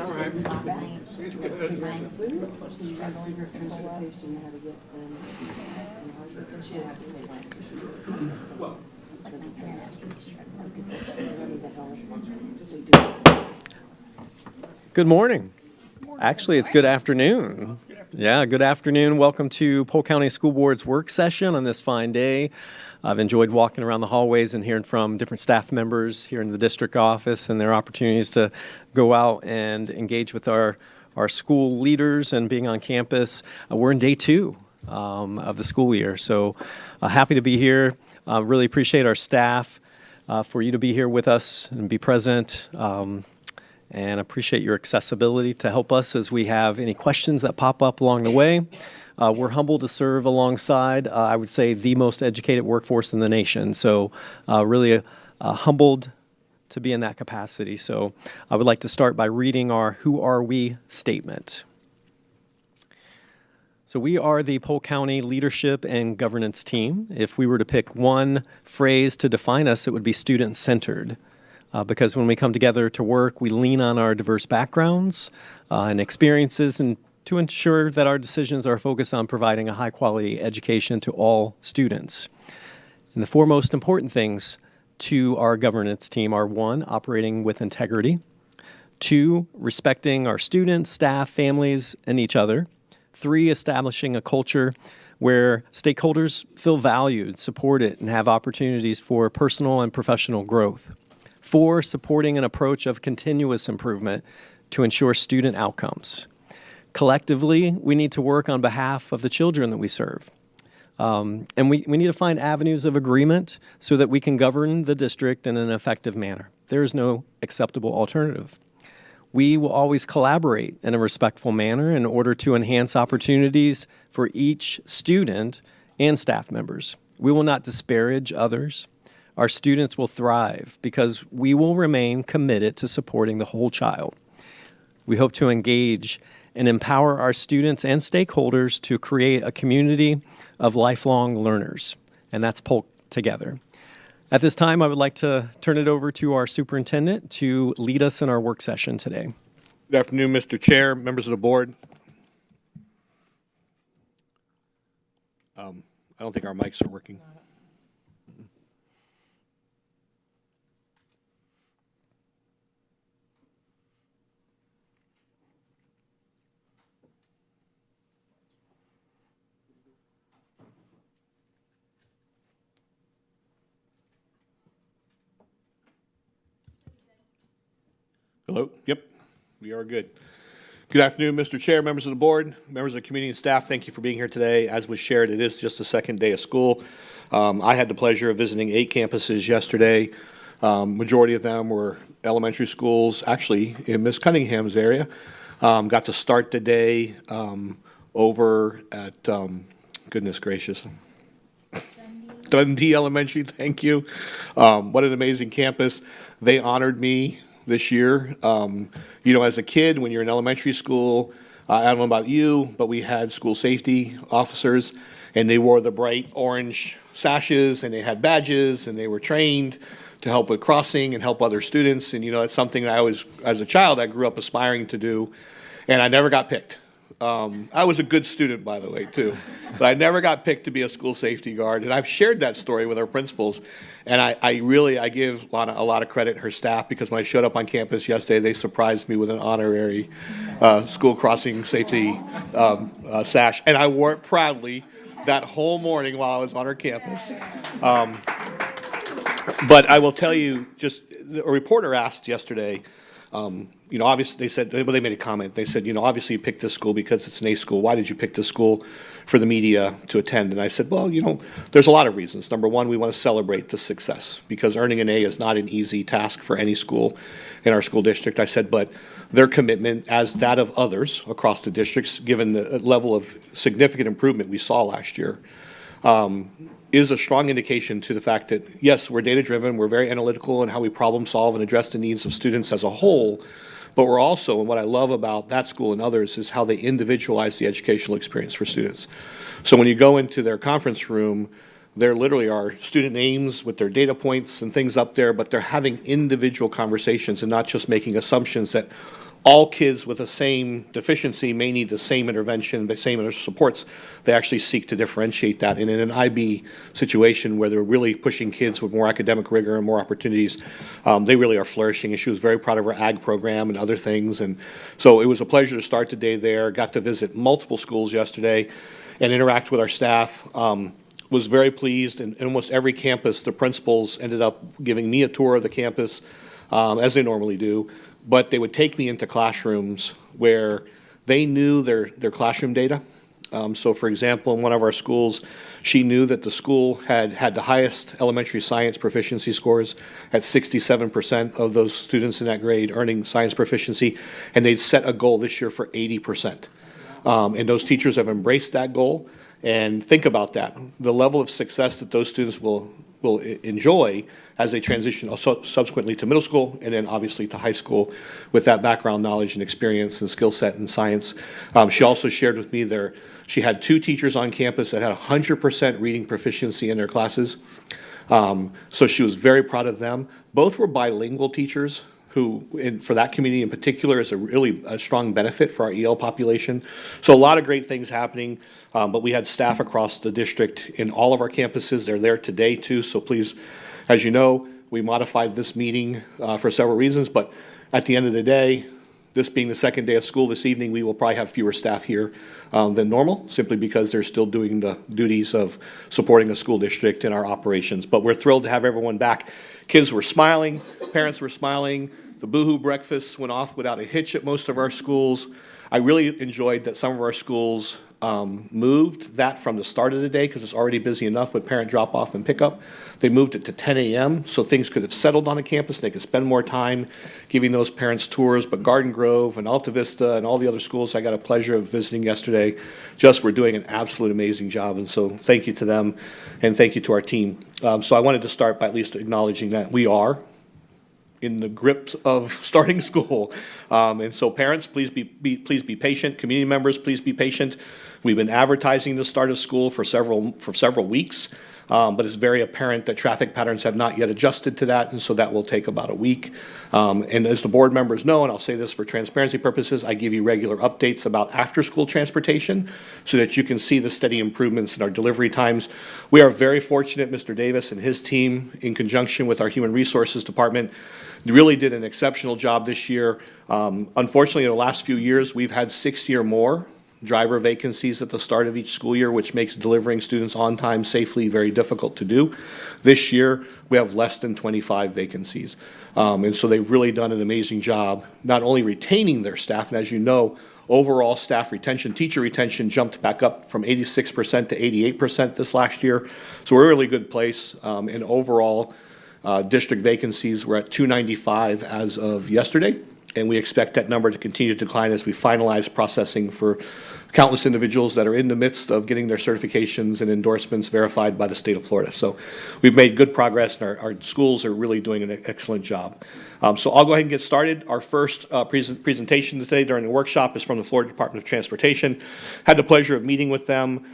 All right. last night. He's good. Rent's struggling to pull up. Well, Like my internet is struggling. Good morning. Actually, it's good afternoon. Yeah, good afternoon. Welcome to Polk County School Board's work session on this fine day. I've enjoyed walking around the hallways and hearing from different staff members here in the district office and their opportunities to go out and engage with our school leaders and being on campus. We're in day 2 of the school year, so happy to be here. Really appreciate our staff for you to be here with us and be present. And appreciate your accessibility to help us as we have any questions that pop up along the way. We're humbled to serve alongside, I would say, the most educated workforce in the nation. So really humbled to be in that capacity. So I would like to start by reading our Who Are We statement. So we are the Polk County Leadership and Governance Team. If we were to pick one phrase to define us, it would be student-centered. Because when we come together to work, we lean on our diverse backgrounds and experiences and to ensure that our decisions are focused on providing a high-quality education to all students. And the 4 most important things to our governance team are 1, operating with integrity, 2, respecting our students, staff, families, and each other, 3, establishing a culture where stakeholders feel valued, supported, and have opportunities for personal and professional growth. 4, supporting an approach of continuous improvement to ensure student outcomes. Collectively, we need to work on behalf of the children that we serve. And we need to find avenues of agreement so that we can govern the district in an effective manner. There is no acceptable alternative. We will always collaborate in a respectful manner in order to enhance opportunities for each student and staff members. We will not disparage others. Our students will thrive because we will remain committed to supporting the whole child. We hope to engage and empower our students and stakeholders to create a community of lifelong learners, and that's Polk Together. At this time, I would like to turn it over to our superintendent to lead us in our work session today. good afternoon, Mr. Chair, members of the board. I don't think our mics are working. Hello? Yep, we are good. Good afternoon, Mr. Chair, members of the board, members of the community and staff. Thank you for being here today. As was shared, it is just the second day of school. I had the pleasure of visiting 8 campuses yesterday. Majority of them were elementary schools, actually in Miss Cunningham's area. Got to start the day over at, goodness gracious, Dundee Elementary, thank you. What an amazing campus. They honored me this year. As a kid, when you're in elementary school, I don't know about you, but we had school safety officers, and they wore the bright orange sashes, and they had badges, and they were trained to help with crossing and help other students. And, it's something that I was, as a child, I grew up aspiring to do, and I never got picked. I was a good student, by the way, too, but I never got picked to be a school safety guard, and I've shared that story with our principals, and I give a lot of credit to her staff, because when I showed up on campus yesterday, they surprised me with an honorary school crossing safety sash, and I wore it proudly that whole morning while I was on our campus. But I will tell you, just a reporter asked yesterday, obviously they made a comment. They said, obviously you picked this school because it's an A school. Why did you pick this school for the media to attend? And I said, well, there's a lot of reasons. Number one, we want to celebrate the success, because earning an A is not an easy task for any school in our school district. I said, but their commitment, as that of others across the districts, given the level of significant improvement we saw last year, is a strong indication to the fact that, yes, we're data-driven, we're very analytical in how we problem solve and address the needs of students as a whole, but we're also, and what I love about that school and others, is how they individualize the educational experience for students. So when you go into their conference room, there literally are student names with their data points and things up there, but they're having individual conversations and not just making assumptions that all kids with the same deficiency may need the same intervention, the same supports. They actually seek to differentiate that. And in an IB situation where they're really pushing kids with more academic rigor and more opportunities, they really are flourishing. And she was very proud of her ag program and other things. And so it was a pleasure to start the day there. Got to visit multiple schools yesterday and interact with our staff. Was very pleased. And almost every campus, the principals ended up giving me a tour of the campus, as they normally do. But they would take me into classrooms where they knew their classroom data. So for example, in one of our schools, she knew that the school had the highest elementary science proficiency scores at 67% of those students in that grade earning science proficiency, and they'd set a goal this year for 80%. And those teachers have embraced that goal. And think about that, the level of success that those students will enjoy as they transition subsequently to middle school and then obviously to high school with that background knowledge and experience and skill set in science. She also shared with me she had 2 teachers on campus that had 100% reading proficiency in their classes. So she was very proud of them. Both were bilingual teachers who, for that community in particular, is a strong benefit for our EL population. So a lot of great things happening, but we had staff across the district in all of our campuses. They're there today too, so please, as you know, we modified this meeting for several reasons, but at the end of the day, this being the second day of school this evening, we will probably have fewer staff here than normal, simply because they're still doing the duties of supporting a school district in our operations. But we're thrilled to have everyone back. Kids were smiling, parents were smiling. The Boohoo breakfast went off without a hitch at most of our schools. I really enjoyed that some of our schools moved that from the start of the day, because it's already busy enough with parent drop-off and pickup. They moved it to 10 a.m. so things could have settled on a campus. They could spend more time giving those parents tours. But Garden Grove and Alta Vista and all the other schools I got a pleasure of visiting yesterday just were doing an absolute amazing job. And so thank you to them, and thank you to our team. So I wanted to start by at least acknowledging that we are in the grips of starting school. And so parents, please be patient. Community members, please be patient. We've been advertising the start of school for several weeks, but it's very apparent that traffic patterns have not yet adjusted to that, and so that will take about a week. And as the board members know, and I'll say this for transparency purposes, I give you regular updates about after-school transportation so that you can see the steady improvements in our delivery times. We are very fortunate, Mr. Davis and his team, in conjunction with our Human Resources Department, really did an exceptional job this year. Unfortunately, in the last few years, we've had 60 or more driver vacancies at the start of each school year, which makes delivering students on time safely very difficult to do. This year, we have less than 25 vacancies. And so they've really done an amazing job, not only retaining their staff, and as you know, overall staff retention, teacher retention jumped back up from 86% to 88% this last year. So we're in a really good place. And overall, district vacancies were at 295 as of yesterday, and we expect that number to continue to decline as we finalize processing for countless individuals that are in the midst of getting their certifications and endorsements verified by the state of Florida. So we've made good progress, and our schools are really doing an excellent job. So I'll go ahead and get started. Our first presentation today during the workshop is from the Florida Department of Transportation. Had the pleasure of meeting with them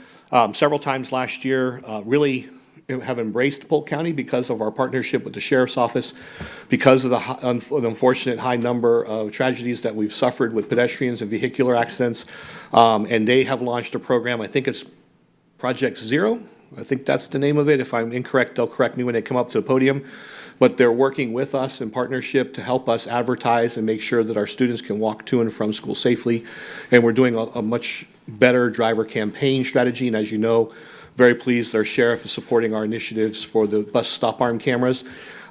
several times last year. Really have embraced Polk County because of our partnership with the Sheriff's Office, because of the unfortunate high number of tragedies that we've suffered with pedestrians and vehicular accidents. And they have launched a program, I think it's Project Zero. I think that's the name of it. If I'm incorrect, they'll correct me when they come up to the podium. But they're working with us in partnership to help us advertise and make sure that our students can walk to and from school safely. And we're doing a much better driver campaign strategy. And as you know, very pleased that our sheriff is supporting our initiatives for the bus stop arm cameras.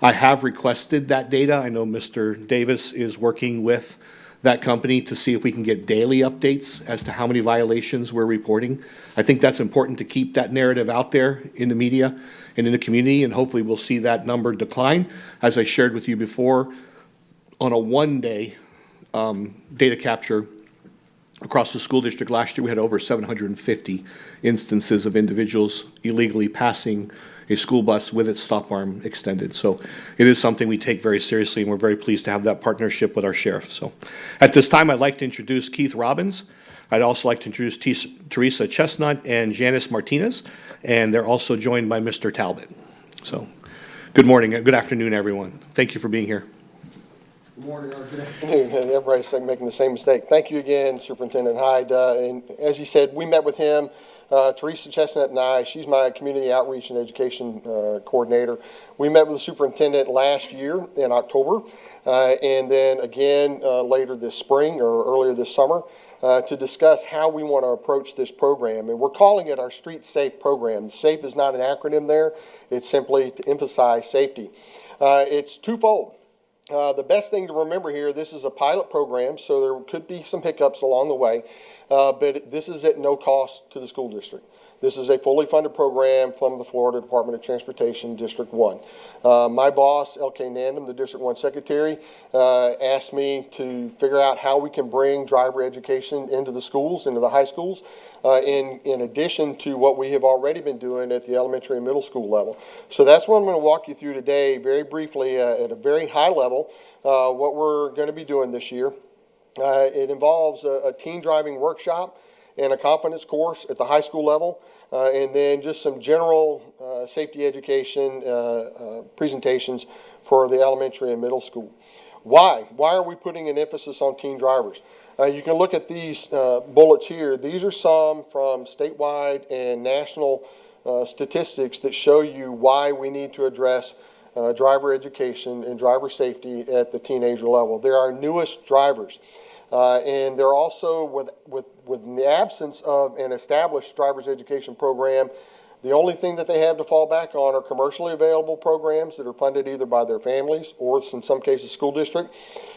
I have requested that data. I know Mr. Davis is working with that company to see if we can get daily updates as to how many violations we're reporting. I think that's important to keep that narrative out there in the media and in the community, and hopefully we'll see that number decline. As I shared with you before, on a one-day data capture across the school district last year, we had over 750 instances of individuals illegally passing a school bus with its stop arm extended. So it is something we take very seriously, and we're very pleased to have that partnership with our sheriff. So at this time, I'd like to introduce Keith Robbins. I'd also like to introduce Teresa Chestnut and Janice Martinez, and they're also joined by Mr. Talbot. So good morning, good afternoon, everyone. Thank you for being here. Morning or good afternoon. Everybody's making the same mistake. Thank you again, Superintendent Hyde. And as you said, we met with him, Teresa Chestnut and I. She's my community outreach and education coordinator. We met with the superintendent last year in October, and then again later this spring or earlier this summer to discuss how we want to approach this program. And we're calling it our Street Safe program. SAFE is not an acronym there. It's simply to emphasize safety. It's twofold. The best thing to remember here, this is a pilot program, so there could be some hiccups along the way, but this is at no cost to the school district. This is a fully funded program from the Florida Department of Transportation, District 1. My boss, L.K. Nandam, the District 1 Secretary, asked me to figure out how we can bring driver education into the schools, into the high schools, in addition to what we have already been doing at the elementary and middle school level. So that's what I'm going to walk you through today, very briefly, at a very high level, what we're going to be doing this year. It involves a teen driving workshop and a confidence course at the high school level, and then just some general safety education presentations for the elementary and middle school. Why? Why are we putting an emphasis on teen drivers? You can look at these bullets here. These are some from statewide and national statistics that show you why we need to address driver education and driver safety at the teenager level. They're our newest drivers. And they're also, with the absence of an established driver's education program, the only thing that they have to fall back on are commercially available programs that are funded either by their families or, in some cases, school district,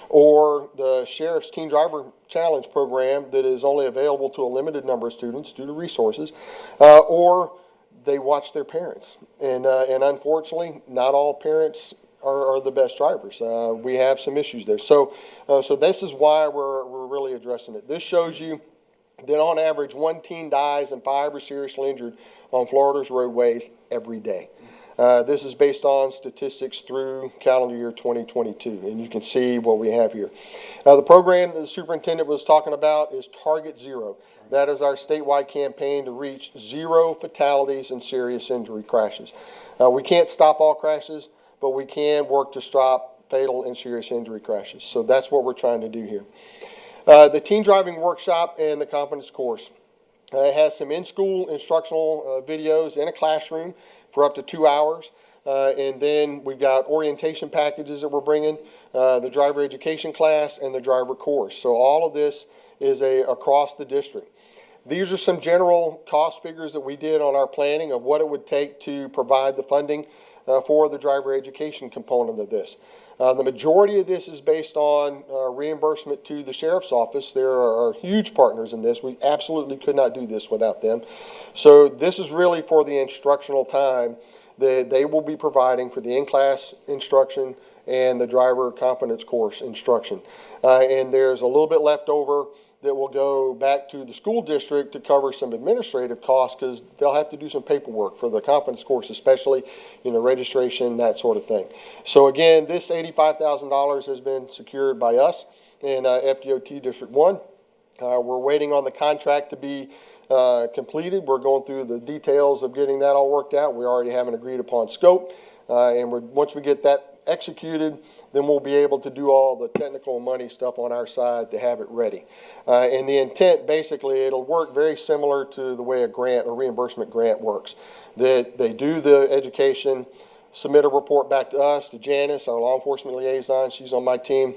or the Sheriff's Teen Driver Challenge program that is only available to a limited number of students due to resources, or they watch their parents. And unfortunately, not all parents are the best drivers. We have some issues there. So this is why we're really addressing it. This shows you that on average, 1 teen dies and 5 are seriously injured on Florida's roadways every day. This is based on statistics through calendar year 2022, and you can see what we have here. The program that the superintendent was talking about is Target Zero. That is our statewide campaign to reach 0 fatalities and serious injury crashes. We can't stop all crashes, but we can work to stop fatal and serious injury crashes. So that's what we're trying to do here. The teen driving workshop and the confidence course. It has some in-school instructional videos in a classroom for up to 2 hours. And then we've got orientation packages that we're bringing, the driver education class, and the driver course. So all of this is across the district. These are some general cost figures that we did on our planning of what it would take to provide the funding for the driver education component of this. The majority of this is based on reimbursement to the Sheriff's Office. There are huge partners in this. We absolutely could not do this without them. So this is really for the instructional time that they will be providing for the in-class instruction and the driver confidence course instruction. And there's a little bit left over that will go back to the school district to cover some administrative costs because they'll have to do some paperwork for the confidence course, especially, registration, that sort of thing. So again, this $85,000 has been secured by us in FDOT District 1. We're waiting on the contract to be completed. We're going through the details of getting that all worked out. We already have an agreed upon scope. And once we get that executed, then we'll be able to do all the technical and money stuff on our side to have it ready. And the intent, basically, it'll work very similar to the way a grant or reimbursement grant works. That they do the education, submit a report back to us, to Janice, our law enforcement liaison. She's on my team.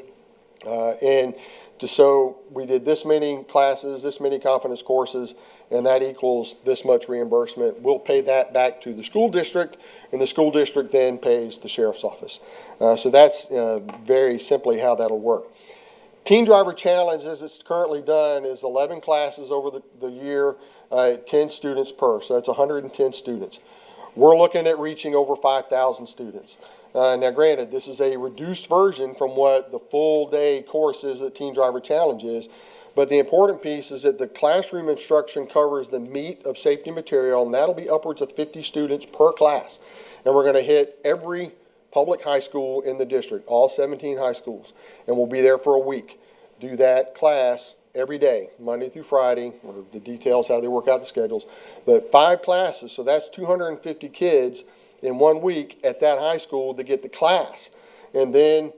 So we did this many classes, this many confidence courses, and that equals this much reimbursement. We'll pay that back to the school district, and the school district then pays the Sheriff's Office. So that's very simply how that'll work. Teen Driver Challenge, as it's currently done, is 11 classes over the year, 10 students per. So that's 110 students. We're looking at reaching over 5,000 students. Now, granted, this is a reduced version from what the full day course is that Teen Driver Challenge is, but the important piece is that the classroom instruction covers the meat of safety material, and that'll be upwards of 50 students per class. And we're going to hit every public high school in the district, all 17 high schools, and we'll be there for a week. Do that class every day, Monday through Friday, or the details, how they work out the schedules, but 5 classes, so that's 250 kids in 1 week at that high school to get the class. And then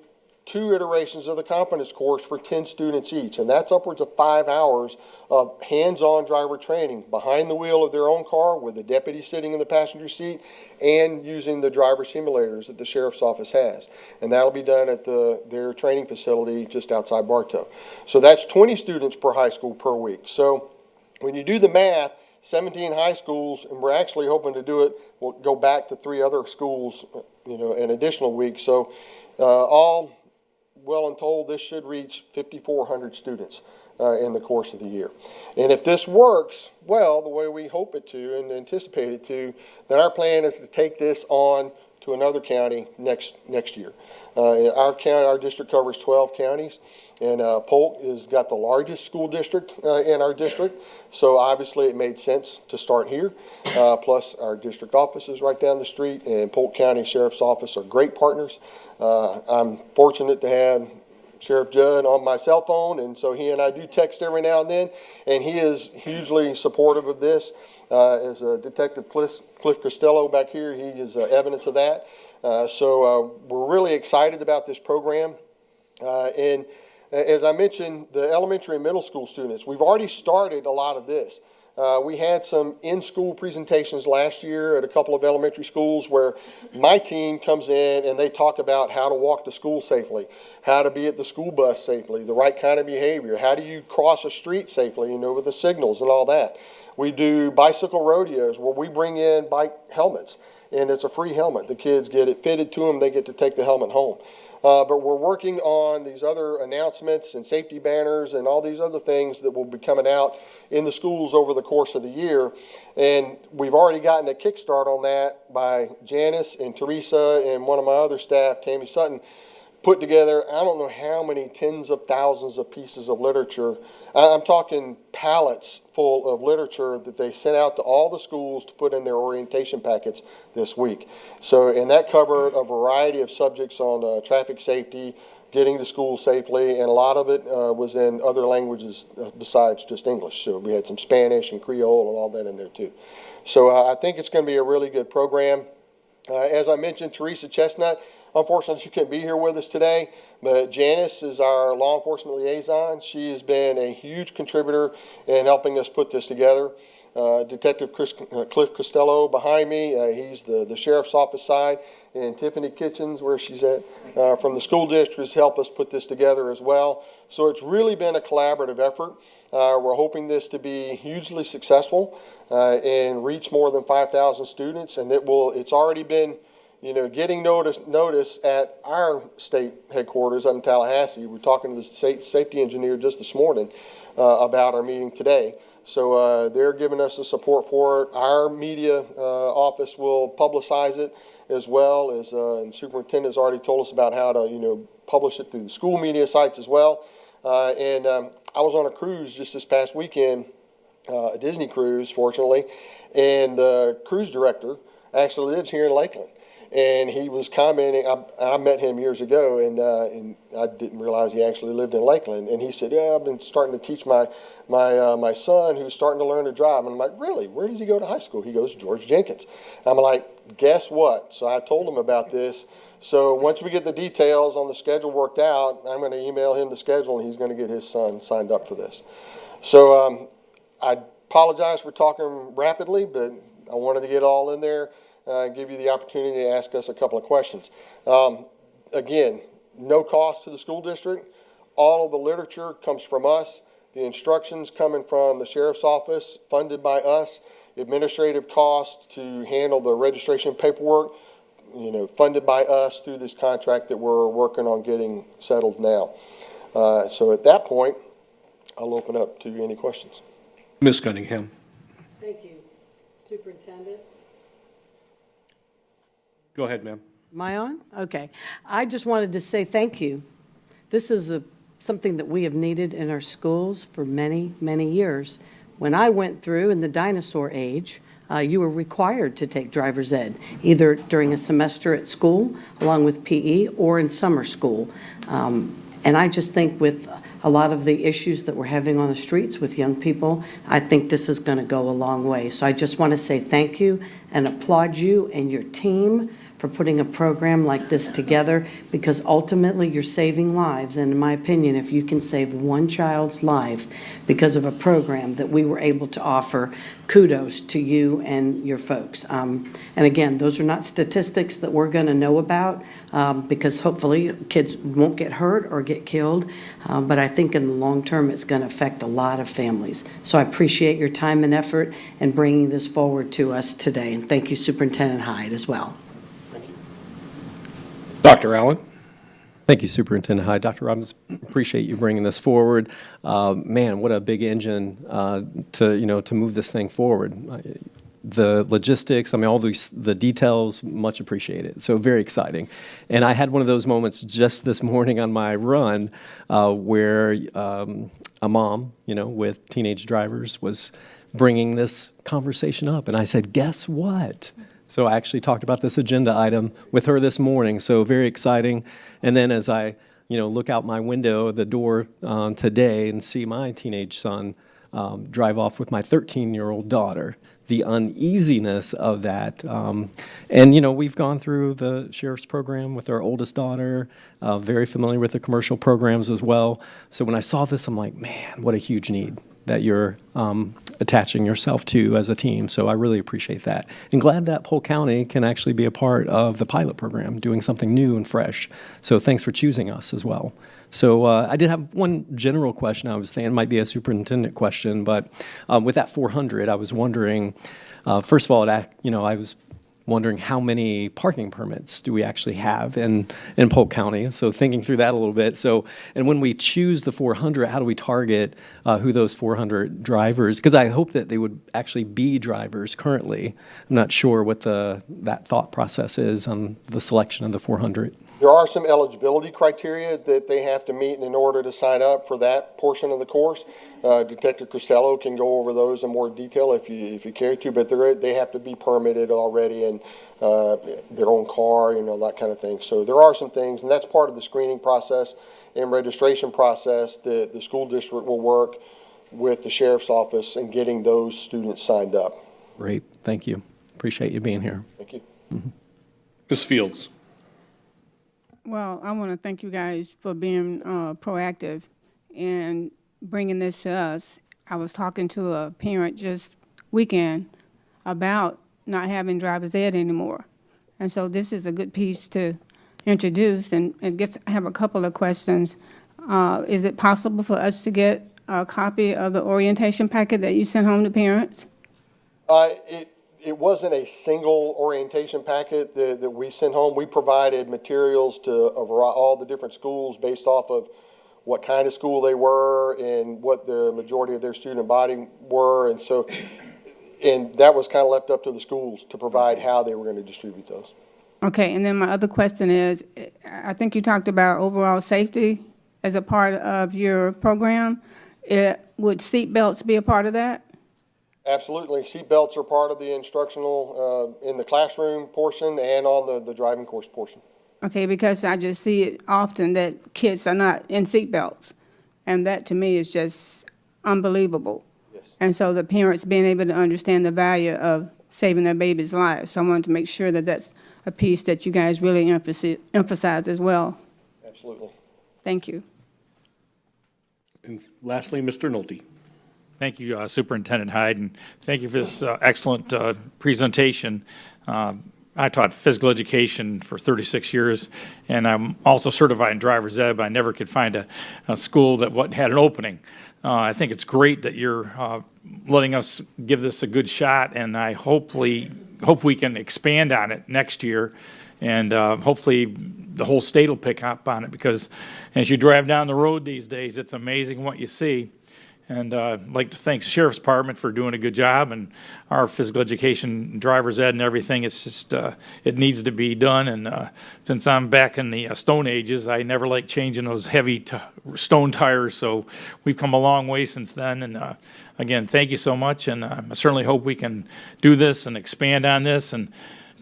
2 iterations of the competence course for 10 students each, and that's upwards of 5 hours of hands-on driver training behind the wheel of their own car with the deputy sitting in the passenger seat and using the driver simulators that the sheriff's office has. And that'll be done at their training facility just outside Bartow. So that's 20 students per high school per week. So when you do the math, 17 high schools, and we're actually hoping to do it, we'll go back to 3 other schools, an additional week. So all well and told, this should reach 5,400 students in the course of the year. And if this works well, the way we hope it to and anticipate it to, then our plan is to take this on to another county next year. Our county, our district covers 12 counties, and Polk has got the largest school district in our district, so obviously it made sense to start here. Plus, our district office is right down the street, and Polk County Sheriff's Office are great partners. I'm fortunate to have Sheriff Judd on my cell phone, and so he and I do text every now and then, and he is hugely supportive of this. As Detective Cliff Costello back here, he is evidence of that. So we're really excited about this program. And as I mentioned, the elementary and middle school students, we've already started a lot of this. We had some in-school presentations last year at a couple of elementary schools where my team comes in and they talk about how to walk to school safely, how to be at the school bus safely, the right kind of behavior, how do you cross a street safely, with the signals and all that. We do bicycle rodeos where we bring in bike helmets, and it's a free helmet. The kids get it fitted to them, they get to take the helmet home. But we're working on these other announcements and safety banners and all these other things that will be coming out in the schools over the course of the year. And we've already gotten a kickstart on that by Janice and Teresa and one of my other staff, Tammy Sutton, put together, I don't know how many tens of thousands of pieces of literature. I'm talking pallets full of literature that they sent out to all the schools to put in their orientation packets this week. So, and that covered a variety of subjects on traffic safety, getting to school safely, and a lot of it was in other languages besides just English. So we had some Spanish and Creole and all that in there too. So I think it's going to be a really good program. As I mentioned, Teresa Chestnut, unfortunately, she couldn't be here with us today, but Janice is our law enforcement liaison. She has been a huge contributor in helping us put this together. Detective Cliff Costello behind me, he's the sheriff's office side, and Tiffany Kitchens, where she's at, from the school district, has helped us put this together as well. So it's really been a collaborative effort. We're hoping this to be hugely successful and reach more than 5,000 students, and it's already been getting notice at our state headquarters in Tallahassee. We're talking to the state safety engineer just this morning about our meeting today. So they're giving us the support for it. Our media office will publicize it as well as, and the superintendent has already told us about how to, publish it through the school media sites as well. And I was on a cruise just this past weekend, a Disney cruise, fortunately, and the cruise director actually lives here in Lakeland. And he was commenting, I met him years ago, and I didn't realize he actually lived in Lakeland. And he said, yeah, I've been starting to teach my son who's starting to learn to drive. And I'm like, really? Where does he go to high school? He goes to George Jenkins. I'm like, guess what? So I told him about this. So once we get the details on the schedule worked out, I'm going to email him the schedule, and he's going to get his son signed up for this. So I apologize for talking rapidly, but I wanted to get all in there. Give you the opportunity to ask us a couple of questions. Again, no cost to the school district. All of the literature comes from us. The instructions coming from the sheriff's office, funded by us. Administrative costs to handle the registration paperwork, funded by us through this contract that we're working on getting settled now. So at that point, I'll open up to any questions. Ms. Cunningham. Thank you. Superintendent? Go ahead, ma'am. Am I on? Okay. I just wanted to say thank you. This is something that we have needed in our schools for many, many years. When I went through in the dinosaur age, you were required to take driver's ed, either during a semester at school, along with PE, or in summer school. And I just think with a lot of the issues that we're having on the streets with young people, I think this is going to go a long way. So I just want to say thank you and applaud you and your team for putting a program like this together, because ultimately you're saving lives. And in my opinion, if you can save one child's life because of a program that we were able to offer, kudos to you and your folks. And again, those are not statistics that we're going to know about, because hopefully kids won't get hurt or get killed. But I think in the long term, it's going to affect a lot of families. So I appreciate your time and effort in bringing this forward to us today. And thank you, Superintendent Hyde, as well. Dr. Allen? Thank you, Superintendent Hyde. Dr. Robbins, appreciate you bringing this forward. Man, what a big engine to move this thing forward. The logistics, I mean, all the details, much appreciated. So very exciting. And I had one of those moments just this morning on my run where a mom, with teenage drivers was bringing this conversation up. And I said, guess what? So I actually talked about this agenda item with her this morning. So very exciting. And then as I, look out my window, the door today and see my teenage son drive off with my 13-year-old daughter, the uneasiness of that. And, we've gone through the sheriff's program with our oldest daughter, very familiar with the commercial programs as well. So when I saw this, I'm like, man, what a huge need that you're attaching yourself to as a team. So I really appreciate that. And glad that Polk County can actually be a part of the pilot program, doing something new and fresh. So thanks for choosing us as well. So I did have one general question I was thinking, it might be a superintendent question, but with that 400, I was wondering, first of all, I was wondering how many parking permits do we actually have in Polk County? So thinking through that a little bit. So, and when we choose the 400, how do we target who those 400 drivers? Because I hope that they would actually be drivers currently. I'm not sure what that thought process is on the selection of the 400. There are some eligibility criteria that they have to meet in order to sign up for that portion of the course. Detective Costello can go over those in more detail if you care to, but they have to be permitted already and their own car, that kind of thing. So there are some things, and that's part of the screening process and registration process that the school district will work with the sheriff's office in getting those students signed up. Great, thank you. Appreciate you being here. Thank you. Mm-hmm. Ms. Fields? Well, I want to thank you guys for being proactive and bringing this to us. I was talking to a parent just weekend about not having driver's ed anymore. And so this is a good piece to introduce, and I have a couple of questions. Is it possible for us to get a copy of the orientation packet that you sent home to parents? It wasn't a single orientation packet that we sent home. We provided materials to all the different schools based off of what kind of school they were and what the majority of their student body were. And that was kind of left up to the schools to provide how they were going to distribute those. Okay, and then my other question is, I think you talked about overall safety as a part of your program. Would seat belts be a part of that? Absolutely. Seat belts are part of the instructional in the classroom portion and on the driving course portion. Okay, because I just see it often that kids are not in seat belts, and that to me is just unbelievable. Yes. And so the parents being able to understand the value of saving their baby's life. So I wanted to make sure that that's a piece that you guys really emphasize as well. Absolutely. Thank you. And lastly, Mr. Nolte. Thank you, Superintendent Hyde, and thank you for this excellent presentation. I taught physical education for 36 years, and I'm also certified in driver's ed, but I never could find a school that had an opening. I think it's great that you're letting us give this a good shot, and I hope we can expand on it next year, and hopefully the whole state will pick up on it, because as you drive down the road these days, it's amazing what you see. And I'd like to thank the Sheriff's Department for doing a good job, and our physical education, driver's ed and everything. It's just, it needs to be done. And since I'm back in the Stone Ages, I never like changing those heavy stone tires. So we've come a long way since then. And again, thank you so much. And I certainly hope we can do this and expand on this and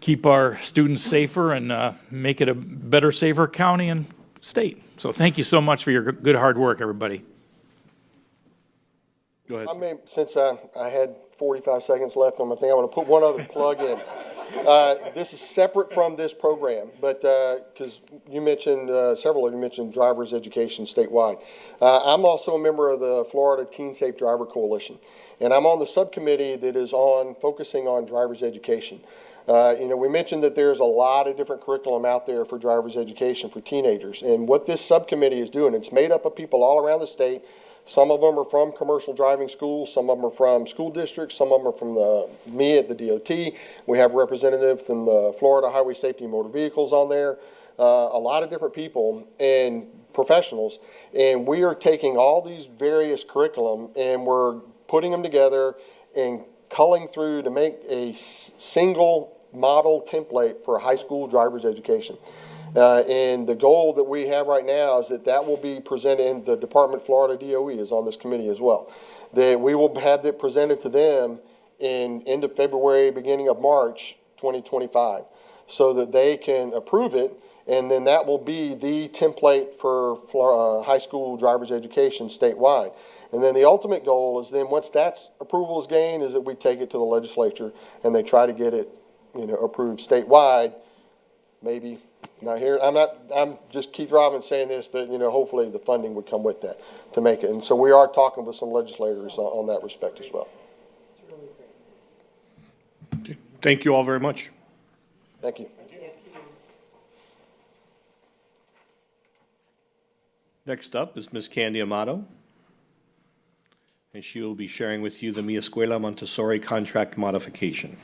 keep our students safer and make it a better, safer county and state. So thank you so much for your good hard work, everybody. Go ahead. I mean, since I had 45 seconds left on my thing, I want to put one other plug in. This is separate from this program, but, because you mentioned, several of you mentioned driver's education statewide. I'm also a member of the Florida Teen Safe Driver Coalition, and I'm on the subcommittee that is focusing on driver's education. We mentioned that there's a lot of different curriculum out there for driver's education for teenagers, and what this subcommittee is doing, it's made up of people all around the state. Some of them are from commercial driving schools, some of them are from school districts, some of them are from the MIAA at the DOT. We have representatives from the Florida Highway Safety and Motor Vehicles on there, a lot of different people and professionals. And we are taking all these various curriculum and we're putting them together and culling through to make a single model template for high school driver's education. And the goal that we have right now is that will be presented, and the Department of Florida DOE is on this committee as well, that we will have it presented to them in end of February, beginning of March 2025, so that they can approve it, and then that will be the template for high school driver's education statewide. And then the ultimate goal is then once that approval is gained is that we take it to the legislature and they try to get it, approved statewide, maybe. Not here, I'm just Keith Robbins saying this, but, hopefully the funding would come with that to make it. And so we are talking with some legislators on that respect as well. Thank you all very much. Thank you. Next up is Ms. Candy Amato, and she will be sharing with you the Mi Escuela Montessori contract modification.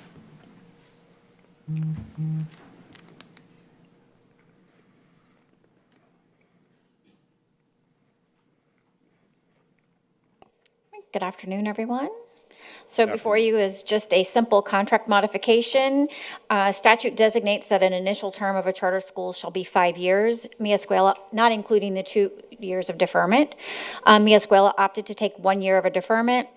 Good afternoon, everyone. So before you is just a simple contract modification. Statute designates that an initial term of a charter school shall be 5 years. Mi Escuela, not including the 2 years of deferment. Mi Escuela opted to take 1 year of a deferment.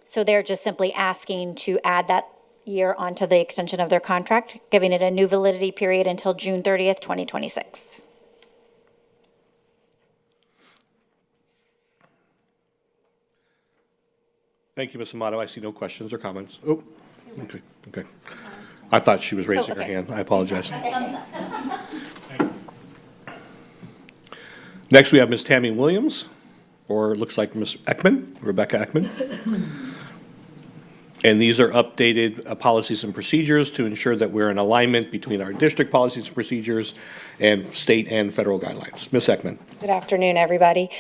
So they're just simply asking to add that year onto the extension of their contract, giving it a new validity period until June 30th, 2026. Thank you, Ms. Amato. I see no questions or comments. Oh, okay. I thought she was raising her okay. hand. I apologize. Next, we have Ms. Tammy Williams, or it looks like Ms. Ekman, Rebecca Ekman. And these are updated policies and procedures to ensure that we're in alignment between our district policies and procedures and state and federal guidelines. Ms. Ekman. Good afternoon, everybody.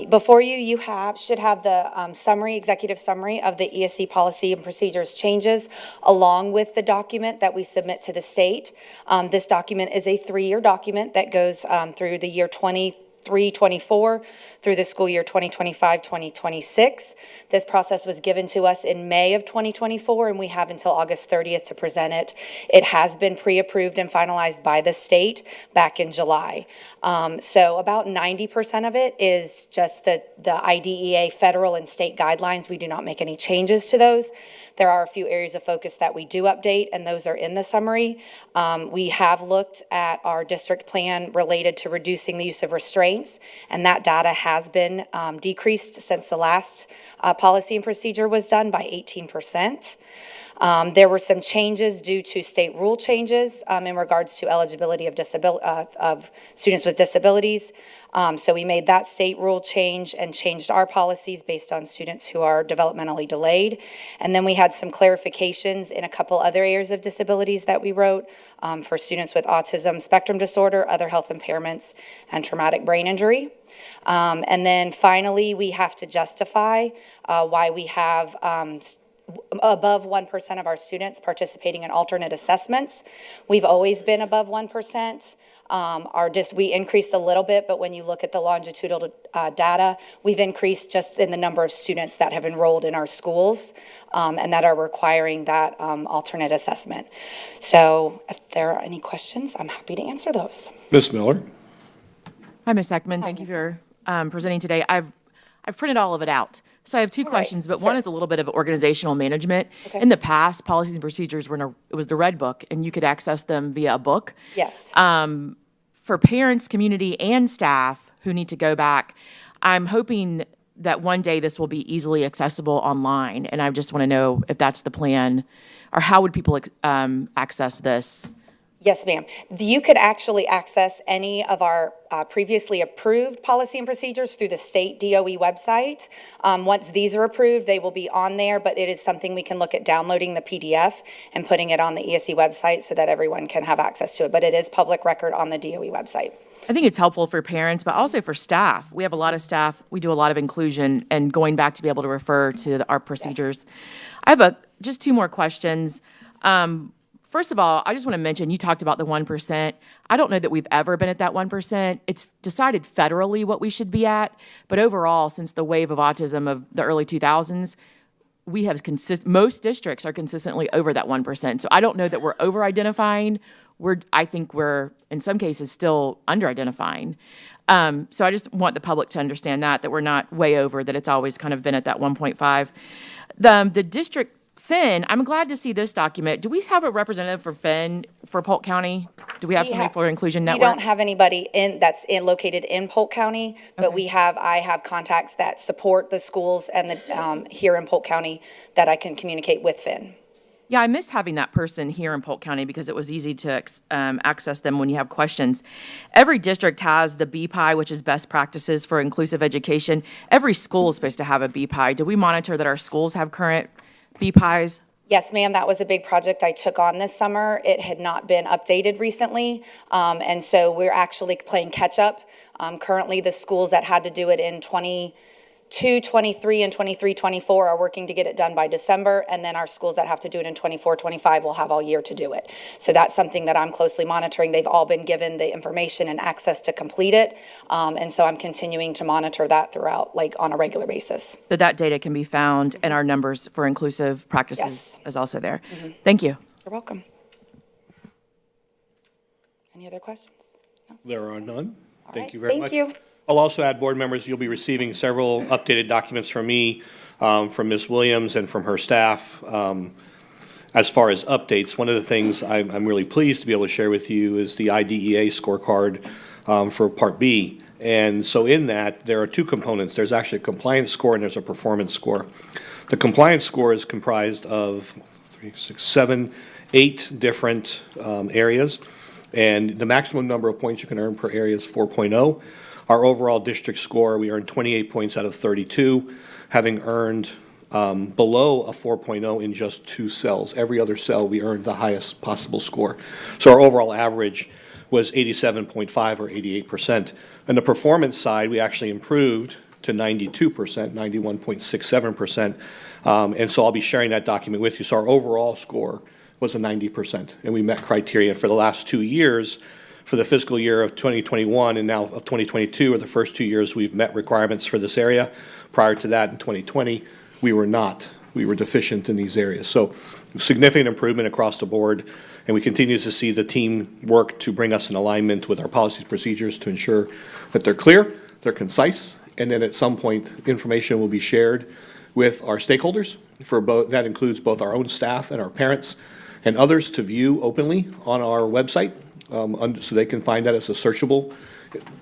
Before you should have the executive summary of the ESC policy and procedures changes, along with the document that we submit to the state. This document is a 3-year document that goes through the year 23-24 through the school year 2025-2026. This process was given to us in May of 2024, and we have until August 30th to present it. It has been pre-approved and finalized by the state back in July. So about 90% of it is just the IDEA federal and state guidelines. We do not make any changes to those. There are a few areas of focus that we do update, and those are in the summary. We have looked at our district plan related to reducing the use of restraints, and that data has been decreased since the last policy and procedure was done by 18%. There were some changes due to state rule changes in regards to eligibility of students with disabilities. So we made that state rule change and changed our policies based on students who are developmentally delayed. And then we had some clarifications in a couple other areas of disabilities that we wrote for students with autism spectrum disorder, other health impairments, and traumatic brain injury. And then finally, we have to justify why we have above 1% of our students participating in alternate assessments. We've always been above 1%. We increased a little bit, but when you look at the longitudinal data, we've increased just in the number of students that have enrolled in our schools and that are requiring that alternate assessment. So if there are any questions, I'm happy to answer those. Ms. Miller. Hi, Ms. Ekman. Thank you for presenting today. I've printed all of it out. So I have two questions, but one is a little bit of organizational management. Okay. In the past, policies and procedures it was the Red Book, and you could access them via a book. Yes. For parents, community, and staff who need to go back, I'm hoping that one day this will be easily accessible online. And I just want to know if that's the plan, or how would people access this? Yes, ma'am. You could actually access any of our previously approved policy and procedures through the state DOE website. Once these are approved, they will be on there, but it is something we can look at downloading the PDF and putting it on the ESE website so that everyone can have access to it. But it is public record on the DOE website. I think it's helpful for parents, but also for staff. We have a lot of staff, we do a lot of inclusion and going back to be able to refer to our procedures. I have just two more questions. First of all, I just want to mention, you talked about the 1%. I don't know that we've ever been at that 1%. It's decided federally what we should be at, but overall, since the wave of autism of the early 2000s, we have most districts are consistently over that 1%. So I don't know that we're over-identifying. I think we're, in some cases, still under-identifying. So I just want the public to understand that we're not way over, that it's always kind of been at that 1.5. The district Finn, I'm glad to see this document. Do we have a representative for Finn for Polk County? Do we have somebody for Inclusion Network? We don't have anybody located in Polk County, but I have contacts that support the schools and here in Polk County that I can communicate with Finn. Yeah, I miss having that person here in Polk County because it was easy to access them when you have questions. Every district has the BPI, which is best practices for inclusive education. Every school is supposed to have a BPI. Do we monitor that our schools have current BPIs? Yes, ma'am. That was a big project I took on this summer. It had not been updated recently, and so we're actually playing catch up. Currently, the schools that had to do it in 22, 23, and 23, 24 are working to get it done by December, and then our schools that have to do it in 24, 25 will have all year to do it. So that's something that I'm closely monitoring. They've all been given the information and access to complete it, and so I'm continuing to monitor that throughout, on a regular basis. So that data can be found, and our numbers for inclusive practices is also there. Thank you. You're welcome. Any other questions? No? There are none. All Thank right. you very much. Thank you. I'll also add, board members, you'll be receiving several updated documents from me, from Ms. Williams and from her staff. As far as updates, one of the things I'm really pleased to be able to share with you is the IDEA scorecard for Part B. And so in that, there are two components. There's actually a compliance score and there's a performance score. The compliance score is comprised of 8 different areas, and the maximum number of points you can earn per area is 4.0. Our overall district score, we earned 28 points out of 32, having earned below a 4.0 in just 2 cells. Every other cell, we earned the highest possible score. So our overall average was 87.5 or 88%. On the performance side, we actually improved to 92%, 91.67%. And so I'll be sharing that document with you. So our overall score was a 90%, and we met criteria for the last 2 years. For the fiscal year of 2021 and now of 2022 are the first 2 years we've met requirements for this area. Prior to that, in 2020, we were not. We were deficient in these areas. So significant improvement across the board, and we continue to see the team work to bring us in alignment with our policies and procedures to ensure that they're clear, they're concise, and then at some point, information will be shared with our stakeholders. That includes both our own staff and our parents and others to view openly on our website. So they can find that as a searchable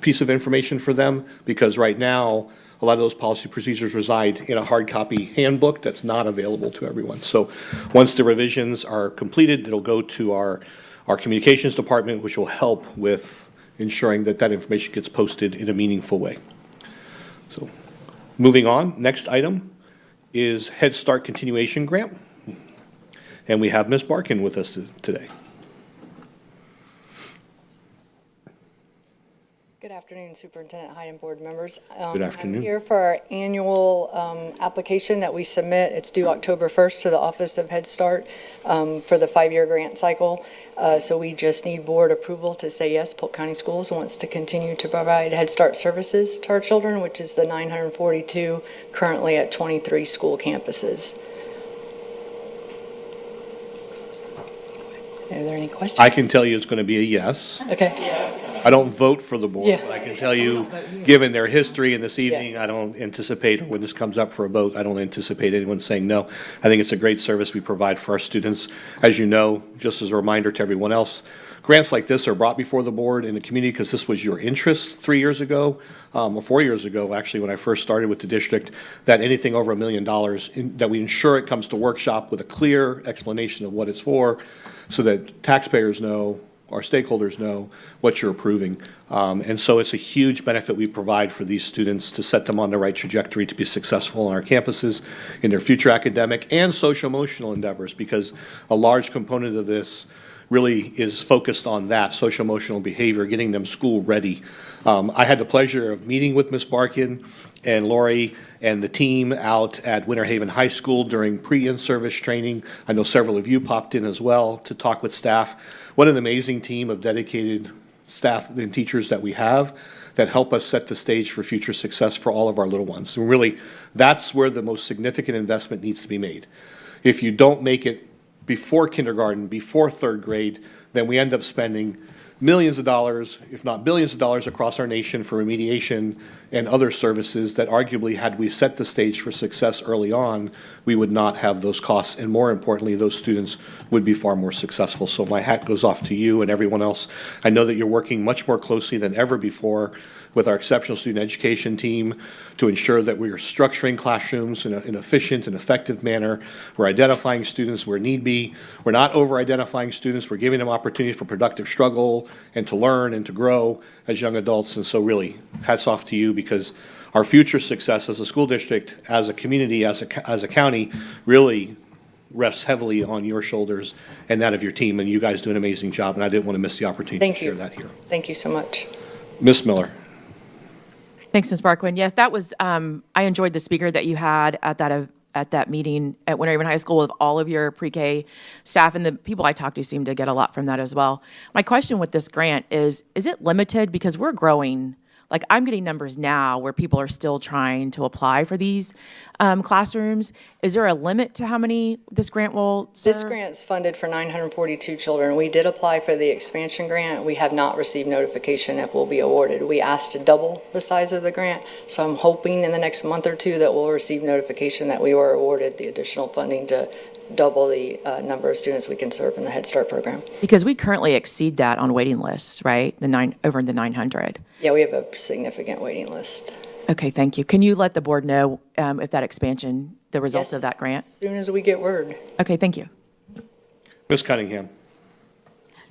piece of information for them, because right now, a lot of those policy procedures reside in a hard copy handbook that's not available to everyone. So once the revisions are completed, it'll go to our communications department, which will help with ensuring that that information gets posted in a meaningful way. So moving on, next item is Head Start Continuation Grant. And we have Ms. Barkin with us today. Good afternoon, Superintendent Hyde and board members. Good afternoon. I'm here for our annual application that we submit. It's due October 1st to the Office of Head Start for the 5-year grant cycle. So we just need board approval to say yes, Polk County Schools wants to continue to provide Head Start services to our children, which is the 942 currently at 23 school campuses. Are there any questions? I can tell you it's going to be a yes. Okay. I don't vote for the board, Yeah. but I can tell you, given their history and this evening, I don't anticipate, or when this comes up for a vote, I don't anticipate anyone saying no. I think it's a great service we provide for our students. As you know, just as a reminder to everyone else, grants like this are brought before the board in the community because this was your interest 3 years ago, or 4 years ago, actually, when I first started with the district, that anything over $1 million, that we ensure it comes to workshop with a clear explanation of what it's for, so that taxpayers know, our stakeholders know what you're approving. And so it's a huge benefit we provide for these students to set them on the right trajectory to be successful on our campuses in their future academic and social-emotional endeavors, because a large component of this really is focused on that, social-emotional behavior, getting them school-ready. I had the pleasure of meeting with Ms. Barkin and Lori and the team out at Winter Haven High School during pre-in-service training. I know several of you popped in as well to talk with staff. What an amazing team of dedicated staff and teachers that we have that help us set the stage for future success for all of our little ones. And really, that's where the most significant investment needs to be made. If you don't make it before kindergarten, before third grade, then we end up spending millions of dollars, if not billions of dollars, across our nation for remediation and other services that arguably, had we set the stage for success early on, we would not have those costs. And more importantly, those students would be far more successful. So my hat goes off to you and everyone else. I know that you're working much more closely than ever before with our exceptional student education team to ensure that we are structuring classrooms in an efficient and effective manner. We're identifying students where need be. We're not over-identifying students. We're giving them opportunities for productive struggle and to learn and to grow as young adults. And so really, hats off to you, because our future success as a school district, as a community, as a county, really rests heavily on your shoulders and that of your team. And you guys do an amazing job, and I didn't want to miss the opportunity Thank to you. share that here. Thank you so much. Ms. Miller. Thanks, Ms. Barquin. Yes, that was, I enjoyed the speaker that you had at that meeting at Winter Haven High School with all of your pre-K staff, and the people I talked to seemed to get a lot from that as well. My question with this grant is it limited? Because we're growing. Like, I'm getting numbers now where people are still trying to apply for these classrooms. Is there a limit to how many this grant will serve? This grant's funded for 942 children. We did apply for the expansion grant. We have not received notification if we'll be awarded. We asked to double the size of the grant, so I'm hoping in the next month or two that we'll receive notification that we were awarded the additional funding to double the number of students we can serve in the Head Start program. Because we currently exceed that on waiting lists, right? Over the 900. Yeah, we have a significant waiting list. Okay, thank you. Can you let the board know if that expansion, the results of that grant? As soon as we get word. Okay, thank you. Ms. Cunningham.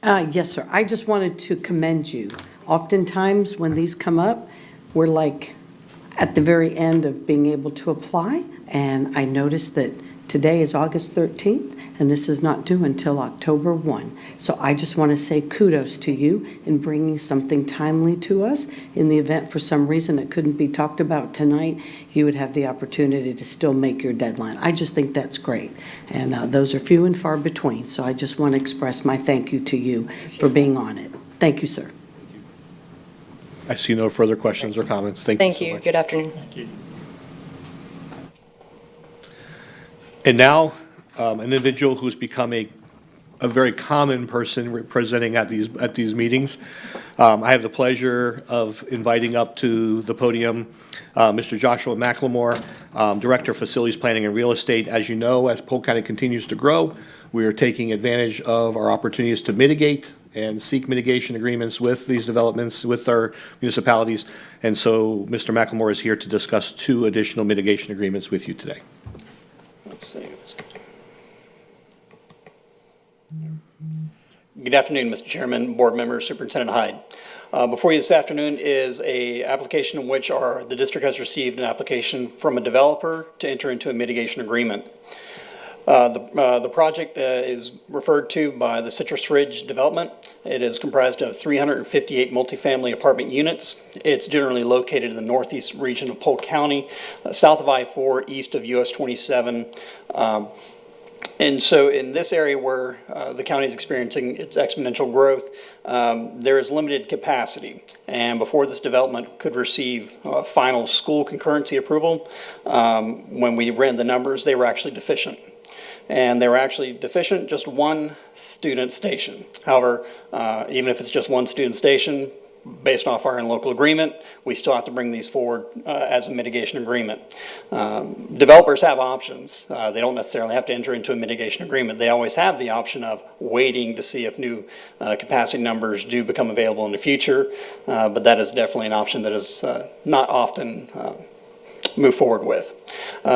Yes, sir. I just wanted to commend you. Oftentimes, when these come up, we're like at the very end of being able to apply, and I noticed that today is August 13th, and this is not due until October 1. So I just want to say kudos to you in bringing something timely to us. In the event, for some reason, it couldn't be talked about tonight, you would have the opportunity to still make your deadline. I just think that's great. And those are few and far between. So I just want to express my thank you to you for being on it. Thank you, sir. I see no further questions or comments. Thank you Thank so you. much. Good afternoon. And now, an individual who's become a very common person presenting at these meetings. I have the pleasure of inviting up to the podium Mr. Joshua McLemore, Director of Facilities Planning and Real Estate. As you know, as Polk County continues to grow, we are taking advantage of our opportunities to mitigate and seek mitigation agreements with these developments, with our municipalities. And so Mr. McLemore is here to discuss 2 additional mitigation agreements with you today. Let's see. Good afternoon, Mr. Chairman, board members, Superintendent Hyde. Before you this afternoon is a application in which the district has received an application from a developer to enter into a mitigation agreement. The project is referred to by the Citrus Ridge Development. It is comprised of 358 multifamily apartment units. It's generally located in the northeast region of Polk County, south of I-4, east of US 27. And so in this area where the county is experiencing its exponential growth, there is limited capacity. And before this development could receive final school concurrency approval, when we ran the numbers, they were actually deficient. And they were actually deficient just one student station. However, even if it's just one student station, based off our local agreement, we still have to bring these forward as a mitigation agreement. Developers have options. They don't necessarily have to enter into a mitigation agreement. They always have the option of waiting to see if new capacity numbers do become available in the future, but that is definitely an option that is not often move forward with.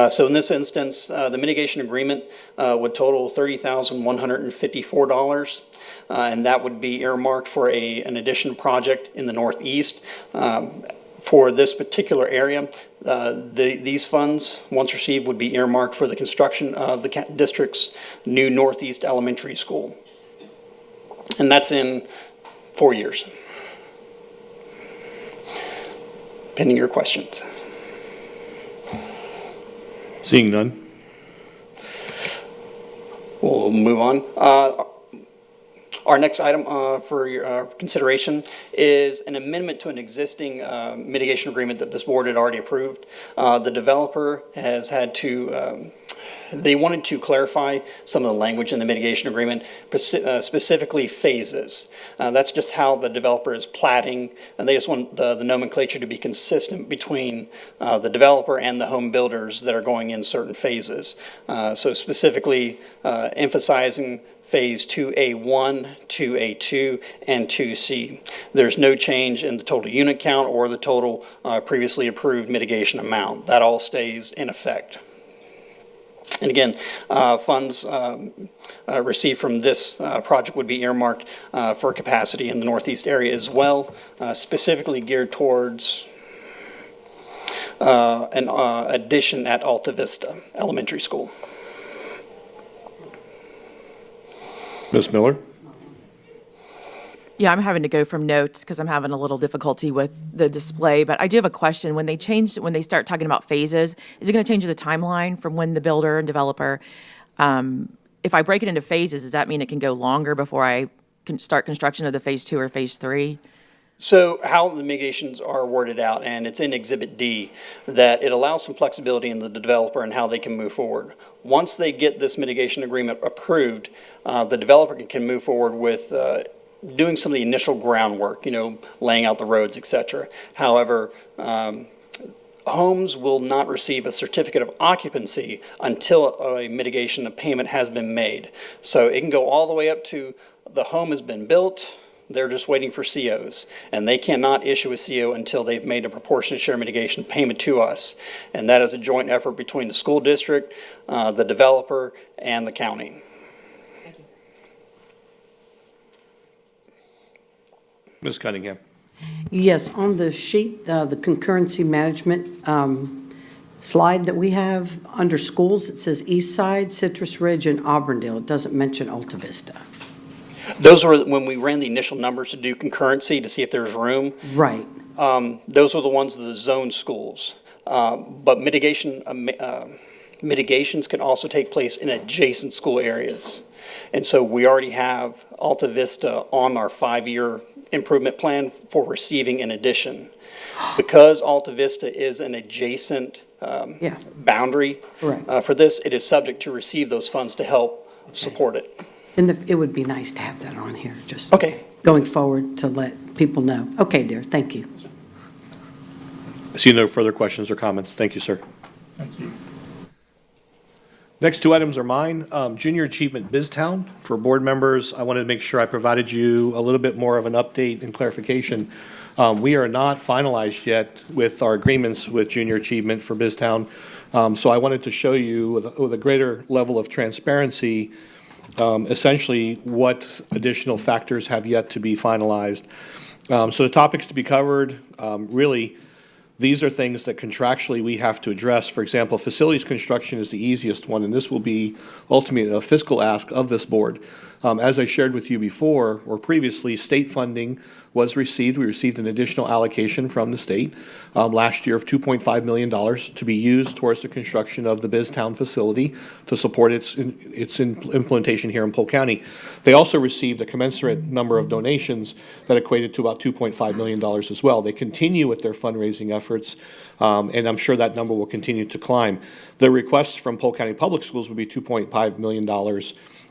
So in this instance, the mitigation agreement would total $30,154, and that would be earmarked for an addition project in the Northeast. For this particular area, these funds, once received, would be earmarked for the construction of the district's new Northeast Elementary School. And that's in 4 years. Pending your questions. Seeing none. We'll move on. Our next item for your consideration is an amendment to an existing mitigation agreement that this board had already approved. The developer has had to, they wanted to clarify some of the language in the mitigation agreement, specifically phases. That's just how the developer is platting, and they just want the nomenclature to be consistent between the developer and the home builders that are going in certain phases. So specifically emphasizing Phase 2A1, 2A2, and 2C. There's no change in the total unit count or the total previously approved mitigation amount. That all stays in effect. And again, funds received from this project would be earmarked for capacity in the Northeast area as well, specifically geared towards an addition at Alta Vista Elementary School. Ms. Miller? Yeah, I'm having to go from notes because I'm having a little difficulty with the display, but I do have a question. When they start talking about phases, is it going to change the timeline from when the builder and developer, if I break it into phases, does that mean it can go longer before I can start construction of the Phase 2 or Phase 3? So how the mitigations are worded out, and it's in Exhibit D, that it allows some flexibility in the developer and how they can move forward. Once they get this mitigation agreement approved, the developer can move forward with doing some of the initial groundwork, laying out the roads, et cetera. However, homes will not receive a certificate of occupancy until a mitigation payment has been made. So it can go all the way up to the home has been built, they're just waiting for COs, and they cannot issue a CO until they've made a proportionate share mitigation payment to us. And that is a joint effort between the school district, the developer, and the county. Ms. Cunningham? Yes, on the sheet, the concurrency management slide that we have, under schools, it says East Side, Citrus Ridge, and Auburndale. It doesn't mention Alta Vista. Those were when we ran the initial numbers to do concurrency to see if there's room. Right. Those were the ones of the zone schools. But mitigations can also take place in adjacent school areas. And so we already have Alta Vista on our 5-year improvement plan for receiving an addition. Because Alta Vista is an adjacent boundary for this, it is subject to receive those funds to help support it. And it would be nice to have that on here, just going forward to let people know. Okay, dear, thank you. I see no further questions or comments. Thank you, sir. Thank you. Next two items are mine. Junior Achievement BizTown. For board members, I wanted to make sure I provided you a little bit more of an update and clarification. We are not finalized yet with our agreements with Junior Achievement for BizTown. So I wanted to show you with a greater level of transparency essentially what additional factors have yet to be finalized. So the topics to be covered, really, these are things that contractually we have to address. For example, facilities construction is the easiest one, and this will be ultimately a fiscal ask of this board. As I shared with you before or previously, state funding was received. We received an additional allocation from the state last year of $2.5 million to be used towards the construction of the BizTown facility to support its implementation here in Polk County. They also received a commensurate number of donations that equated to about $2.5 million as well. They continue with their fundraising efforts, and I'm sure that number will continue to climb. The request from Polk County Public Schools would be $2.5 million,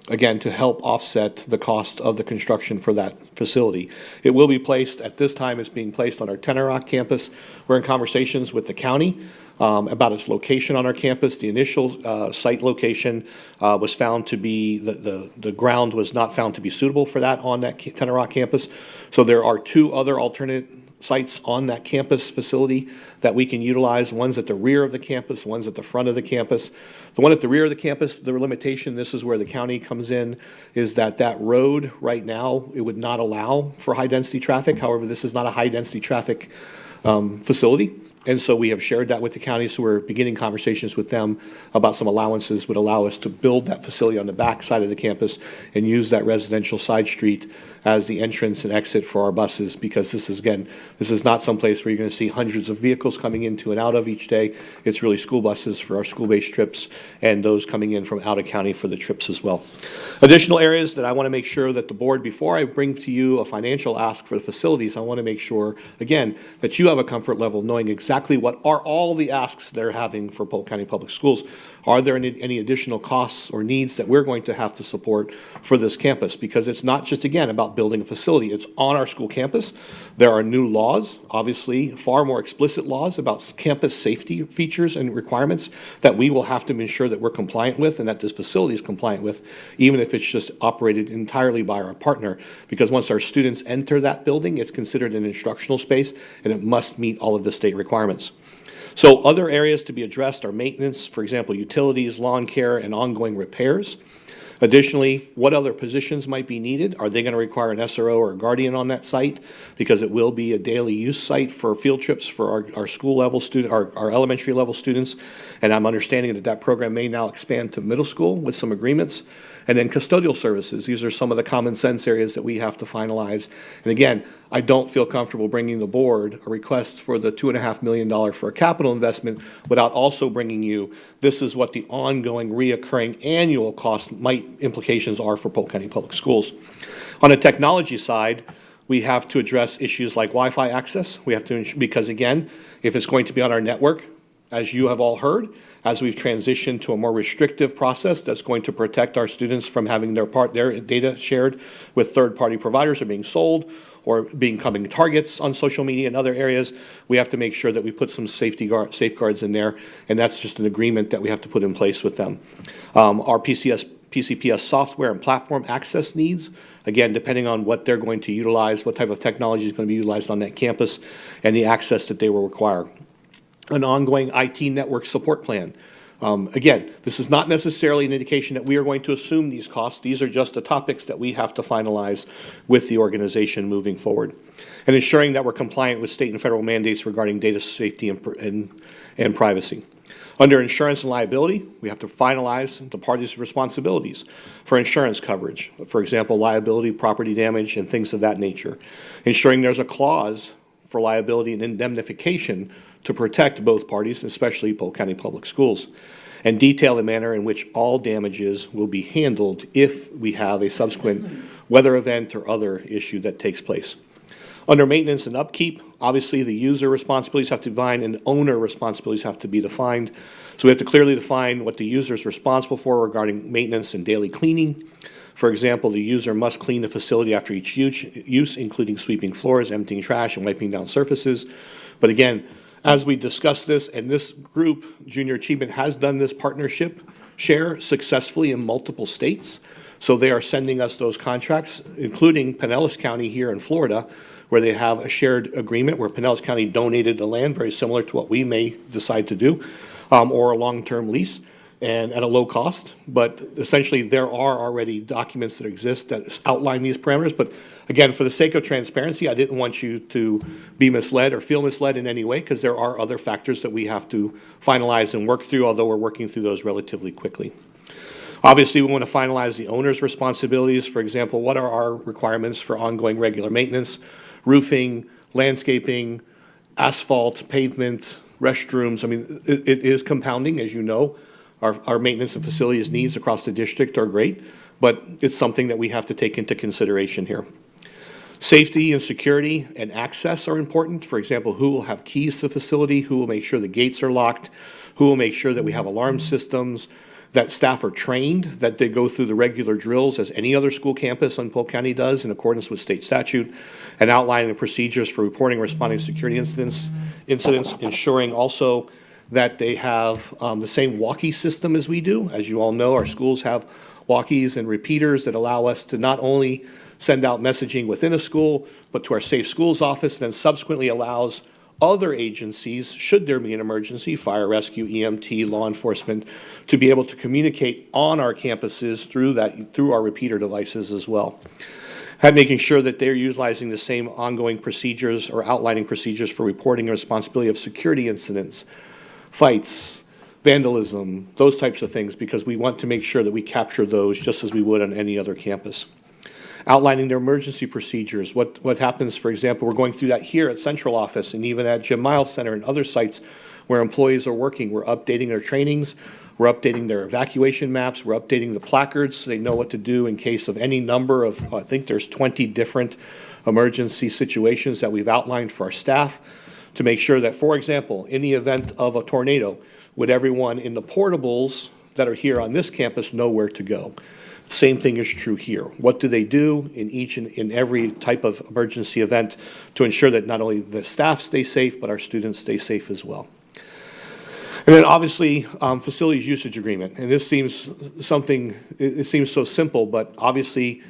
again, to help offset the cost of the construction for that facility. It will be be placed, at this time, it's being placed on our Tenor Rock campus. We're in conversations with the county about its location on our campus. The initial site location was found to be, the ground was not found to be suitable for that on that Tenor Rock campus. So there are 2 other alternate sites on that campus facility that we can utilize. One's at the rear of the campus, one's at the front of the campus. The one at the rear of the campus, the limitation, this is where the county comes in, is that that road right now, it would not allow for high-density traffic. However, this is not a high-density traffic facility. And so we have shared that with the county, so we're beginning conversations with them about some allowances would allow us to build that facility on the back side of the campus and use that residential side street as the entrance and exit for our buses, because this is, again, this is not some place where you're going to see hundreds of vehicles coming into and out of each day. It's really school buses for our school-based trips and those coming in from out of county for the trips as well. Additional areas that I want to make sure that the board, before I bring to you a financial ask for the facilities, I want to make sure, again, that you have a comfort level knowing exactly what are all the asks they're having for Polk County Public Schools. Are there any additional costs or needs that we're going to have to support for this campus? Because it's not just, again, about building a facility. It's on our school campus. There are new laws, obviously, far more explicit laws about campus safety features and requirements that we will have to ensure that we're compliant with and that this facility is compliant with, even if it's just operated entirely by our partner. Because once our students enter that building, it's considered an instructional space and it must meet all of the state requirements. So other areas to be addressed are maintenance, for example, utilities, lawn care, and ongoing repairs. Additionally, what other positions might be needed? Are they going to require an SRO or a guardian on that site? Because it will be a daily use site for field trips for our school level student, our elementary level students. And I'm understanding that that program may now expand to middle school with some agreements. And then custodial services. These are some of the common sense areas that we have to finalize. And again, I don't feel comfortable bringing the board a request for the $2.5 million for a capital investment without also bringing you, this is what the ongoing reoccurring annual cost implications are for Polk County Public Schools. On the technology side, we have to address issues like Wi-Fi access. We have to, because again, if it's going to be on our network, as you have all heard, as we've transitioned to a more restrictive process that's going to protect our students from having their data shared with third-party providers or being sold or becoming targets on social media and other areas, we have to make sure that we put some safeguards in there, and that's just an agreement that we have to put in place with them. Our PCPS software and platform access needs, again, depending on what they're going to utilize, what type of technology is going to be utilized on that campus, and the access that they will require. An ongoing IT network support plan. Again, this is not necessarily an indication that we are going to assume these costs. These are just the topics that we have to finalize with the organization moving forward. And ensuring that we're compliant with state and federal mandates regarding data safety and privacy. Under insurance and liability, we have to finalize the parties' responsibilities for insurance coverage. For example, liability, property damage, and things of that nature. Ensuring there's a clause for liability and indemnification to protect both parties, especially Polk County Public Schools, and detail the manner in which all damages will be handled if we have a subsequent weather event or other issue that takes place. Under maintenance and upkeep, obviously the user responsibilities have to be defined and owner responsibilities have to be defined. So we have to clearly define what the user is responsible for regarding maintenance and daily cleaning. For example, the user must clean the facility after each use, including sweeping floors, emptying trash, and wiping down surfaces. But again, as we discuss this, and this group, Junior Achievement, has done this partnership share successfully in multiple states. So they are sending us those contracts, including Pinellas County here in Florida, where they have a shared agreement where Pinellas County donated the land, very similar to what we may decide to do, or a long-term lease, and at a low cost. But essentially, there are already documents that exist that outline these parameters. But again, for the sake of transparency, I didn't want you to be misled or feel misled in any way, because there are other factors that we have to finalize and work through, although we're working through those relatively quickly. Obviously, we want to finalize the owner's responsibilities. For example, what are our requirements for ongoing regular maintenance, roofing, landscaping, asphalt, pavement, restrooms? I mean, it is compounding, as you know. Our maintenance and facilities needs across the district are great, but it's something that we have to take into consideration here. Safety and security and access are important. For example, who will have keys to the facility, who will make sure the gates are locked, who will make sure that we have alarm systems, that staff are trained, that they go through the regular drills as any other school campus in Polk County does in accordance with state statute, and outlining the procedures for reporting and responding to security incidents, ensuring also that they have the same walkie system as we do. As you all know, our schools have walkies and repeaters that allow us to not only send out messaging within a school, but to our Safe Schools office, then subsequently allows other agencies, should there be an emergency, fire rescue, EMT, law enforcement, to be able to communicate on our campuses through our repeater devices as well. And making sure that they're utilizing the same ongoing procedures or outlining procedures for reporting and responsibility of security incidents, fights, vandalism, those types of things, because we want to make sure that we capture those just as we would on any other campus. Outlining their emergency procedures, what happens, for example, we're going through that here at Central Office and even at Jim Miles Center and other sites where employees are working. We're updating their trainings, we're updating their evacuation maps, we're updating the placards so they know what to do in case of any number of, I think there's 20 different emergency situations that we've outlined for our staff to make sure that, for example, in the event of a tornado, would everyone in the portables that are here on this campus know where to go? Same thing is true here. What do they do in each and in every type of emergency event to ensure that not only the staff stay safe, but our students stay safe as well? And then obviously, facilities usage agreement. And this seems something, it seems so simple, but obviously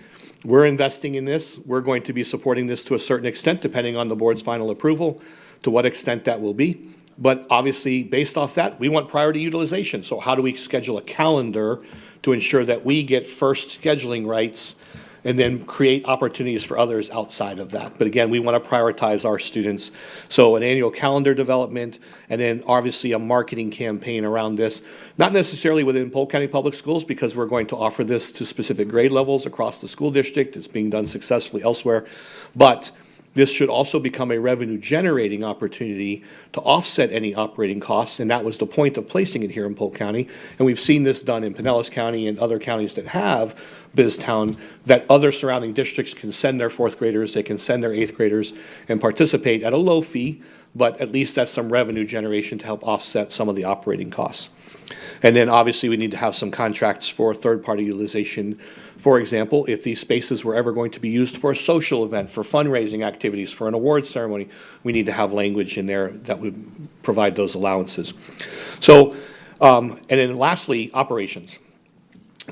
we're investing in this. We're going to be supporting this to a certain extent, depending on the board's final approval, to what extent that will be. But obviously, based off that, we want priority utilization. So how do we schedule a calendar to ensure that we get first scheduling rights and then create opportunities for others outside of that? But again, we want to prioritize our students. So an annual calendar development, and then obviously a marketing campaign around this, not necessarily within Polk County Public Schools, because we're going to offer this to specific grade levels across the school district. It's being done successfully elsewhere. But this should also become a revenue-generating opportunity to offset any operating costs, and that was the point of placing it here in Polk County. And we've seen this done in Pinellas County and other counties that have BizTown, that other surrounding districts can send their fourth graders, they can send their eighth graders and participate at a low fee, but at least that's some revenue generation to help offset some of the operating costs. And then obviously we need to have some contracts for third-party utilization. For example, if these spaces were ever going to be used for a social event, for fundraising activities, for an award ceremony, we need to have language in there that would provide those allowances. So, and then lastly, operations.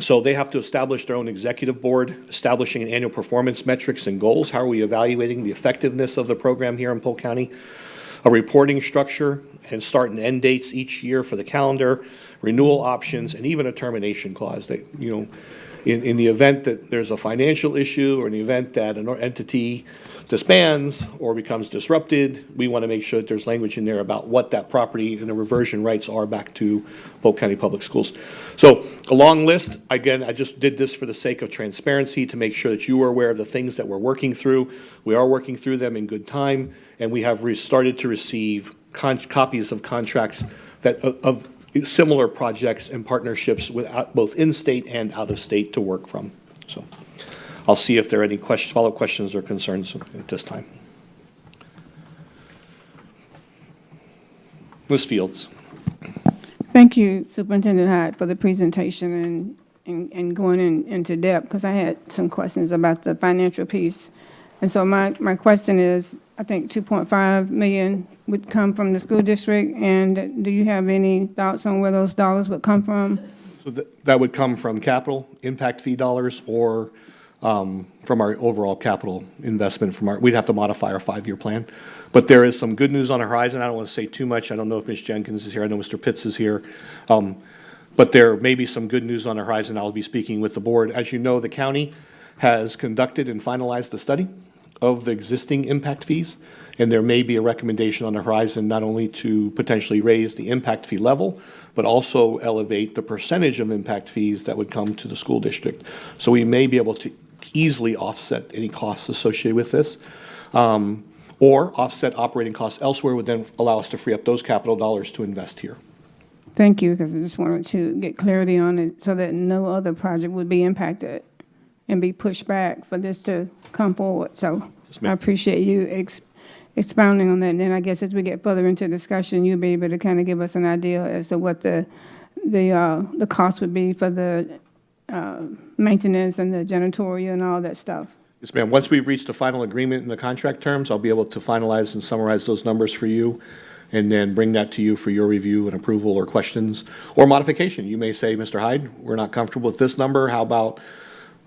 So they have to establish their own executive board, establishing an annual performance metrics and goals. How are we evaluating the effectiveness of the program here in Polk County? A reporting structure and start and end dates each year for the calendar, renewal options, and even a termination clause that, you know, in the event that there's a financial issue or in the event that an entity disbands or becomes disrupted, we want to make sure that there's language in there about what that property and the reversion rights are back to Polk County Public Schools. So a long list. Again, I just did this for the sake of transparency to make sure that you are aware of the things that we're working through. We are working through them in good time, and we have started to receive copies of contracts that of similar projects and partnerships with both in-state and out-of-state to work from. So I'll see if there are any follow-up questions or concerns at this time. Ms. Fields. Thank you, Superintendent Hyde, for the presentation and going into depth, because I had some questions about the financial piece. And so my question is, I think 2.5 million would come from the school district, and do you have any thoughts on where those dollars would come from? So that would come from capital impact fee dollars or from our overall capital investment we'd have to modify our 5-year plan. But there is some good news on the horizon. I don't want to say too much. I don't know if Ms. Jenkins is here. I know Mr. Pitts is here. But there may be some good news on the horizon. I'll be speaking with the board. As you know, the county has conducted and finalized the study of the existing impact fees, and there may be a recommendation on the horizon not only to potentially raise the impact fee level, but also elevate the percentage of impact fees that would come to the school district. So we may be able to easily offset any costs associated with this, or offset operating costs elsewhere would then allow us to free up those capital dollars to invest here. Thank you, because I just wanted to get clarity on it so that no other project would be impacted and be pushed back for this to come forward. So I appreciate you expounding on that. And then I guess as we get further into discussion, you'll be able to kind of give us an idea as to what the cost would be for the maintenance and the janitorial and all that stuff. Yes, ma'am. Once we've reached a final agreement in the contract terms, I'll be able to finalize and summarize those numbers for you and then bring that to you for your review and approval or questions or modification. You may say, Mr. Hyde, we're not comfortable with this number. How about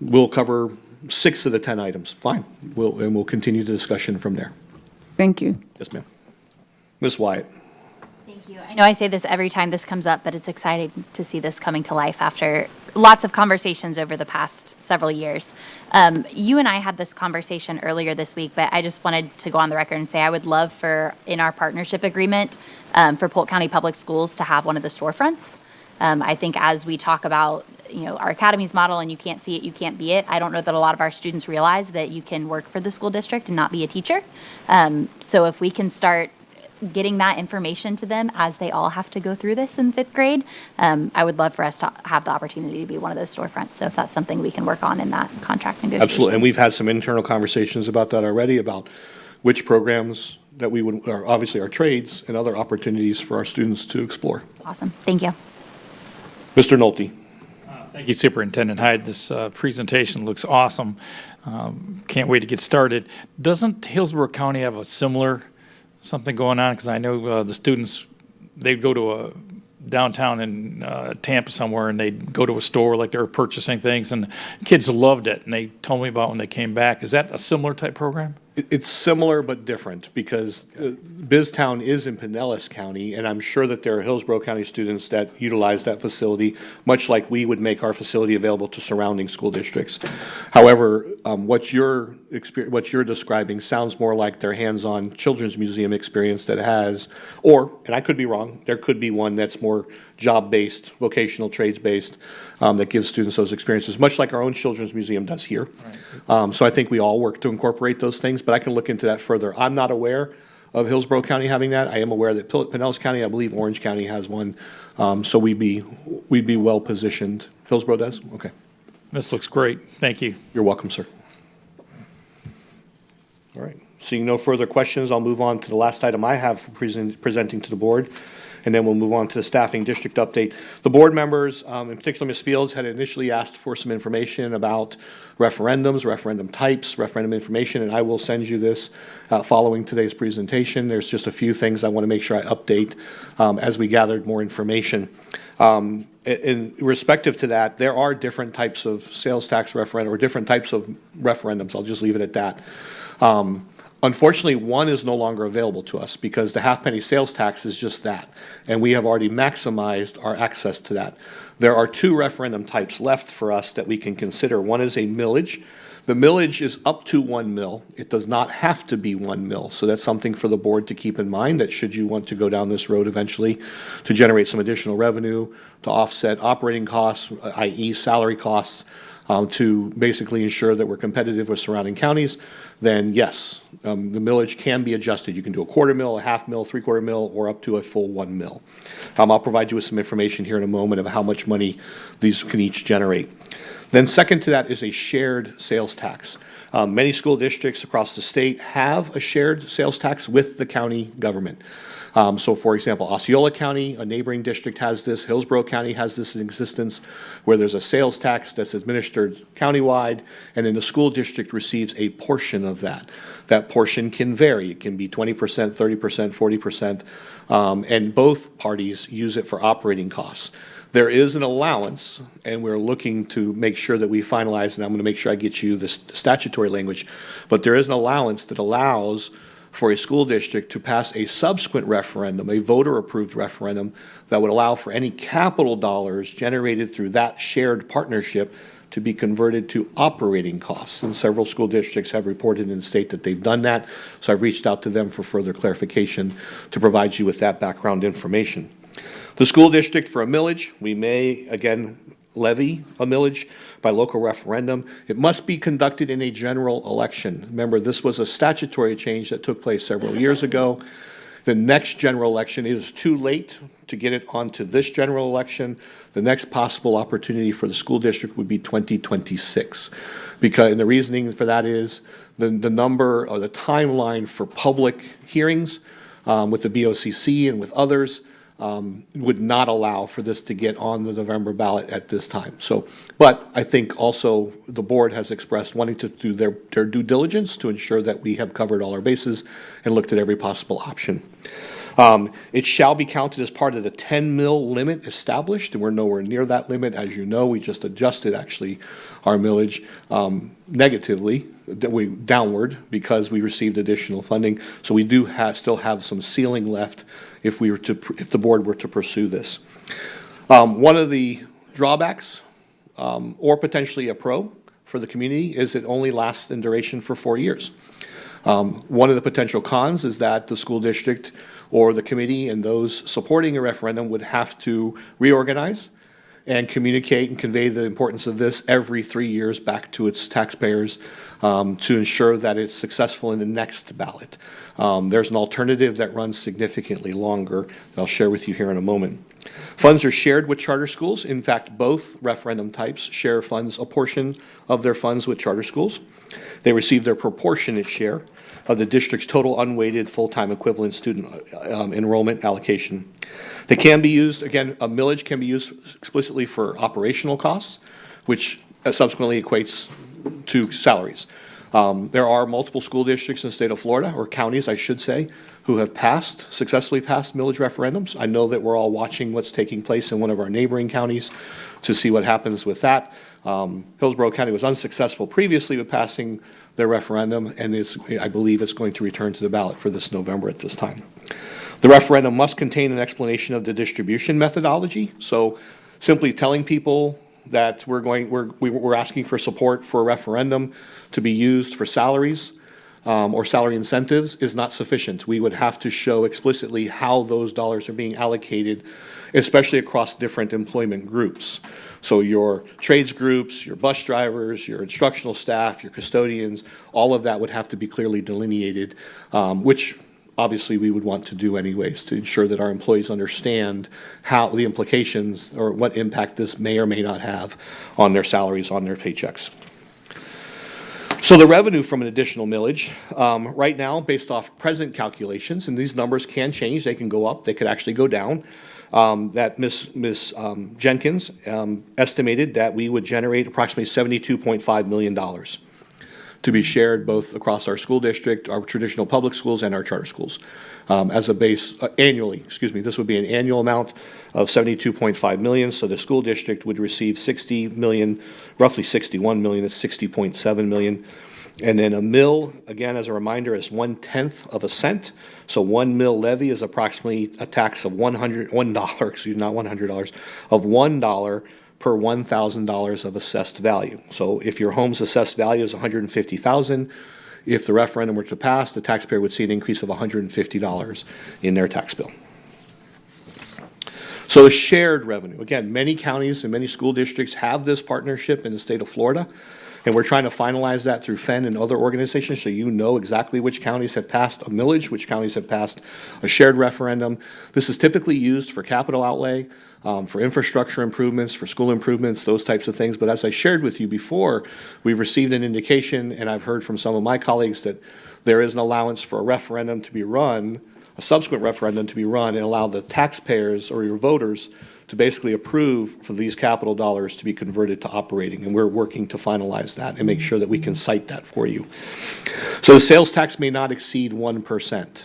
we'll cover 6 of the 10 items? Fine. We'll continue the discussion from there. Thank you. Yes, ma'am. Ms. Wyatt. Thank you. I know I say this every time this comes up, but it's exciting to see this coming to life after lots of conversations over the past several years. You and I had this conversation earlier this week, but I just wanted to go on the record and say I would love for, in our partnership agreement, for Polk County Public Schools to have one of the storefronts. I think as we talk about, our academies model and you can't see it, you can't be it, I don't know that a lot of our students realize that you can work for the school district and not be a teacher. So if we can start getting that information to them as they all have to go through this in 5th grade, I would love for us to have the opportunity to be one of those storefronts. So if that's something we can work on in that contract negotiation. Absolutely. And we've had some internal conversations about that already, about which programs that we would, or obviously our trades and other opportunities for our students to explore. Awesome. Thank you. Mr. Nolte. Thank you, Superintendent Hyde. This presentation looks awesome. Can't wait to get started. Doesn't Hillsborough County have a similar something going on? Because I know the students, they'd go to a downtown in Tampa somewhere and they'd go to a store like they were purchasing things and kids loved it. And they told me about when they came back. Is that a similar type program? It's similar but different because BizTown is in Pinellas County, and I'm sure that there are Hillsborough County students that utilize that facility, much like we would make our facility available to surrounding school districts. However, what you're describing sounds more like their hands-on children's museum experience that has, or, and I could be wrong, there could be one that's more job-based, vocational trades-based, that gives students those experiences, much like our own children's museum does here. Right. So I think we all work to incorporate those things, but I can look into that further. I'm not aware of Hillsborough County having that. I am aware that Pinellas County, I believe Orange County has one. So we'd be well positioned. Hillsborough does? Okay. This looks great. Thank you. You're welcome, sir. All right. Seeing no further questions, I'll move on to the last item I have presenting to the board, and then we'll move on to the staffing district update. The board members, in particular Ms. Fields, had initially asked for some information about referendums, referendum types, referendum information, and I will send you this following today's presentation. There's just a few things I want to make sure I update as we gathered more information. In respective to that, there are different types of sales tax referendum, or different types of referendums. I'll just leave it at that. Unfortunately, one is no longer available to us because the half-penny sales tax is just that, and we have already maximized our access to that. There are 2 referendum types left for us that we can consider. One is a millage. The millage is up to 1 mil. It does not have to be 1 mil, so that's something for the board to keep in mind, that should you want to go down this road eventually to generate some additional revenue, to offset operating costs, i.e. salary costs, to basically ensure that we're competitive with surrounding counties, then yes, the millage can be adjusted. You can do a 1/4 mil, a 1/2 mil, 3/4 mil, or up to a full 1 mil. I'll provide you with some information here in a moment of how much money these can each generate. Then second to that is a shared sales tax. Many school districts across the state have a shared sales tax with the county government. So for example, Osceola County, a neighboring district, has this. Hillsborough County has this in existence, where there's a sales tax that's administered countywide, and then the school district receives a portion of that. That portion can vary. It can be 20%, 30%, 40%, and both parties use it for operating costs. There is an allowance, and we're looking to make sure that we finalize, and I'm going to make sure I get you the statutory language, but there is an allowance that allows for a school district to pass a subsequent referendum, a voter-approved referendum, that would allow for any capital dollars generated through that shared partnership to be converted to operating costs. And several school districts have reported in the state that they've done that, so I've reached out to them for further clarification to provide you with that background information. The school district, for a millage, we may, again, levy a millage by local referendum. It must be conducted in a general election. Remember, this was a statutory change that took place several years ago. The next general election, it is too late to get it onto this general election. The next possible opportunity for the school district would be 2026. Because, and the reasoning for that is the number or the timeline for public hearings with the BOCC and with others would not allow for this to get on the November ballot at this time. So, but I think also the board has expressed wanting to do their due diligence to ensure that we have covered all our bases and looked at every possible option. It shall be counted as part of the 10 mil limit established, and we're nowhere near that limit. As you know, we just adjusted actually our millage negatively, downward, because we received additional funding. So we do still have some ceiling left if the board were to pursue this. One of the drawbacks, or potentially a pro for the community, is it only lasts in duration for 4 years. One of the potential cons is that the school district or the committee and those supporting a referendum would have to reorganize and communicate and convey the importance of this every 3 years back to its taxpayers to ensure that it's successful in the next ballot. There's an alternative that runs significantly longer that I'll share with you here in a moment. Funds are shared with charter schools. In fact, both referendum types share funds, a portion of their funds with charter schools. They receive their proportionate share of the district's total unweighted full-time equivalent student enrollment allocation. They can be used, again, a millage can be used explicitly for operational costs, which subsequently equates to salaries. There are multiple school districts in the state of Florida, or counties, I should say, who have successfully passed millage referendums. I know that we're all watching what's taking place in one of our neighboring counties to see what happens with that. Hillsborough County was unsuccessful previously with passing their referendum, and I believe it's going to return to the ballot for this November at this time. The referendum must contain an explanation of the distribution methodology. So simply telling people that we're asking for support for a referendum to be used for salaries or salary incentives is not sufficient. We would have to show explicitly how those dollars are being allocated, especially across different employment groups. So your trades groups, your bus drivers, your instructional staff, your custodians, all of that would have to be clearly delineated, which obviously we would want to do anyways to ensure that our employees understand how the implications or what impact this may or may not have on their salaries, on their paychecks. So the revenue from an additional millage, right now, based off present calculations, and these numbers can change, they can go up, they could actually go down, that Ms. Jenkins estimated that we would generate approximately $72.5 million to be shared both across our school district, our traditional public schools, and our charter schools. As a base, annually, this would be an annual amount of $72.5 million, so the school district would receive $60 million, roughly $61 million, it's $60.7 million. And then a mill, again, as a reminder, is 1/10 of a cent. So 1 mill levy is approximately a tax of $100, of $1 per $1,000 of assessed value. So if your home's assessed value is $150,000, if the referendum were to pass, the taxpayer would see an increase of $150 in their tax bill. So the shared revenue, again, many counties and many school districts have this partnership in the state of Florida, and we're trying to finalize that through FEN and other organizations so you know exactly which counties have passed a millage, which counties have passed a shared referendum. This is typically used for capital outlay, for infrastructure improvements, for school improvements, those types of things. But as I shared with you before, we've received an indication, and I've heard from some of my colleagues that there is an allowance for a referendum to be run, a subsequent referendum to be run, and allow the taxpayers or your voters to basically approve for these capital dollars to be converted to operating. And we're working to finalize that and make sure that we can cite that for you. So the sales tax may not exceed 1%.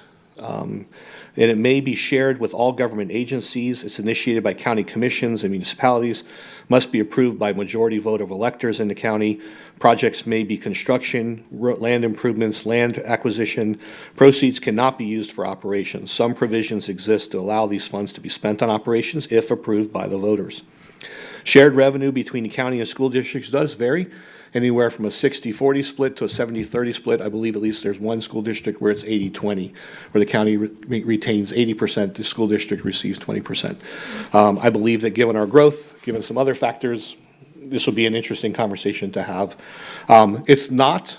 And it may be shared with all government agencies. It's initiated by county commissions and municipalities, must be approved by majority vote of electors in the county. Projects may be construction, land improvements, land acquisition. Proceeds cannot be used for operations. Some provisions exist to allow these funds to be spent on operations if approved by the voters. Shared revenue between the county and school districts does vary, anywhere from a 60-40 split to a 70-30 split. I believe at least there's one school district where it's 80-20, where the county retains 80%, the school district receives 20%. I believe that given our growth, given some other factors, this will be an interesting conversation to have. It's not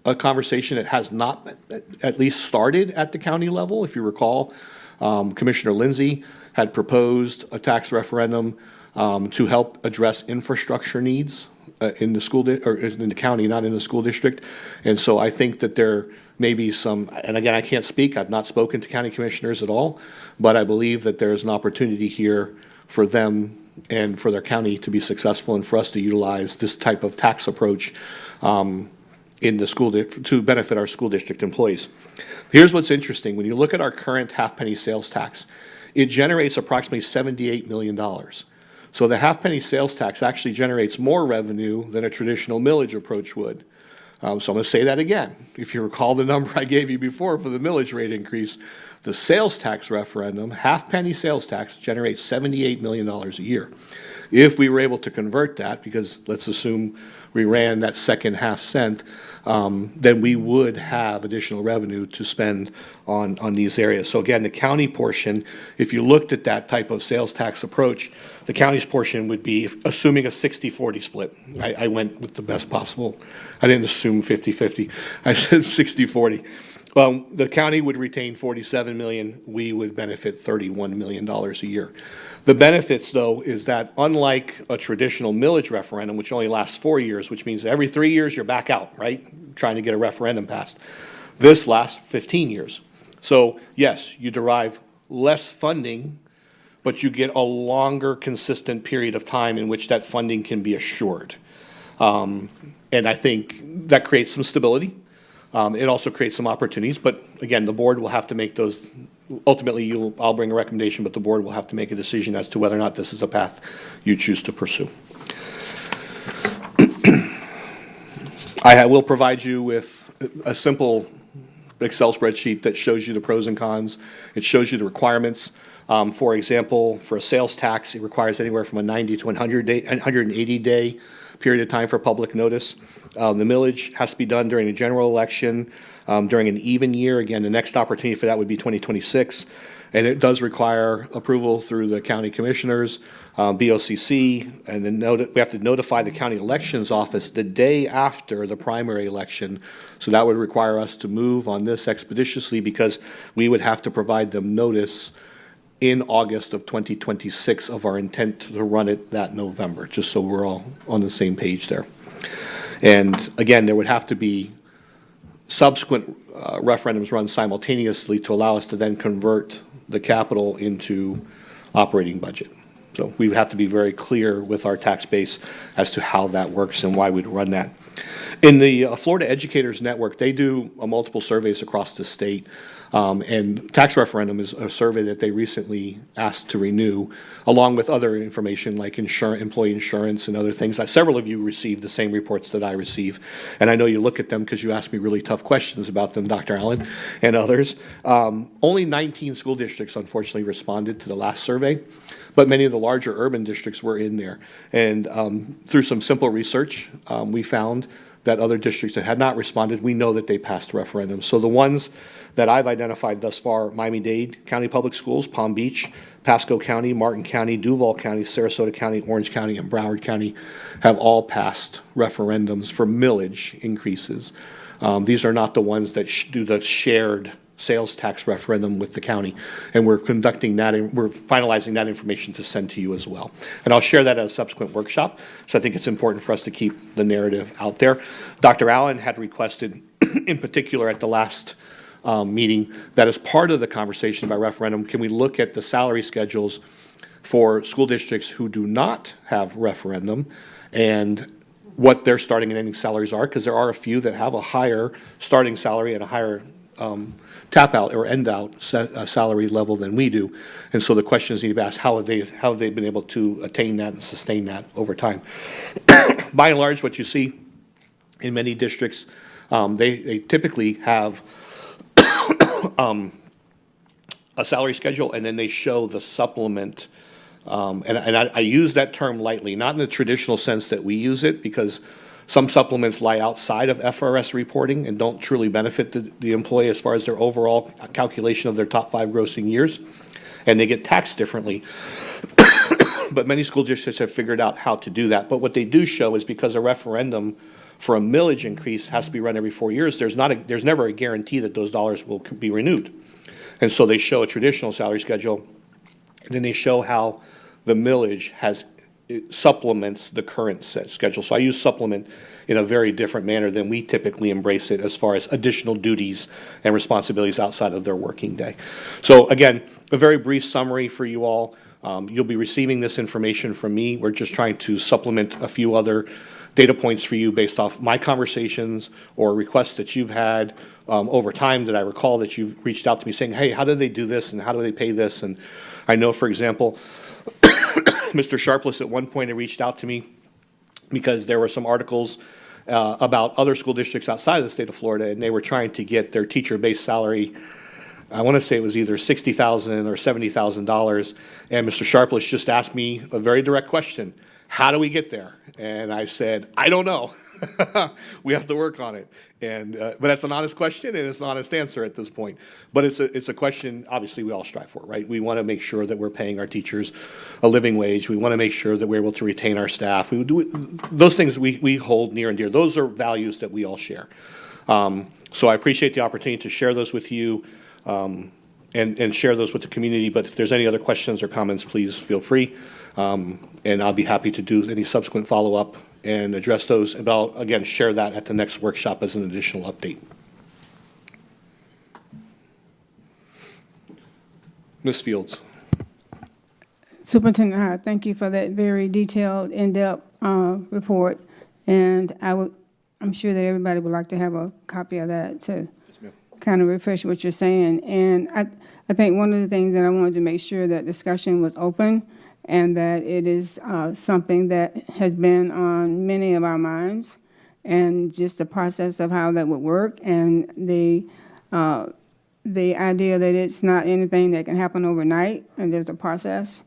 a conversation that has not at least started at the county level. If you recall, Commissioner Lindsay had proposed a tax referendum to help address infrastructure needs in the or in the county, not in the school district. And so I think that there may be some, and again, I can't speak, I've not spoken to county commissioners at all, but I believe that there's an opportunity here for them and for their county to be successful and for us to utilize this type of tax approach in the school to benefit our school district employees. Here's what's interesting. When you look at our current half-penny sales tax, it generates approximately $78 million. So the half-penny sales tax actually generates more revenue than a traditional millage approach would. So I'm going to say that again. If you recall the number I gave you before for the millage rate increase, the sales tax referendum, half-penny sales tax, generates $78 million a year. If we were able to convert that, because let's assume we ran that second half cent, then we would have additional revenue to spend on these areas. So again, the county portion, if you looked at that type of sales tax approach, the county's portion would be, assuming a 60-40 split. I went with the best possible. I didn't assume 50-50. I said 60-40. The county would retain $47 million. We would benefit $31 million a year. The benefits, though, is that unlike a traditional millage referendum, which only lasts 4 years, which means every 3 years you're back out, right, trying to get a referendum passed, this lasts 15 years. So, yes, you derive less funding, but you get a longer, consistent period of time in which that funding can be assured. And I think that creates some stability. It also creates some opportunities, but again, the board will have to make those. Ultimately, I'll bring a recommendation, but the board will have to make a decision as to whether or not this is a path you choose to pursue. I will provide you with a simple Excel spreadsheet that shows you the pros and cons. It shows you the requirements. For example, for a sales tax, it requires anywhere from a 90 to 180 day period of time for public notice. The millage has to be done during a general election, during an even year. Again, the next opportunity for that would be 2026. And it does require approval through the county commissioners, BOCC, and then we have to notify the county elections office the day after the primary election. So that would require us to move on this expeditiously because we would have to provide them notice in August of 2026 of our intent to run it that November, just so we're all on the same page there. And again, there would have to be subsequent referendums run simultaneously to allow us to then convert the capital into operating budget. So we would have to be very clear with our tax base as to how that works and why we'd run that. In the Florida Educators Network, they do multiple surveys across the state. And tax referendum is a survey that they recently asked to renew, along with other information like employee insurance and other things. Several of you received the same reports that I receive, and I know you look at them because you ask me really tough questions about them, Dr. Allen and others. Only 19 school districts, unfortunately, responded to the last survey, but many of the larger urban districts were in there. And through some simple research, we found that other districts that had not responded, we know that they passed referendums. So the ones that I've identified thus far, Miami-Dade County Public Schools, Palm Beach, Pasco County, Martin County, Duval County, Sarasota County, Orange County, and Broward County have all passed referendums for millage increases. These are not the ones that do the shared sales tax referendum with the county. And we're conducting that, and we're finalizing that information to send to you as well. And I'll share that at a subsequent workshop. So I think it's important for us to keep the narrative out there. Dr. Allen had requested, in particular at the last meeting, that as part of the conversation about referendum, can we look at the salary schedules for school districts who do not have referendum and what their starting and ending salaries are, because there are a few that have a higher starting salary and a higher tap out or end out salary level than we do. And so the question is, you need to ask, how have they been able to attain that and sustain that over time? By and large, what you see in many districts, they typically have a salary schedule, and then they show the supplement. And I use that term lightly, not in the traditional sense that we use it, because some supplements lie outside of FRS reporting and don't truly benefit the employee as far as their overall calculation of their top 5 grossing years, and they get taxed differently. But many school districts have figured out how to do that. But what they do show is, because a referendum for a millage increase has to be run every 4 years. There's never a guarantee that those dollars will be renewed. And so they show a traditional salary schedule, and then they show how the millage it supplements the current set schedule. So I use supplement in a very different manner than we typically embrace it as far as additional duties and responsibilities outside of their working day. So again, a very brief summary for you all. You'll be receiving this information from me. We're just trying to supplement a few other data points for you based off my conversations or requests that you've had over time that I recall that you've reached out to me saying, hey, how do they do this and how do they pay this? And I know, for example, Mr. Sharpless at one point had reached out to me because there were some articles about other school districts outside of the state of Florida, and they were trying to get their teacher-based salary. I want to say it was either $60,000 or $70,000, and Mr. Sharpless just asked me a very direct question: how do we get there? And I said, I don't know. We have to work on it. And but that's an honest question, and it's an honest answer at this point. But it's a question obviously we all strive for, right? We want to make sure that we're paying our teachers a living wage. We want to make sure that we're able to retain our staff. We do those things we hold near and dear. Those are values that we all share. So I appreciate the opportunity to share those with you and share those with the community. But if there's any other questions or comments, please feel free. And I'll be happy to do any subsequent follow-up and address those. And I'll, again, share that at the next workshop as an additional update. Ms. Fields. Superintendent Hyde, thank you for that very detailed, in-depth report. And I'm sure that everybody would like to have a copy of that to kind of refresh what you're saying. And I think one of the things that I wanted to make sure that discussion was open and that it is something that has been on many of our minds, and just the process of how that would work, and the idea that it's not anything that can happen overnight, and there's a process.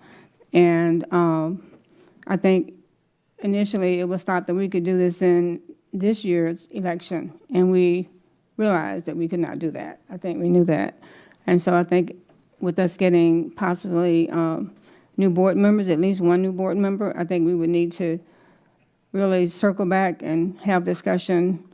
And I think initially it was thought that we could do this in this year's election, and we realized that we could not do that. I think we knew that. And so I think with us getting possibly new board members, at least one new board member, I think we would need to really circle back and have discussion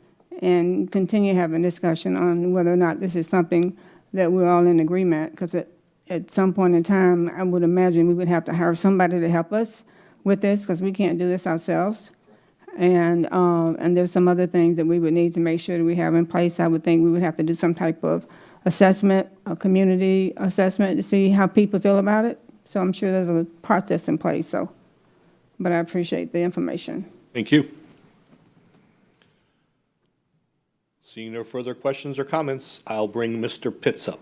and continue having discussion on whether or not this is something that we're all in agreement, because at some point in time, I would imagine we would have to hire somebody to help us with this, because we can't do this ourselves. And there's some other things that we would need to make sure that we have in place. I would think we would have to do some type of assessment, a community assessment, to see how people feel about it. So I'm sure there's a process in place, but I appreciate the information. Thank you. Seeing no further questions or comments, I'll bring Mr. Pitts up.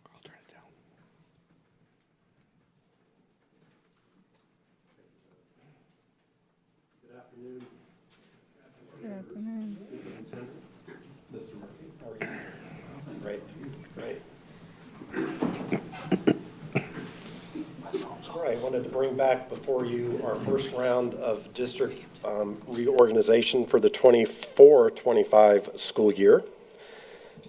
I'll turn it down. Good afternoon. Mr. Murphy, how are you? Great, great. All right, wanted to bring back before you our first round of district reorganization for the 24-25 school year.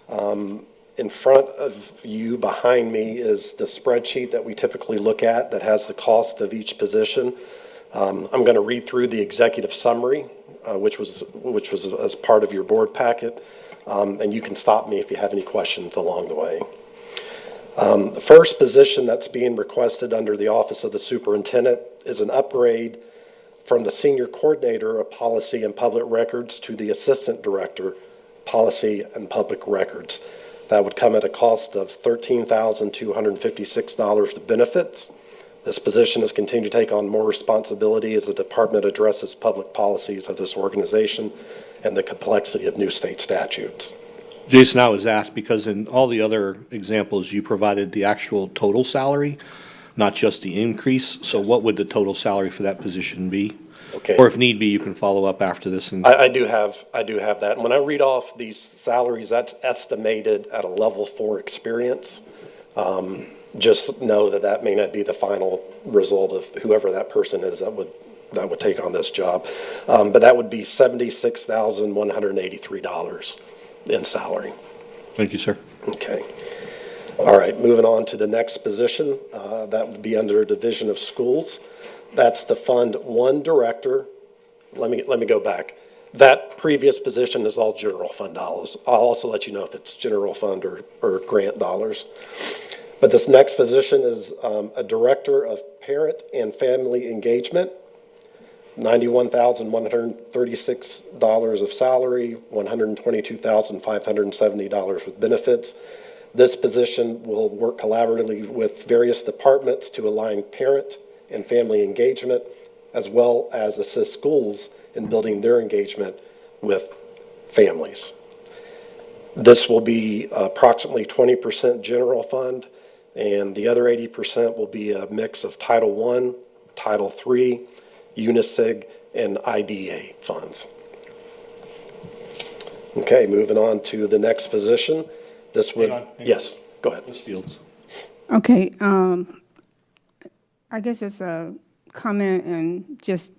In front of you, behind me, is the spreadsheet that we typically look at that has the cost of each position. I'm going to read through the executive summary, which was as part of your board packet, and you can stop me if you have any questions along the way. The first position that's being requested under the Office of the Superintendent is an upgrade from the Senior Coordinator of Policy and Public Records to the Assistant Director, Policy and Public Records. That would come at a cost of $13,256 to benefits. This position has continued to take on more responsibility as the department addresses public policies of this organization and the complexity of new state statutes. Jason, I was asked because in all the other examples, you provided the actual total salary, not just the increase. So what would the total salary for that position be? Okay. Or if need be, you can follow up after this. And I do have that. And when I read off these salaries, that's estimated at a level 4 experience. Just know that may not be the final result of whoever that person is that would that would take on this job. But that would be $76,183 in salary. Thank you, sir. Okay. All right, moving on to the next position. That would be under Division of Schools. That's to fund one director. Let me go back. That previous position is all general fund dollars. I'll also let you know if it's general fund or grant dollars. But this next position is a director of parent and family engagement. $91,136 of salary, $122,570 with benefits. This position will work collaboratively with various departments to align parent and family engagement, as well as assist schools in building their engagement with families. This will be approximately 20% general fund, and the other 80% will be a mix of Title I, Title III, UNICEG, and IDA funds. Okay, moving on to the next position. This would, Hang on. yes, go ahead. Ms. Fields. Okay, I guess it's a comment and just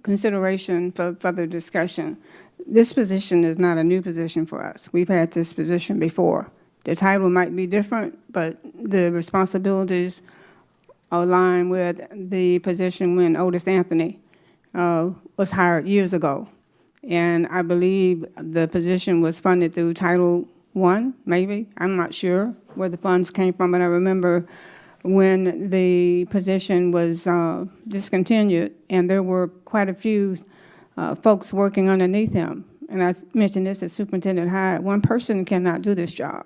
consideration for further discussion. This position is not a new position for us. We've had this position before. The title might be different, but the responsibilities align with the position when Otis Anthony was hired years ago. And I believe the position was funded through Title I, maybe. I'm not sure where the funds came from, but I remember when the position was discontinued, and there were quite a few folks working underneath him. And I mentioned this as Superintendent Hyde. One person cannot do this job.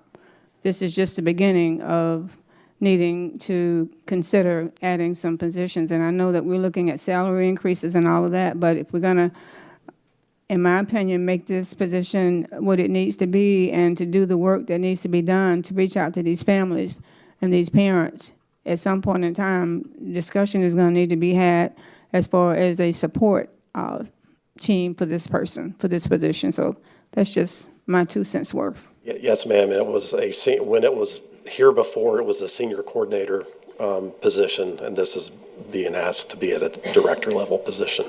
This is just the beginning of needing to consider adding some positions. And I know that we're looking at salary increases and all of that, but if we're going to, in my opinion, make this position what it needs to be and to do the work that needs to be done to reach out to these families and these parents, at some point in time, discussion is going to need to be had as far as a support team for this person, for this position. So that's just my 2 cents worth. Yes, ma'am. It was when it was here before, it was a senior coordinator position, and this is being asked to be at a director level position.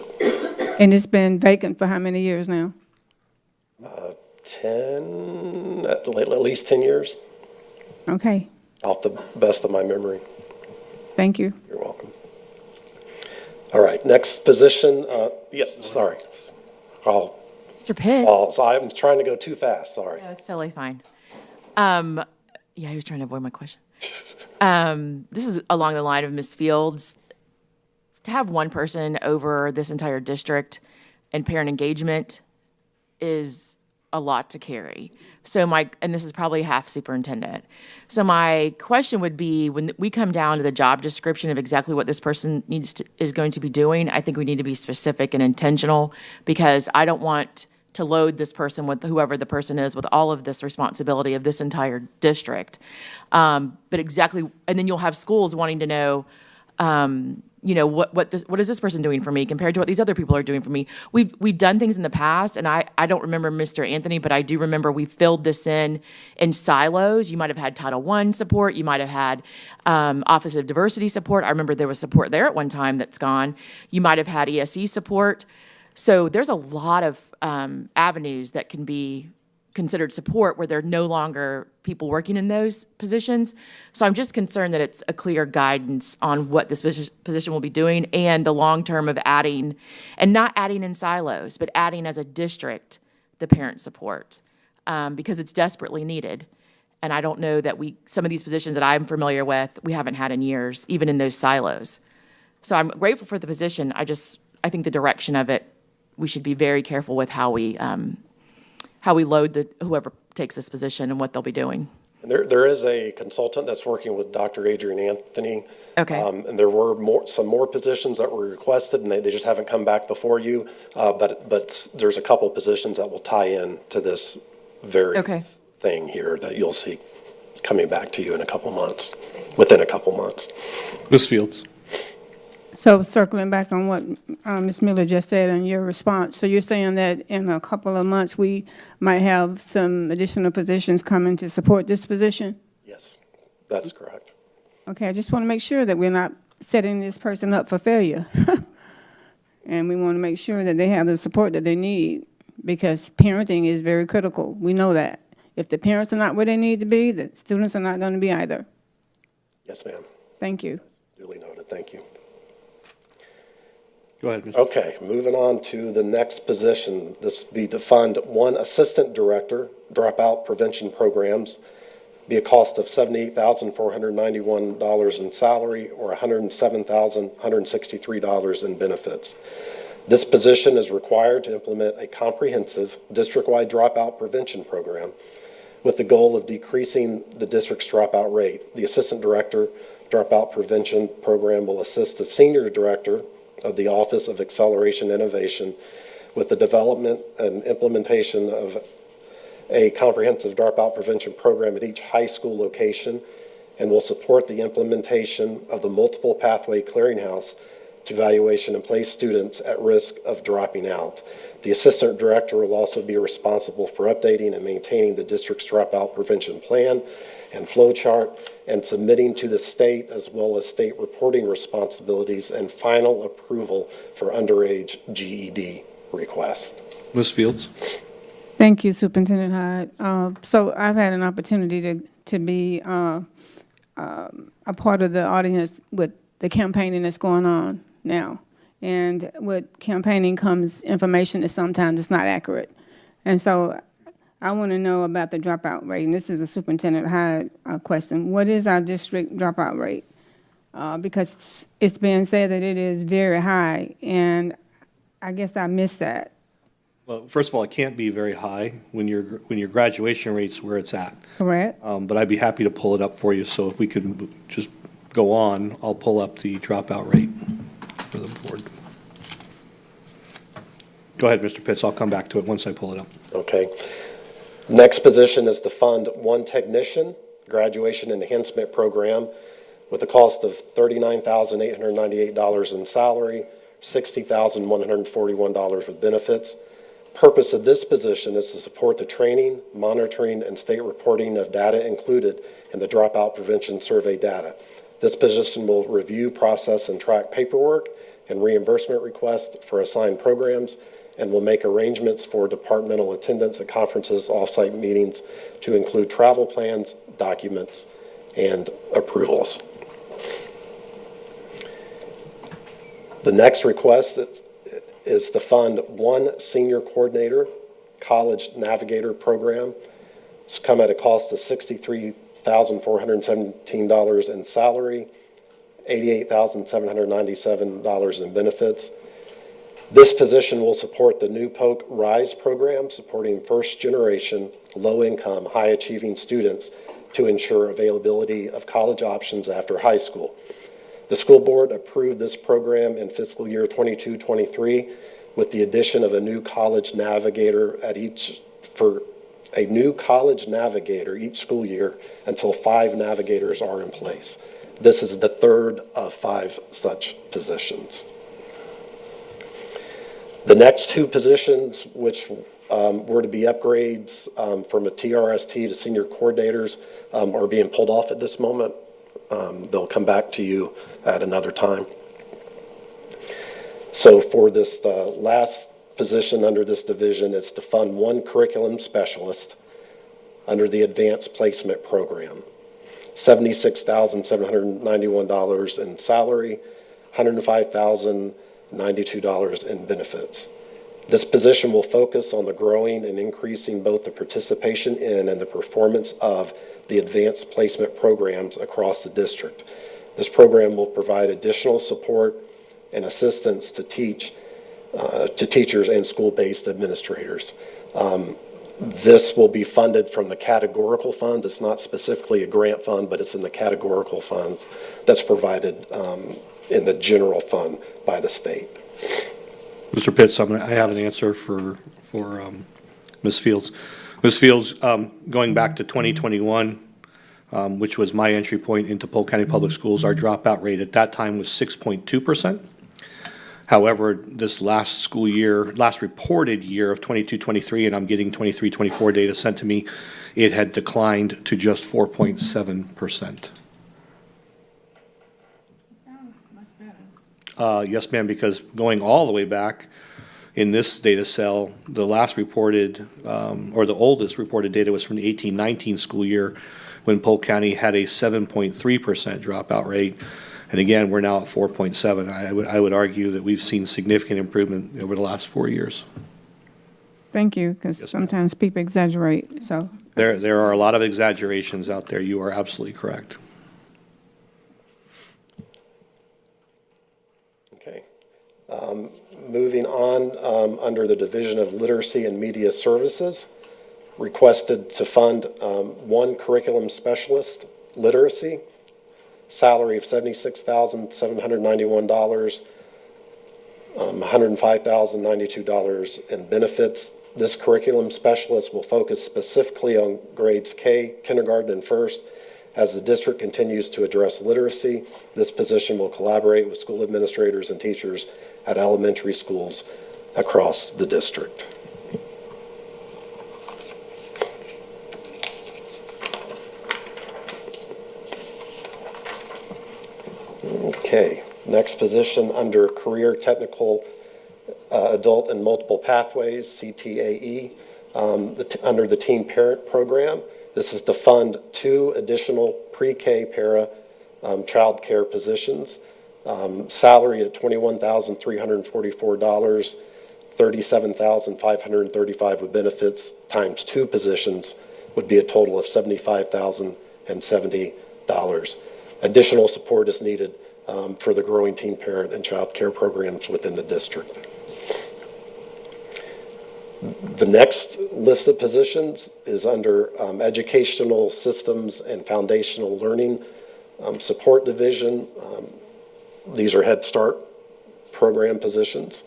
And it's been vacant for how many years now? 10, at least 10 years, Okay, off the best of my memory. thank you. You're welcome. All right, next position. Sorry. Mr. Pitts. I'm trying to go too fast, sorry. No, it's totally fine. Yeah, he was trying to avoid my question. This is along the line of Ms. Fields. To have one person over this entire district and parent engagement is a lot to carry. So and this is probably half superintendent. So my question would be, when we come down to the job description of exactly what this person is going to be doing, I think we need to be specific and intentional, because I don't want to load this person with whoever the person is with all of this responsibility of this entire district. But exactly, and then you'll have schools wanting to know, what is this person doing for me compared to what these other people are doing for me? We've done things in the past, and I don't remember Mr. Anthony, but I do remember we filled this in silos. You might have had Title I support. You might have had Office of Diversity support. I remember there was support there at one time that's gone. You might have had ESE support. So there's a lot of avenues that can be considered support where there are no longer people working in those positions. So I'm just concerned that it's a clear guidance on what this position will be doing and the long term of adding, and not adding in silos, but adding as a district the parent support, because it's desperately needed. And I don't know that some of these positions that I'm familiar with, we haven't had in years, even in those silos. So I'm grateful for the position. I think the direction of it, we should be very careful with how we load whoever takes this position and what they'll be doing. And there is a consultant that's working with Dr. Adrian Anthony. Okay. And there were some more positions that were requested, and they just haven't come back before you. But there's a couple positions that will tie in to this very thing here that you'll see coming back to you in within a couple months. Ms. Fields. So circling back on what Ms. Miller just said in your response, so you're saying that in a couple of months, we might have some additional positions coming to support this position? Yes, that's correct. Okay, I just want to make sure that we're not setting this person up for failure. And we want to make sure that they have the support that they need, because parenting is very critical. We know that. If the parents are not where they need to be, the students are not going to be either. Yes, ma'am. Thank you. Duly noted. Thank you. Go ahead, Mr. Okay, moving on to the next position. This would be to fund one assistant director, dropout prevention programs, be a cost of $78,491 in salary or $107,163 in benefits. This position is required to implement a comprehensive district-wide dropout prevention program with the goal of decreasing the district's dropout rate. The assistant director dropout prevention program will assist the senior director of the Office of Acceleration Innovation with the development and implementation of a comprehensive dropout prevention program at each high school location, and will support the implementation of the multiple pathway clearinghouse to evaluation and place students at risk of dropping out. The assistant director will also be responsible for updating and maintaining the district's dropout prevention plan and flow chart, and submitting to the state as well as state reporting responsibilities and final approval for underage GED requests. Ms. Fields? Thank you, Superintendent Hyde. So I've had an opportunity to be a part of the audience with the campaigning that's going on now. And with campaigning comes information that sometimes is not accurate. And so I want to know about the dropout rate. And this is a Superintendent Hyde question. What is our district dropout rate? Because it's been said that it is very high, and I guess I missed that. Well, first of all, it can't be very high when your graduation rate's where it's at. Correct? But I'd be happy to pull it up for you, so if we could just go on, I'll pull up the dropout rate for the board. Go ahead, Mr. Pitts, I'll come back to it once I pull it up. Okay. Next position is to fund one technician graduation enhancement program with a cost of $39,898 in salary, $60,141 with benefits. Purpose of this position is to support the training, monitoring, and state reporting of data included in the dropout prevention survey data. This position will review, process, and track paperwork and reimbursement requests for assigned programs, and will make arrangements for departmental attendance at conferences, off-site meetings to include travel plans, documents, and approvals. The next request is to fund one senior coordinator college navigator program. It's come at a cost of $63,417 in salary, $88,797 in benefits. This position will support the New Polk RISE program, supporting first-generation, low-income, high-achieving students to ensure availability of college options after high school. The school board approved this program in fiscal year 22-23 with the addition of a new college navigator each school year until 5 navigators are in place. This is the third of 5 such positions. The next 2 positions, which were to be upgrades from a TRST to senior coordinators, are being pulled off at this moment. They'll come back to you at another time. So for this last position under this division, it's to fund one curriculum specialist under the advanced placement program. $76,791 in salary, $105,092 in benefits. This position will focus on the growing and increasing both the participation in and the performance of the advanced placement programs across the district. This program will provide additional support and assistance to teachers and school-based administrators. This will be funded from the categorical funds. It's not specifically a grant fund, but it's in the categorical funds that's provided in the general fund by the state. Mr. Pitts, I have an answer for Ms. Fields. Ms. Fields, going back to 2021, which was my entry point into Polk County Public Schools, our dropout rate at that time was 6.2%. However, this last school year, last reported year of 22-23, and I'm getting 23-24 data sent to me, it had declined to just 4.7%. Yes, ma'am, because going all the way back in this data cell, the last reported, or the oldest reported data was from the 18-19 school year when Polk County had a 7.3% dropout rate. And again, we're now at 4.7. I would argue that we've seen significant improvement over the last 4 years. Thank you, because ma'am. sometimes people exaggerate, so. There are a lot of exaggerations out there. You are absolutely correct. Okay. Moving on, under the Division of Literacy and Media Services, requested to fund one curriculum specialist, literacy, salary of $76,791, $105,092 in benefits. This curriculum specialist will focus specifically on grades K, kindergarten, and first. As the district continues to address literacy, this position will collaborate with school administrators and teachers at elementary schools across the district. Okay, next position under Career Technical Adult and Multiple Pathways, CTAE, under the Teen Parent Program. This is to fund 2 additional pre-K para child care positions. Salary at $21,344, $37,535 with benefits, times 2 positions would be a total of $75,070. Additional support is needed for the growing teen parent and child care programs within the district. The next list of positions is under Educational Systems and Foundational Learning Support Division. These are Head Start program positions.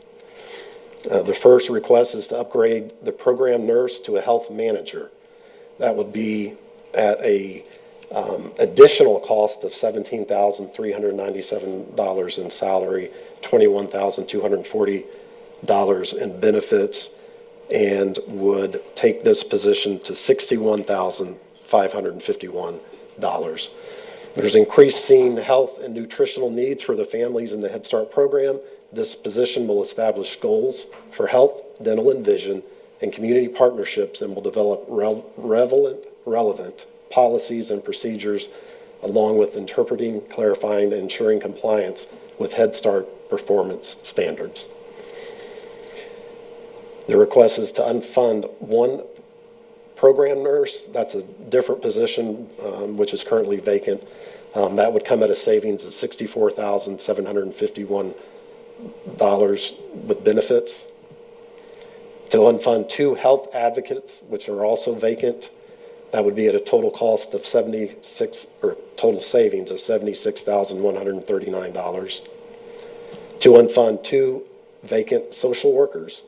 The first request is to upgrade the program nurse to a health manager. That would be at a additional cost of $17,397 in salary, $21,240 in benefits, and would take this position to $61,551. There's increasing health and nutritional needs for the families in the Head Start program. This position will establish goals for health, dental, and vision, and community partnerships, and will develop relevant policies and procedures, along with interpreting, clarifying, and ensuring compliance with Head Start performance standards. The request is to unfund one program nurse. That's a different position, which is currently vacant. That would come at a savings of $64,751 with benefits. To unfund 2 health advocates, which are also vacant, that would be at a total cost of total savings of $76,139. To unfund 2 vacant social workers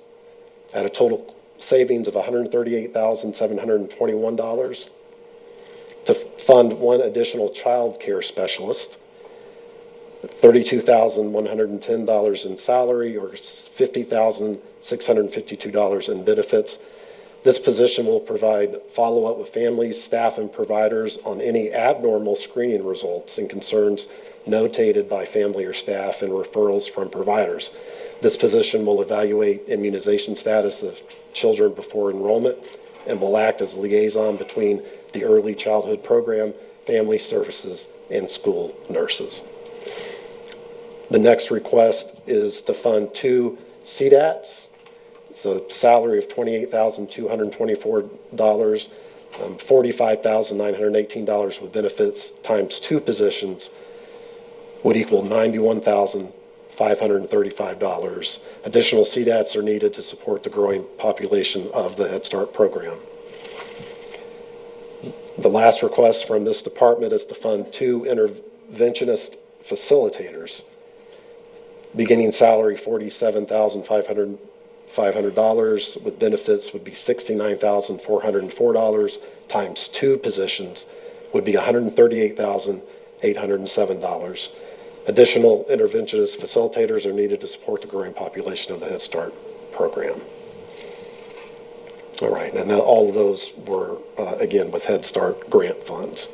at a total savings of $138,721. To fund 1 additional child care specialist, $32,110 in salary, or $50,652 in benefits. This position will provide follow-up with families, staff, and providers on any abnormal screening results and concerns notated by family or staff, and referrals from providers. This position will evaluate immunization status of children before enrollment and will act as a liaison between the early childhood program, family services, and school nurses. The next request is to fund 2 CDATs. So salary of $28,224, $45,918 with benefits, times 2 positions would equal $91,535. Additional CDATs are needed to support the growing population of the Head Start program. The last request from this department is to fund 2 interventionist facilitators. Beginning salary $47,500 with benefits would be $69,404, times 2 positions would be $138,807. Additional interventionist facilitators are needed to support the growing population of the Head Start program. All right, and all of those were, again, with Head Start grant funds.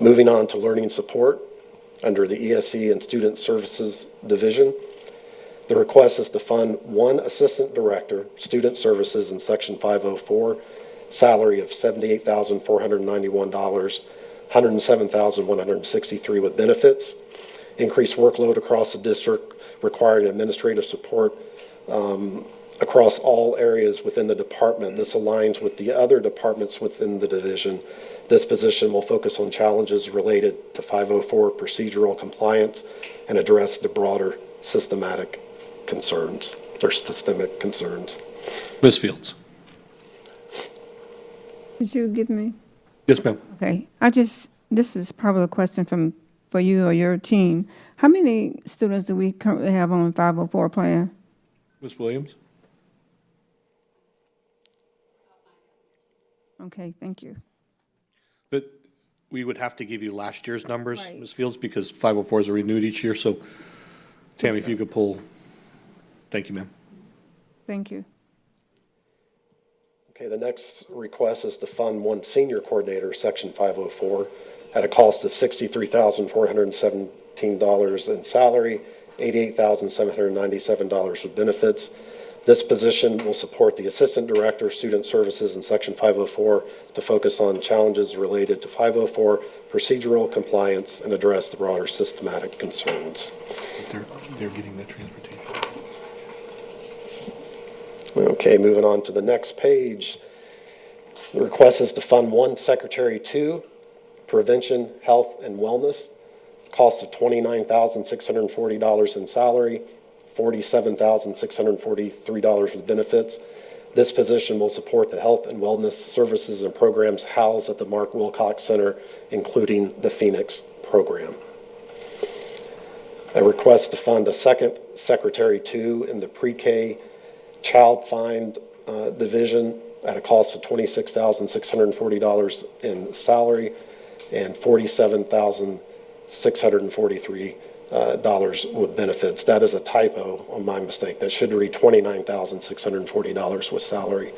Moving on to learning support. under the ESE and Student Services Division. The request is to fund one Assistant Director, Student Services in Section 504, salary of $78,491, $107,163 with benefits. Increased workload across the district requiring administrative support across all areas within the department. This aligns with the other departments within the division. This position will focus on challenges related to 504 procedural compliance and address the broader systemic concerns. Ms. Fields? Did you give me? Yes, ma'am. Okay, this is probably a question for you or your team. How many students do we currently have on 504 plan? Ms. Williams? Okay, thank you. But we would have to give you last year's numbers, Right. Ms. Fields, because 504s are renewed each year. So Tammy, if you could pull, thank you, ma'am. Thank you. Okay, the next request is to fund one senior coordinator, Section 504, at a cost of $63,417 in salary, $88,797 with benefits. This position will support the Assistant Director of Student Services in Section 504 to focus on challenges related to 504 procedural compliance and address the broader systematic concerns. They're getting the transportation. Okay, moving on to the next page. The request is to fund one Secretary 2, Prevention, Health, and Wellness, cost of $29,640 in salary, $47,643 with benefits. This position will support the health and wellness services and programs housed at the Mark Wilcox Center, including the Phoenix program. A request to fund a second Secretary 2 in the Pre-K Child Find Division at a cost of $26,640 in salary and $47,643 with benefits. That is a typo on my mistake. That should read $29,640 with salary,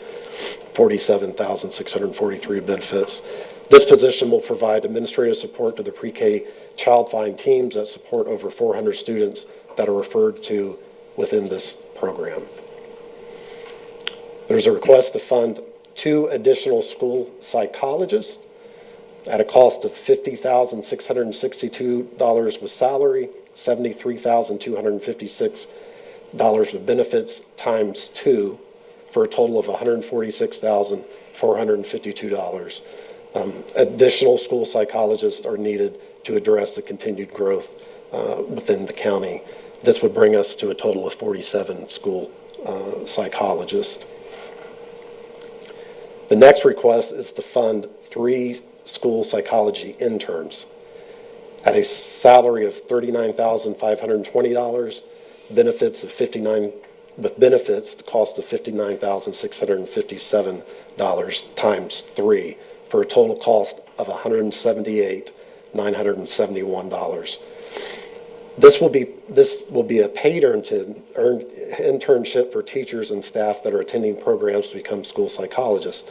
$47,643 benefits. This position will provide administrative support to the pre-K child find teams that support over 400 students that are referred to within this program. There's a request to fund 2 additional school psychologists at a cost of $50,662 with salary, $73,256 with benefits times 2 for a total of $146,452. Additional school psychologists are needed to address the continued growth within the county. This would bring us to a total of 47 school psychologists. The next request is to fund 3 school psychology interns at a salary of $39,520, benefits of with benefits, the cost of $59,657 times 3 for a total cost of $178,971. This will be a paid internship for teachers and staff that are attending programs to become school psychologists.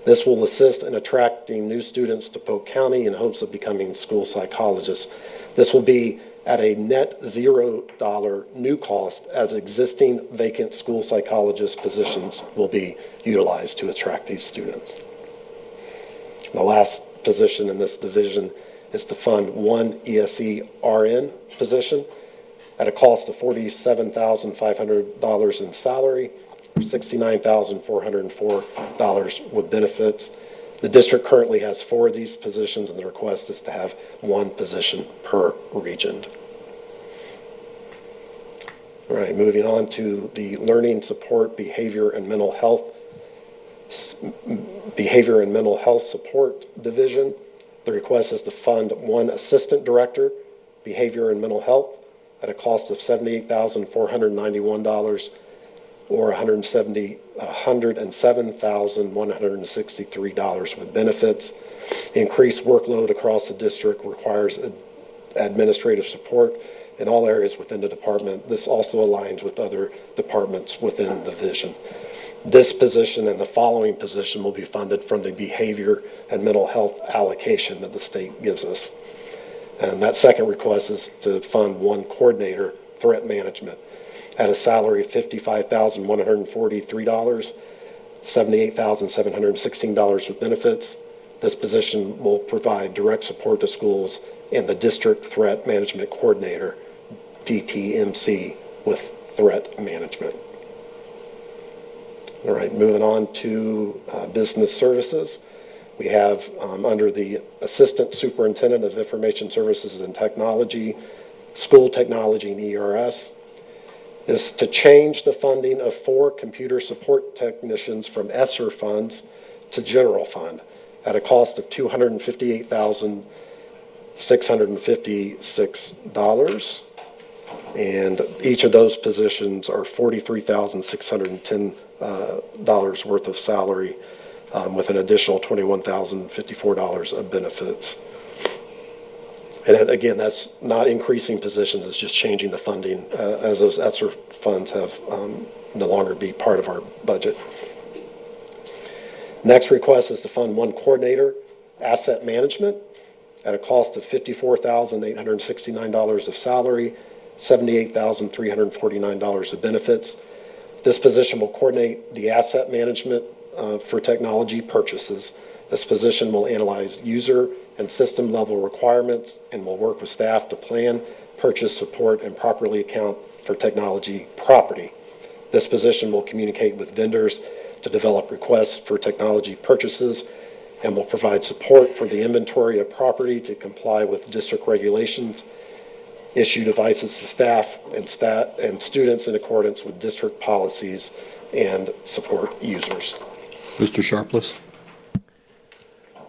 This will assist in attracting new students to Polk County in hopes of becoming school psychologists. This will be at a net $0 new cost, as existing vacant school psychologist positions will be utilized to attract these students. The last position in this division is to fund 1 ESE RN position at a cost of $47,500 in salary, $69,404 with benefits. The district currently has 4 of these positions, and the request is to have 1 position per region. All right, moving on to the Learning Support, Behavior and Mental Health Support Division. The request is to fund 1 Assistant Director, Behavior and Mental Health, at a cost of $78,491 or $107,163 with benefits. Increased workload across the district requires administrative support in all areas within the department. This also aligns with other departments within the division. This position and the following position will be funded from the behavior and mental health allocation that the state gives us. And that second request is to fund one coordinator, threat management, at a salary of $55,143, $78,716 with benefits. This position will provide direct support to schools and the district threat management coordinator, DTMC, with threat management. All right, moving on to business services. We have under the Assistant Superintendent of Information Services and Technology, School Technology and ERS, is to change the funding of 4 computer support technicians from ESSER funds to general fund at a cost of $258,656. And each of those positions are $43,610 worth of salary, with an additional $21,054 of benefits. And again, that's not increasing positions, it's just changing the funding, as those ESSER funds have no longer be part of our budget. Next request is to fund one coordinator, asset management, at a cost of $54,869 of salary, $78,349 of benefits. This position will coordinate the asset management for technology purchases. This position will analyze user and system level requirements and will work with staff to plan, purchase, support, and properly account for technology property. This position will communicate with vendors to develop requests for technology purchases and will provide support for the inventory of property to comply with district regulations, issue devices to staff and students in accordance with district policies, and support users. Mr. Sharpless?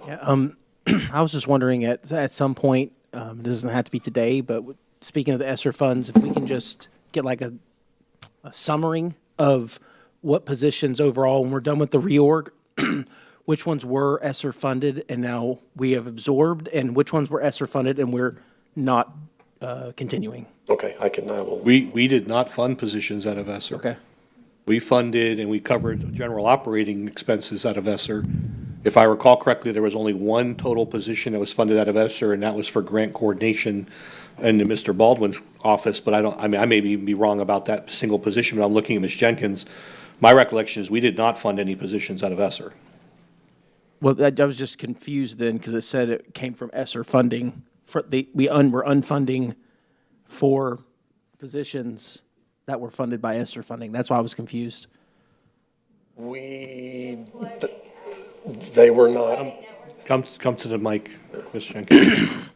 Yeah, I was just wondering at some point, it doesn't have to be today, but speaking of the ESSER funds, if we can just get like a summary of what positions overall, when we're done with the reorg, which ones were ESSER funded and now we have absorbed, and which ones were ESSER funded and we're not continuing. Okay, I will. We did not fund positions out of ESSER. Okay. We funded and we covered general operating expenses out of ESSER. If I recall correctly, there was only one total position that was funded out of ESSER, and that was for grant coordination in Mr. Baldwin's office, but I may be wrong about that single position, but I'm looking at Ms. Jenkins. My recollection is we did not fund any positions out of ESSER. Well, I was just confused then because it said it came from ESSER funding. We're unfunding 4 positions that were funded by ESSER funding. That's why I was confused. They were not. Come to the mic, Ms. Jenkins.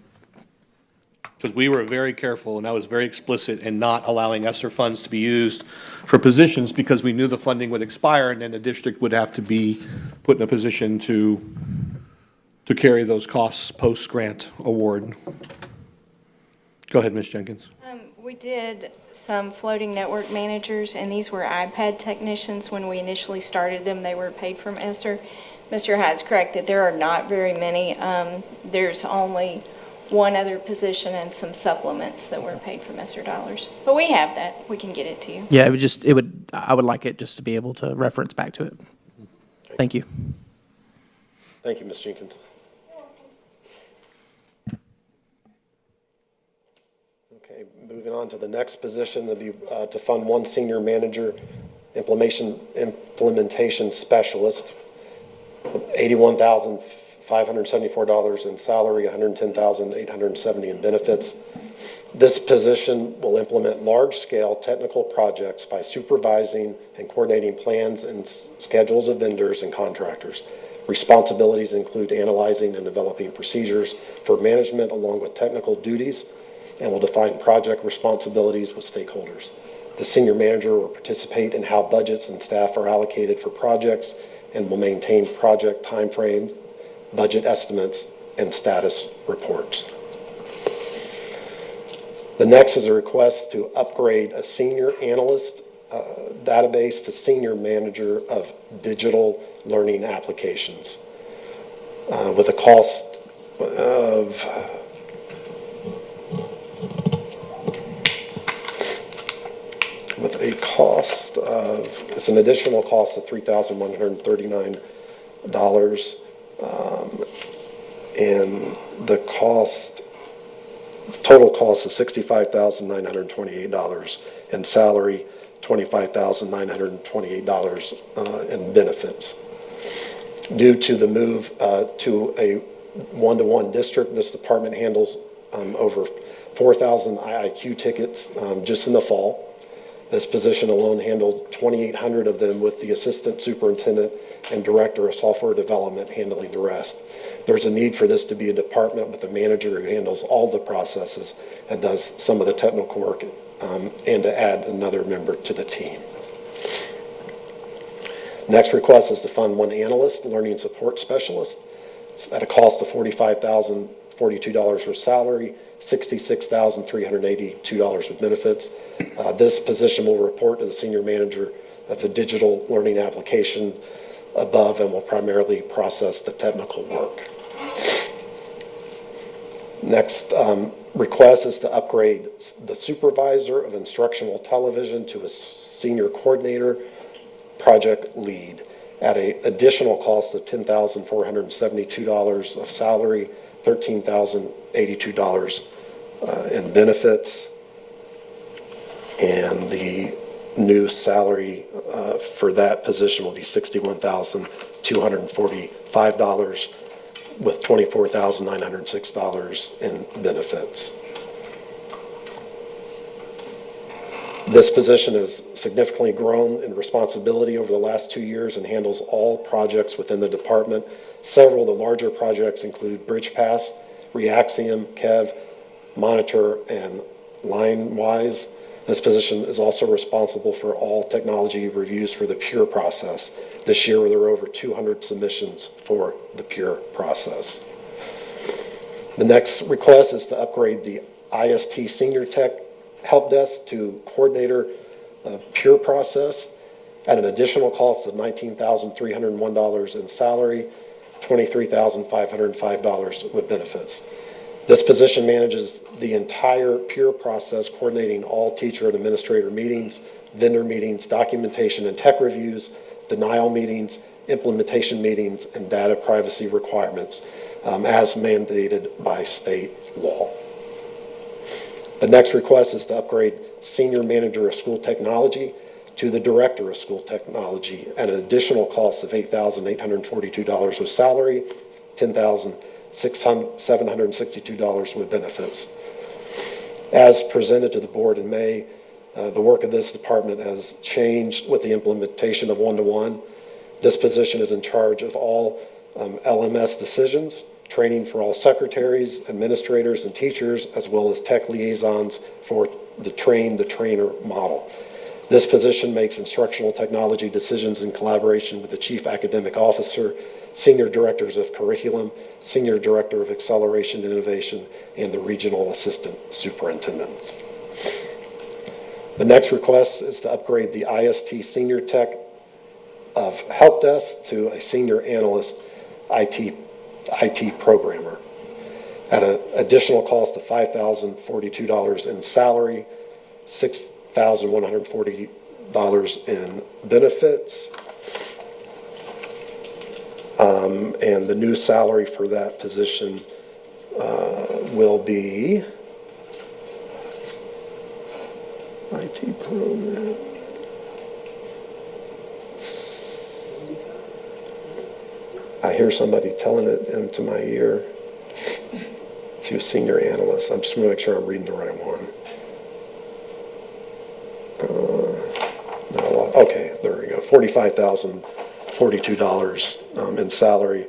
Because we were very careful, and I was very explicit in not allowing ESSER funds to be used for positions because we knew the funding would expire, and then the district would have to be put in a position to carry those costs post-grant award. Go ahead, Ms. Jenkins. We did some floating network managers, and these were iPad technicians. When we initially started them, they were paid from ESSER. Mr. Hyde's correct that there are not very many. There's only one other position and some supplements that were paid from ESSER dollars. But we have that. We can get it to you. Yeah, I would like it just to be able to reference back to it. Thank you. Thank you, Ms. Jenkins. Okay, moving on to the next position, that'd be to fund one senior manager implementation specialist, $81,574 in salary, $110,870 in benefits. This position will implement large-scale technical projects by supervising and coordinating plans and schedules of vendors and contractors. Responsibilities include analyzing and developing procedures for management along with technical duties, and will define project responsibilities with stakeholders. The senior manager will participate in how budgets and staff are allocated for projects and will maintain project timeframes, budget estimates, and status reports. The next is a request to upgrade a senior analyst database to senior manager of digital learning applications with a cost of it's an additional cost of $3,139, and the cost Total cost is $65,928 in salary, $25,928 in benefits. Due to the move to a one-to-one district, this department handles over 4,000 IIQ tickets just in the fall. This position alone handled 2,800 of them, with the assistant superintendent and director of software development handling the rest. There's a need for this to be a department with a manager who handles all the processes and does some of the technical work, and to add another member to the team. Next request is to fund one analyst, learning support specialist. It's at a cost of $45,042 for salary, $66,382 with benefits. This position will report to the senior manager of the digital learning application above and will primarily process the technical work. Next request is to upgrade the supervisor of instructional television to a senior coordinator project lead at an additional cost of $10,472 of salary, $13,082 in benefits. And the new salary for that position will be $61,245 with $24,906 in benefits. This position has significantly grown in responsibility over the last 2 years and handles all projects within the department. Several of the larger projects include Bridge Pass, Reaxium, KEV, Monitor, and LineWise. This position is also responsible for all technology reviews for the PURE process. This year, there were over 200 submissions for the PURE process. The next request is to upgrade the IST Senior Tech Help Desk to Coordinator PURE process at an additional cost of $19,301 in salary, $23,505 with benefits. This position manages the entire PURE process, coordinating all teacher and administrator meetings, vendor meetings, documentation and tech reviews, denial meetings, implementation meetings, and data privacy requirements as mandated by state law. The next request is to upgrade Senior Manager of School Technology to the Director of School Technology at an additional cost of $8,842 with salary, $10,762 with benefits. As presented to the board in May, the work of this department has changed with the implementation of one-to-one. This position is in charge of all LMS decisions, training for all secretaries, administrators, and teachers, as well as tech liaisons for the train-the-trainer model. This position makes instructional technology decisions in collaboration with the Chief Academic Officer, Senior Directors of Curriculum, Senior Director of Acceleration and Innovation, and the Regional Assistant Superintendents. The next request is to upgrade the IST Senior Tech of Help Desk to a Senior Analyst IT Programmer at an additional cost of $5,042 in salary, $6,140 in benefits. And the new salary for that position will be IT program. I hear somebody telling it into my ear. To senior analyst. I'm just going to make sure I'm reading the right one. No, okay, there we go. $45,042 in salary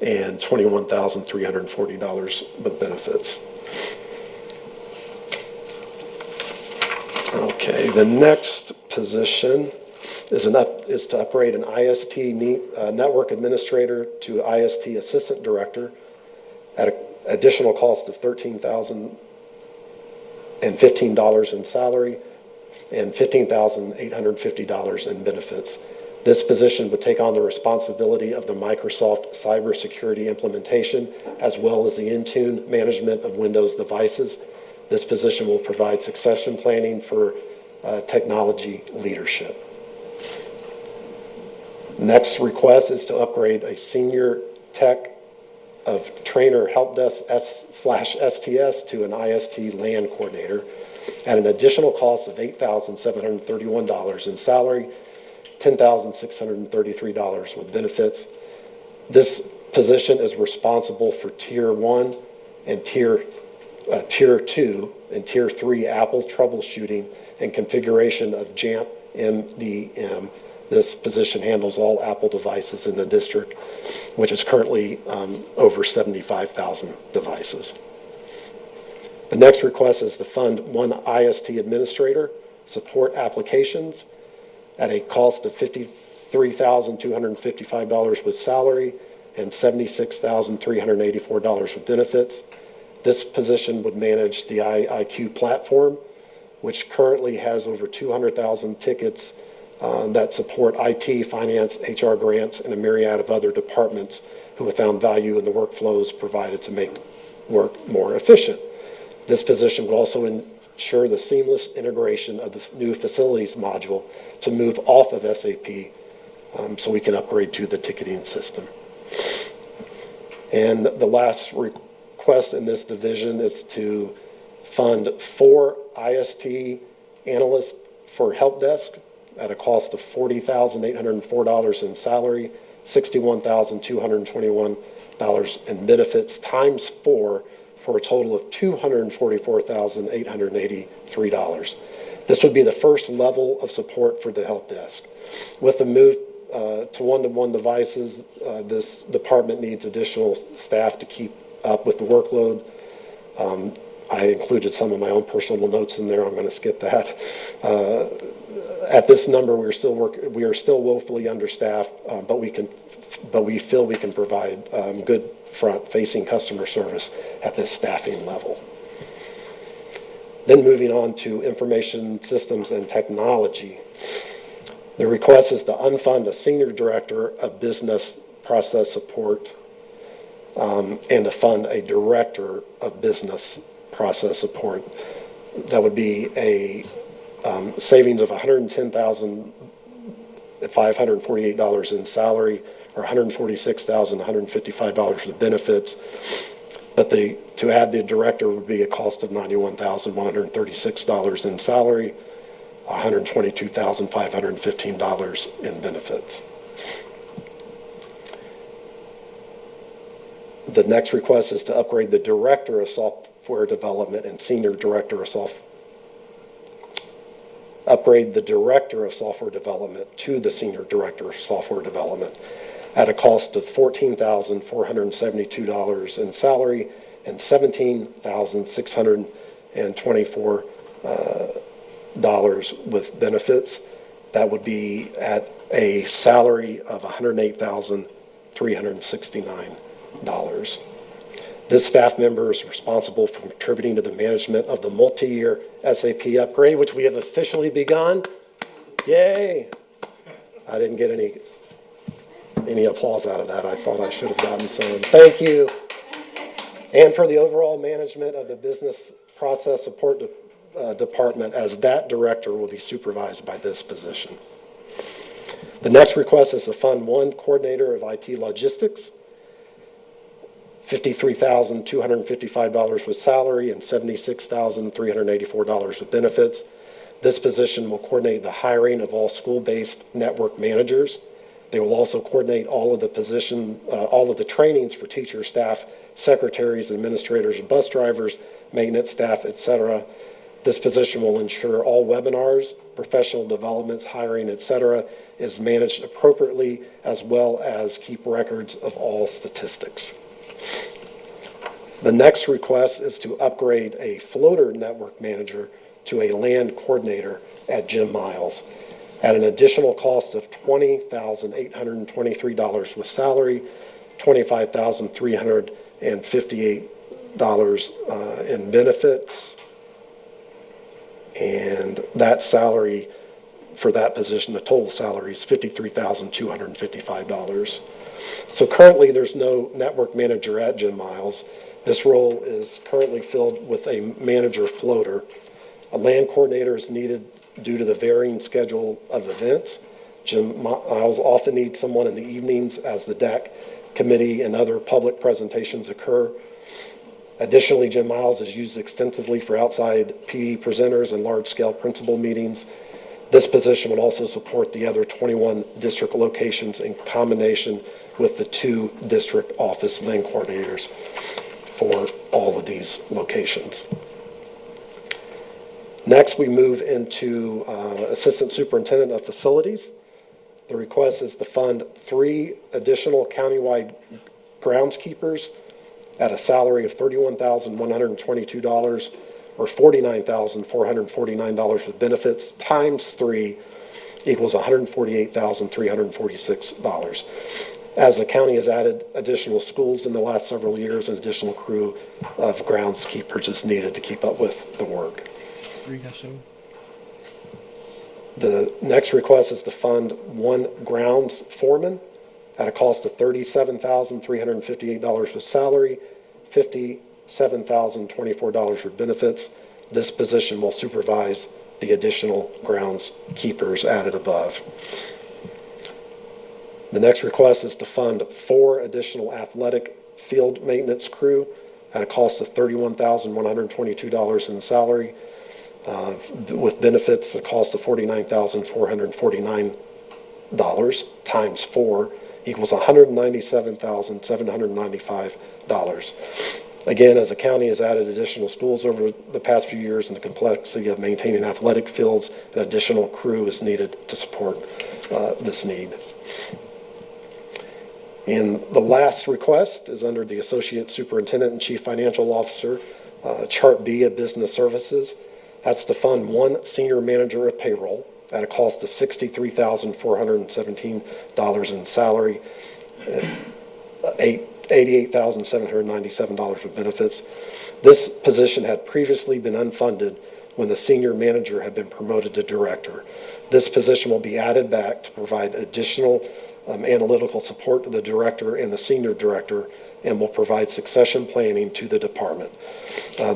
and $21,340 with benefits. Okay, the next position is to upgrade an IST network administrator to IST assistant director at an additional cost of $13,015 in salary and $15,850 in benefits. This position would take on the responsibility of the Microsoft cybersecurity implementation, as well as the Intune management of Windows devices. This position will provide succession planning for technology leadership. Next request is to upgrade a senior tech of trainer help desk /STS to an IST LAN coordinator at an additional cost of $8,731 in salary, $10,633 with benefits. This position is responsible for Tier 1 and Tier 2 and Tier 3 Apple troubleshooting and configuration of JAMP MDM. This position handles all Apple devices in the district, which is currently over 75,000 devices. The next request is to fund one IST administrator, support applications at a cost of $53,255 with salary and $76,384 with benefits. This position would manage the IIQ platform, which currently has over 200,000 tickets that support IT, finance, HR grants, and a myriad of other departments who have found value in the workflows provided to make work more efficient. This position would also ensure the seamless integration of the new facilities module to move off of SAP so we can upgrade to the ticketing system. And the last request in this division is to fund 4 IST analysts for help desk at a cost of $40,804 in salary, $61,221 in benefits times 4 for a total of $244,883. This would be the first level of support for the help desk. With the move to one-to-one devices, this department needs additional staff to keep up with the workload. I included some of my own personal notes in there. I'm going to skip that. At this number, we are still woefully understaffed, but we feel we can provide good front-facing customer service at this staffing level. Then moving on to information systems and technology. The request is to unfund a senior director of business process support and to fund a director of business process support. That would be a savings of $110,548 in salary or $146,155 with benefits. But to add the director would be a cost of $91,136 in salary, $122,515 in benefits. The next request is to upgrade the director of software development and senior director of upgrade the director of software development to the senior director of software development at a cost of $14,472 in salary and $17,624 with benefits. That would be at a salary of $108,369. This staff member is responsible for contributing to the management of the multi-year SAP upgrade, which we have officially begun. Yay! I didn't get any applause out of that. I thought I should have gotten some. Thank you. And for the overall management of the business process support department, as that director will be supervised by this position. The next request is to fund one coordinator of IT logistics, $53,255 with salary and $76,384 with benefits. This position will coordinate the hiring of all school-based network managers. They will also coordinate all of the trainings for teachers, staff, secretaries, administrators, bus drivers, maintenance staff, etc. This position will ensure all webinars, professional developments, hiring, etc. is managed appropriately, as well as keep records of all statistics. The next request is to upgrade a floater network manager to a LAN coordinator at Jim Miles at an additional cost of $20,823 with salary, $25,358 in benefits. And that salary for that position, the total salary is $53,255. So currently there's no network manager at Jim Miles. This role is currently filled with a manager floater. A LAN coordinator is needed due to the varying schedule of events. Jim Miles often needs someone in the evenings as the DAC committee and other public presentations occur. Additionally, Jim Miles is used extensively for outside PD presenters and large-scale principal meetings. This position would also support the other 21 district locations in combination with the 2 district office lane coordinators for all of these locations. Next, we move into Assistant Superintendent of Facilities. The request is to fund 3 additional countywide groundskeepers at a salary of $31,122 or $49,449 with benefits times 3 equals $148,346. As the county has added additional schools in the last several years, an additional crew of groundskeepers is needed to keep up with the work. The next request is to fund 1 grounds foreman at a cost of $37,358 with salary, $57,024 with benefits. This position will supervise the additional groundskeepers added above. The next request is to fund 4 additional athletic field maintenance crew at a cost of $31,122 in salary, with benefits, a cost of $49,449 times 4 equals $197,795. Again, as the county has added additional schools over the past few years and the complexity of maintaining athletic fields, an additional crew is needed to support this need. And the last request is under the Associate Superintendent and Chief Financial Officer, Chart B of Business Services. That's to fund 1 senior manager of payroll at a cost of $63,417 in salary, $88,797 with benefits. This position had previously been unfunded when the senior manager had been promoted to director. This position will be added back to provide additional analytical support to the director and the senior director, and will provide succession planning to the department.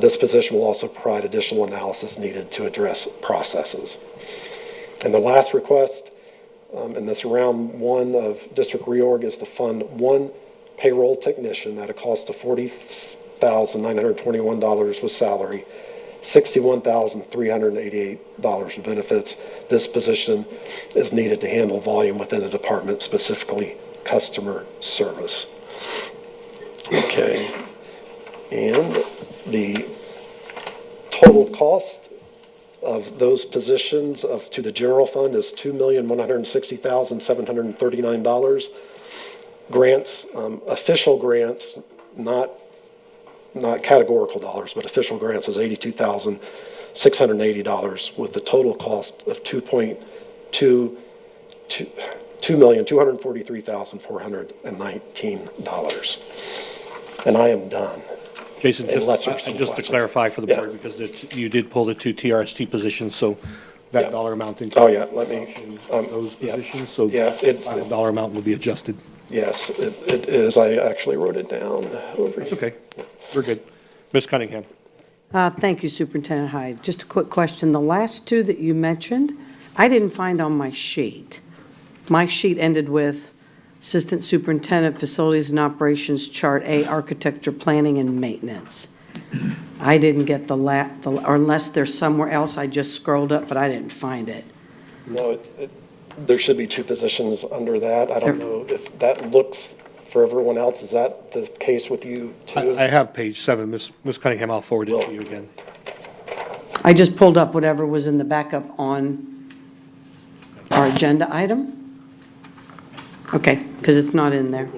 This position will also provide additional analysis needed to address processes. And the last request in this round 1 of district reorg is to fund 1 payroll technician at a cost of $40,921 with salary, $61,388 with benefits. This position is needed to handle volume within the department, specifically customer service. Okay, and the total cost of those positions to the general fund is $2,160,739. Grants, official grants, not categorical dollars, but official grants is $82,680 with the total cost of $2,243,419. And I am done. Jason, Unless just there's some to questions. clarify for the board, Yeah. because you did pull the 2 TRST positions, so that Yeah. dollar amount Oh, yeah, let me, includes those yeah. positions, so Yeah, the final dollar amount will be adjusted. Yes, it is. I actually wrote it down over It's here. okay. We're good. Ms. Cunningham? Thank you, Superintendent Hyde. Just a quick question. The last 2 that you mentioned, I didn't find on my sheet. My sheet ended with Assistant Superintendent, Facilities and Operations, Chart A, Architecture, Planning and Maintenance. I didn't get or unless there's somewhere else, I just scrolled up, but I didn't find it. No, there should be 2 positions under that. I don't know if that looks for everyone else. Is that the case with you too? I have page 7. Ms. Cunningham, I'll forward it to you again. I just pulled up whatever was in the backup on our agenda item. Okay, because it's not in there.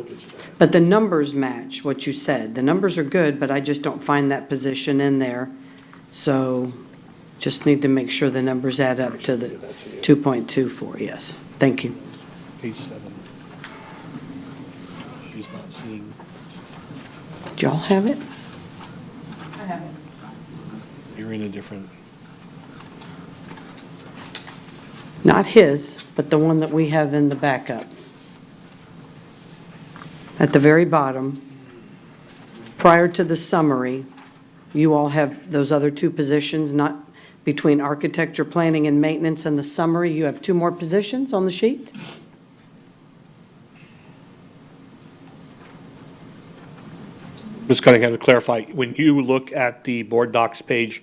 But the numbers match what you said. The numbers are good, but I just don't find that position in there. So just need to make sure the numbers add up to the 2.24, yes. Thank you. Page 7. She's not seeing. Did y'all have it? I have it. You're in a different. Not his, but the one that we have in the backup. At the very bottom, prior to the summary, you all have those other 2 positions, not between architecture, planning, and maintenance. And the summary, you have 2 more positions on the sheet. Ms. Cunningham, to clarify, when you look at the board docs page,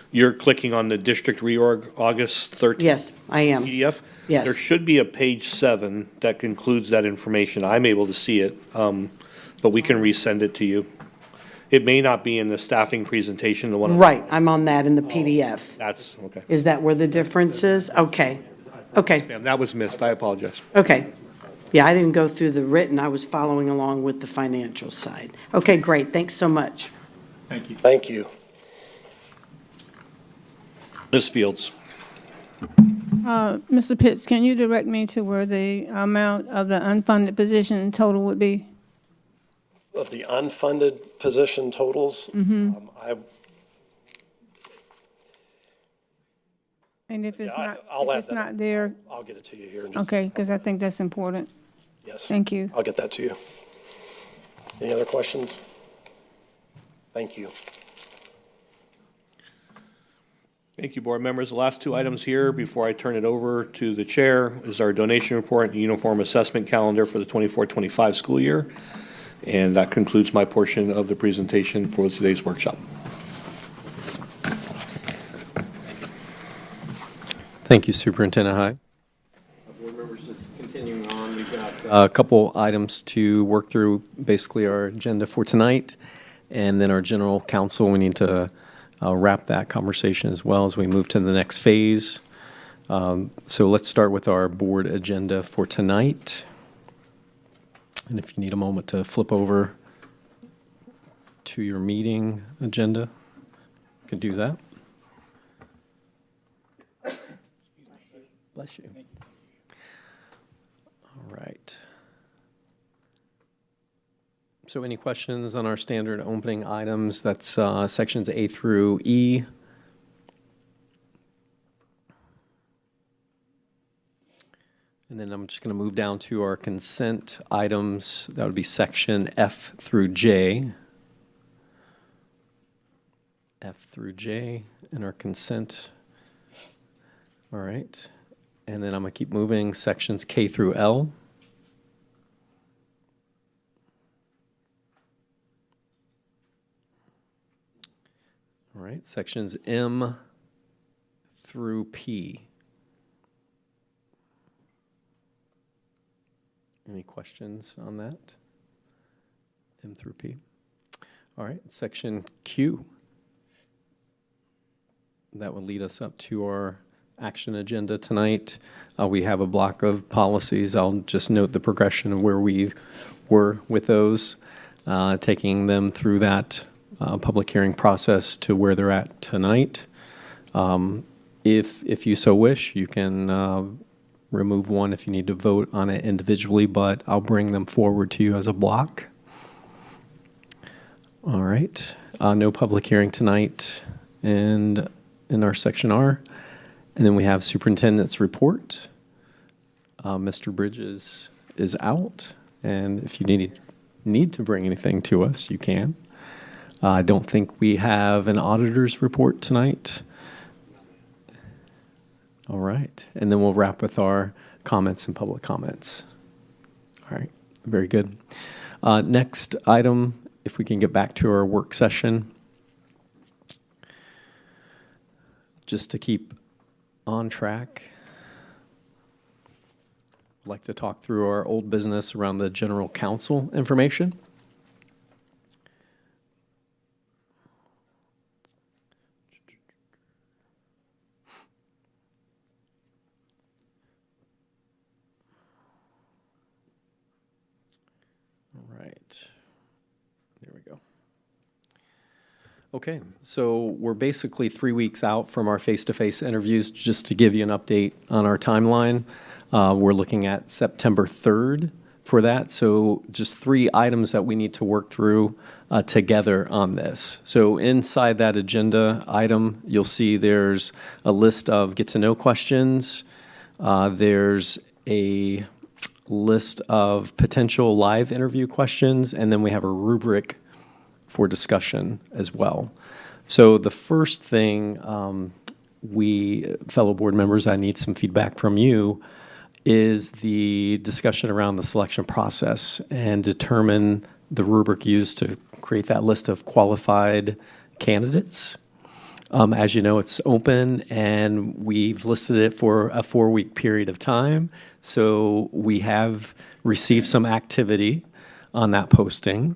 you're clicking on the district reorg August 13th? Yes, I am. PDF? Yes. There should be a page 7 that includes that information. I'm able to see it, but we can resend it to you. It may not be in the staffing presentation, the one. Right, I'm on that in the PDF. That's, okay. Is that where the difference is? Okay, okay, Ma'am, that was missed. I apologize. okay. Yeah, I didn't go through the written, I was following along with the financial side. Okay, great, thanks so much. Thank you. Thank you. Ms. Fields. Mr. Pitts, can you direct me to where the amount of the unfunded position total would be? Of the unfunded position totals, Mm-hmm. And if it's Yeah, not, I'll if add it's that. not there, I'll get it to you here in just. okay, because I think that's important. Yes. Thank you. I'll get that to you. Any other questions? Thank you. Thank you, board members. The last 2 items here before I turn it over to the chair is our donation report and uniform assessment calendar for the 24-25 school year. And that concludes my portion of the presentation for today's workshop. Thank you, Superintendent Hyde. Board members, just continuing on, we've got a couple items to work through, basically our agenda for tonight, and then our general counsel. We need to wrap that conversation as well as we move to the next phase. So let's start with our board agenda for tonight. And if you need a moment to flip over to your meeting agenda, you can do that. Bless you. All right. So any questions on our standard opening items? That's sections A through E. And then I'm just going to move down to our consent items. That would be section F through J. F through J in our consent. All right. And then I'm going to keep moving sections K through L. All right, sections M through P. Any questions on that? M through P. All right, section Q. That will lead us up to our action agenda tonight. We have a block of policies. I'll just note the progression of where we were with those, taking them through that public hearing process to where they're at tonight. If you so wish, you can remove one if you need to vote on it individually, but I'll bring them forward to you as a block. All right. No public hearing tonight and in our section R. And then we have superintendent's report. Mr. Bridges is out, and if you need to bring anything to us, you can. I don't think we have an auditor's report tonight. All right, and then we'll wrap with our comments and public comments. All right, very good. Next item, if we can get back to our work session. Just to keep on track, I'd like to talk through our old business around the general counsel information. All right, there we go. Okay, so we're basically 3 weeks out from our face-to-face interviews. Just to give you an update on our timeline, we're looking at September 3rd for that. So just 3 items that we need to work through together on this. So inside that agenda item, you'll see there's a list of get-to-know questions. There's a list of potential live interview questions, and then we have a rubric for discussion as well. So the first thing fellow board members, I need some feedback from you, is the discussion around the selection process and determine the rubric used to create that list of qualified candidates. As you know, it's open, and we've listed it for a 4-week period of time. So we have received some activity on that posting.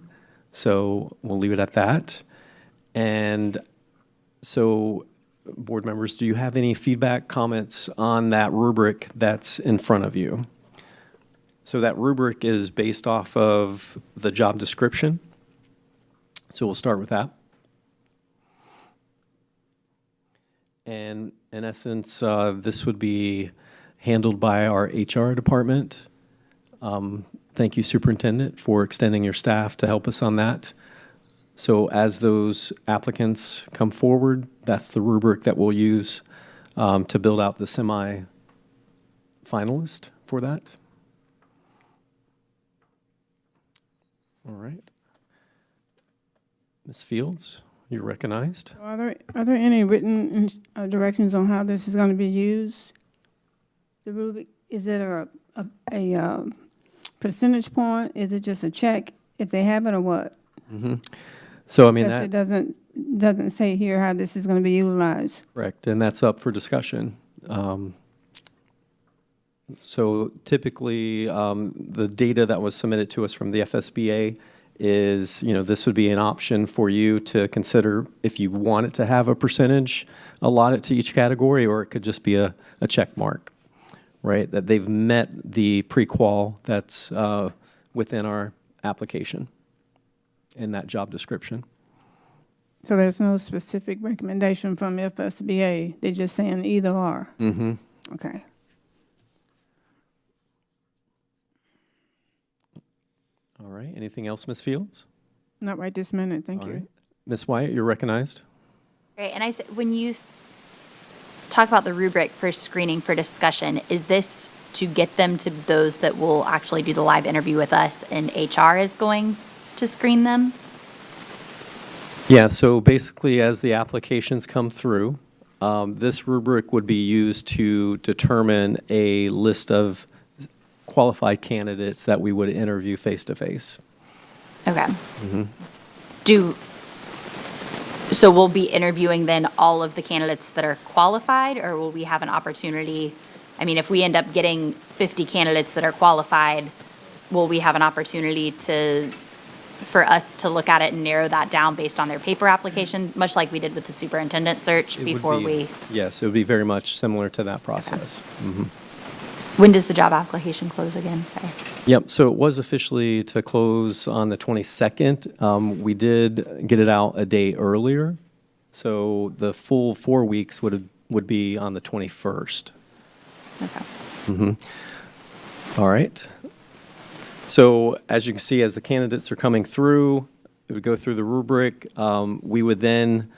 So we'll leave it at that. And so, board members, do you have any feedback, comments on that rubric that's in front of you? So that rubric is based off of the job description. So we'll start with that. And in essence, this would be handled by our HR department. Thank you, Superintendent, for extending your staff to help us on that. So as those applicants come forward, that's the rubric that we'll use to build out the semi-finalist for that. All right. Ms. Fields, you're recognized. Are there any written directions on how this is going to be used? The rubric, is it a percentage point? Is it just a check if they have it, or what? Mm-hmm. So, I mean, Because that. it doesn't say here how this is going to be utilized. Correct, and that's up for discussion. So typically, the data that was submitted to us from the FSBA is, this would be an option for you to consider if you wanted to have a percentage allotted to each category, or it could just be a check mark, right? That they've met the pre-qual that's within our application in that job description. So there's no specific recommendation from FSBA. They're just saying either or. Mm-hmm. Okay. All right, anything else, Ms. Fields? Not right this minute, thank All you. right. Ms. Wyatt, you're recognized. Great, and when you talk about the rubric for screening for discussion, is this to get them to those that will actually do the live interview with us, and HR is going to screen them? Yeah, so basically, as the applications come through, this rubric would be used to determine a list of qualified candidates that we would interview face-to-face. Okay. Mm-hmm. So we'll be interviewing then all of the candidates that are qualified, or will we have an opportunity? I mean, if we end up getting 50 candidates that are qualified, will we have an opportunity for us to look at it and narrow that down based on their paper application, much like we did with the superintendent search before we? Yes, it would be very much similar to that process. Okay. Mm-hmm. When does the job application close again? Sorry. Yep, so it was officially to close on the 22nd. We did get it out a day earlier, so the full 4 weeks would be on the 21st. Okay. Mm-hmm. All right. So as you can see, as the candidates are coming through, it would go through the rubric. We would then,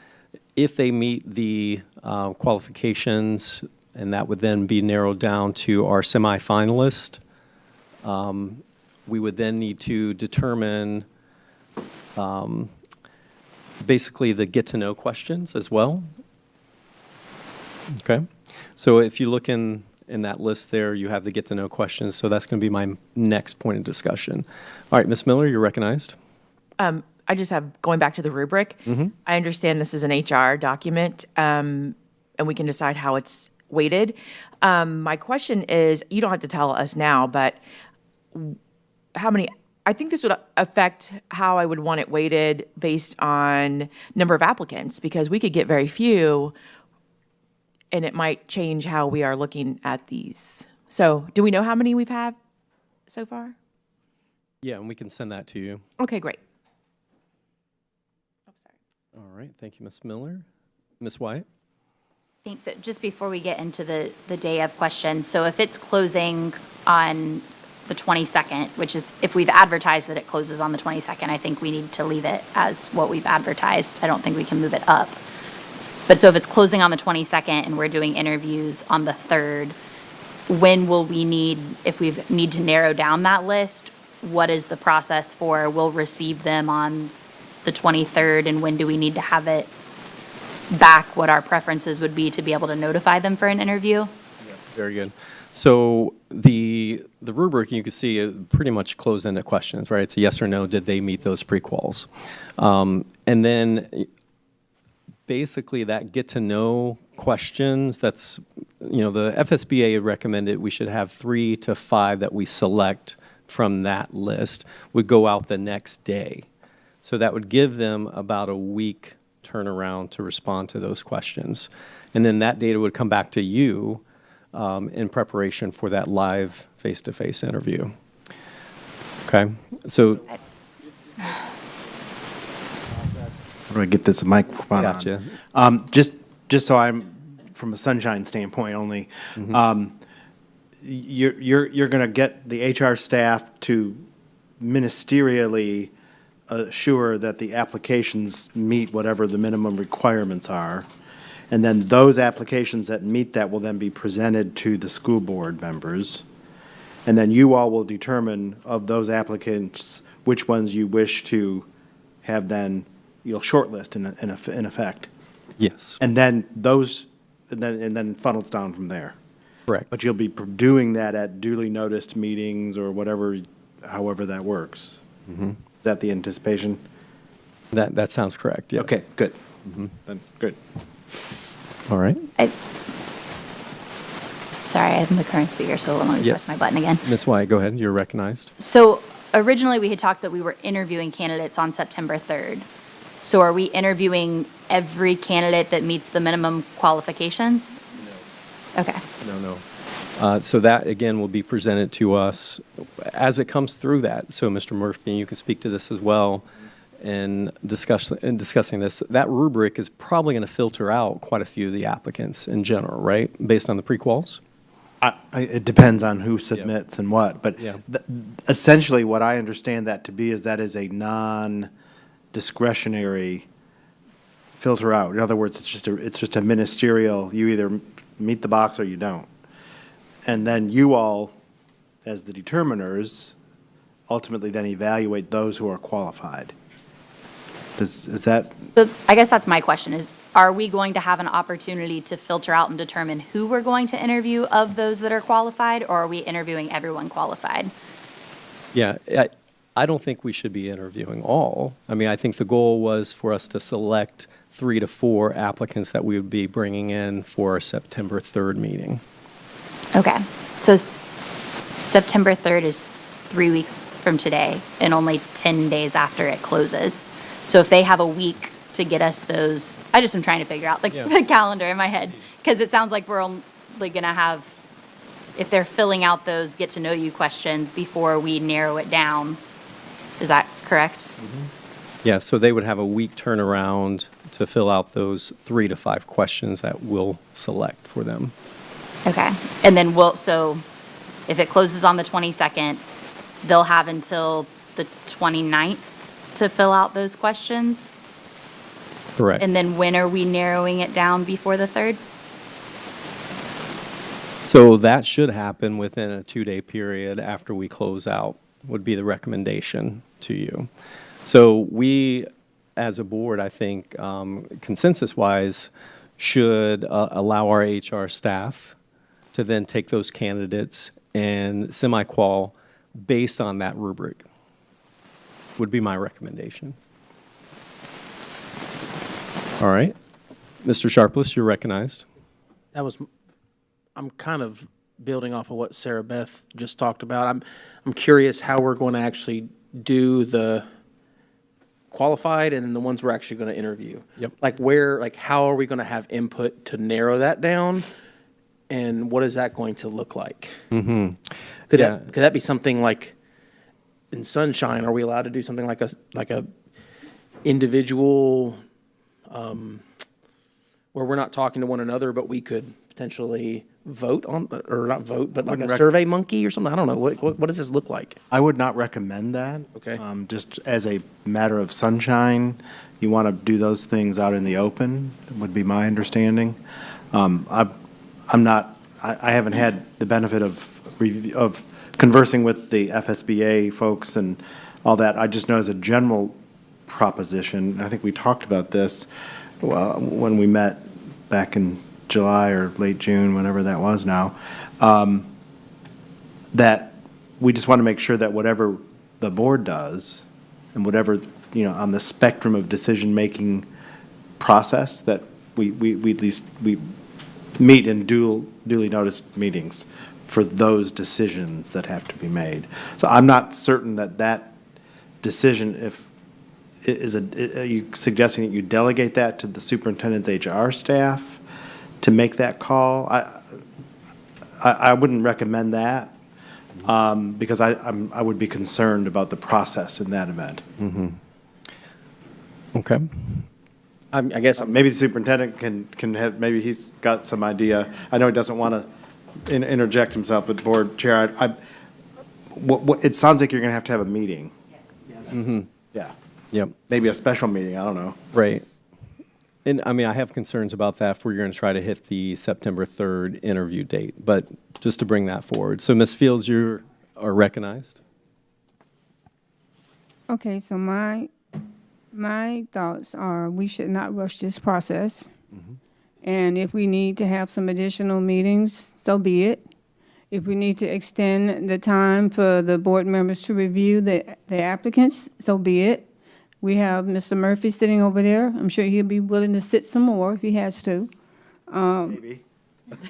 if they meet the qualifications, and that would then be narrowed down to our semifinalist, we would then need to determine basically the get-to-know questions as well. Okay. So if you look in that list there, you have the get-to-know questions. So that's going to be my next point of discussion. All right, Ms. Miller, you're recognized. I just have, going back to the rubric, I understand this is an HR document, and we can decide how it's weighted. My question is, you don't have to tell us now, but how many, I think this would affect how I would want it weighted based on number of applicants, because we could get very few, and it might change how we are looking at these. So do we know how many we've had so far? Yeah, and we can send that to you. Okay, great. Oh, sorry. All right, thank you, Ms. Miller. Ms. Wyatt? Thanks. So just before we get into the day of questions, so if it's closing on the 22nd, which is, if we've advertised that it closes on the 22nd, I think we need to leave it as what we've advertised. I don't think we can move it up. But so if it's closing on the 22nd and we're doing interviews on the 3rd, when will we need, if we need to narrow down that list, what is the process for, we'll receive them on the 23rd, and when do we need to have it back what our preferences would be to be able to notify them for an interview. Very good. So the rubric, you can see pretty much close-ended questions, right? It's a yes or no, did they meet those prequals? And then basically that get-to-know questions, that's, the FSBA recommended we should have 3 to 5 that we select from that list, would go out the next day. So that would give them about a week turnaround to respond to those questions. And then that data would come back to you in preparation for that live face-to-face interview. Okay, so. How do I get this microphone on? Gotcha. Just so I'm, from a sunshine standpoint only, you're going to get the HR staff to ministerially assure that the applications meet whatever the minimum requirements are. And then those applications that meet that will then be presented to the school board members. And then you all will determine of those applicants, which ones you wish to have then, you'll shortlist in effect. Yes. And then those, and then funnels down from there. Correct. But you'll be doing that at duly noticed meetings or whatever, however that works. Is that the anticipation? That sounds correct, yes. Okay, good. Then, good. All right. Sorry, I'm the current speaker, so let me Yep. press my button again. Ms. White, go ahead, you're recognized. So originally, we had talked that we were interviewing candidates on September 3rd. So are we interviewing every candidate that meets the minimum qualifications? No. Okay. No. So that, again, will be presented to us as it comes through that. So, Mr. Murphy, you can speak to this as well in discussing this. That rubric is probably going to filter out quite a few of the applicants in general, right, based on the prequals? It depends on who submits and what, but Yeah. Essentially what I understand that to be is that is a non-discretionary filter out. In other words, it's just a ministerial, you either meet the box or you don't. And then you all, as the determiners, ultimately then evaluate those who are qualified. Is that? So I guess that's my question is, are we going to have an opportunity to filter out and determine who we're going to interview of those that are qualified, or are we interviewing everyone qualified? Yeah, I don't think we should be interviewing all. I mean, I think the goal was for us to select 3 to 4 applicants that we would be bringing in for our September 3rd meeting. Okay, so September 3rd is 3 weeks from today and only 10 days after it closes. So if they have a week to get us those, I just am trying to figure out the calendar in my head, because it sounds like we're only going to have, if they're filling out those get-to-know-you questions before we narrow it down. Is that correct? Yeah, so they would have a week turnaround to fill out those 3 to 5 questions that we'll select for them. Okay, and then so if it closes on the 22nd, they'll have until the 29th to fill out those questions? Correct. And then when are we narrowing it down before the 3rd? So that should happen within a 2-day period after we close out, would be the recommendation to you. So we, as a board, I think, consensus-wise, should allow our HR staff to then take those candidates and semi-qual based on that rubric, would be my recommendation. All right. Mr. Sharpless, you're recognized. I'm kind of building off of what Sarah Beth just talked about. I'm curious how we're going to actually do the qualified and then the ones we're actually going to interview. Yep. How are we going to have input to narrow that down? And what is that going to look like? Mm-hmm. Could that be something like in Sunshine? Are we allowed to do something like a individual, where we're not talking to one another, but we could potentially vote on, or not vote, but like a Survey Monkey or something? I don't know. What does this look like? I would not recommend that. Okay. Just as a matter of sunshine, you want to do those things out in the open, would be my understanding. I haven't had the benefit of conversing with the FSBA folks and all that. I just know as a general proposition, I think we talked about this, well, when we met back in July or late June, whenever that was now, that we just want to make sure that whatever the board does and whatever, on the spectrum of decision-making process, that we at least, we meet in duly noticed meetings for those decisions that have to be made. So I'm not certain that decision, are you suggesting that you delegate that to the superintendent's HR staff to make that call? I wouldn't recommend that, because I would be concerned about the process in that event. Okay. I guess Maybe the superintendent can have, maybe he's got some idea. I know he doesn't want to interject himself, but board chair, it sounds like you're going to have a meeting. Yeah. Yep. Maybe a special meeting, I don't know. Right. And I mean, I have concerns about that if we're going to try to hit the September 3rd interview date, but just to bring that forward. So Ms. Fields, you are recognized. Okay, so my thoughts are we should not rush this process. And if we need to have some additional meetings, so be it. If we need to extend the time for the board members to review the applicants, so be it. We have Mr. Murphy sitting over there. I'm sure he'll be willing to sit some more if he has to. Maybe.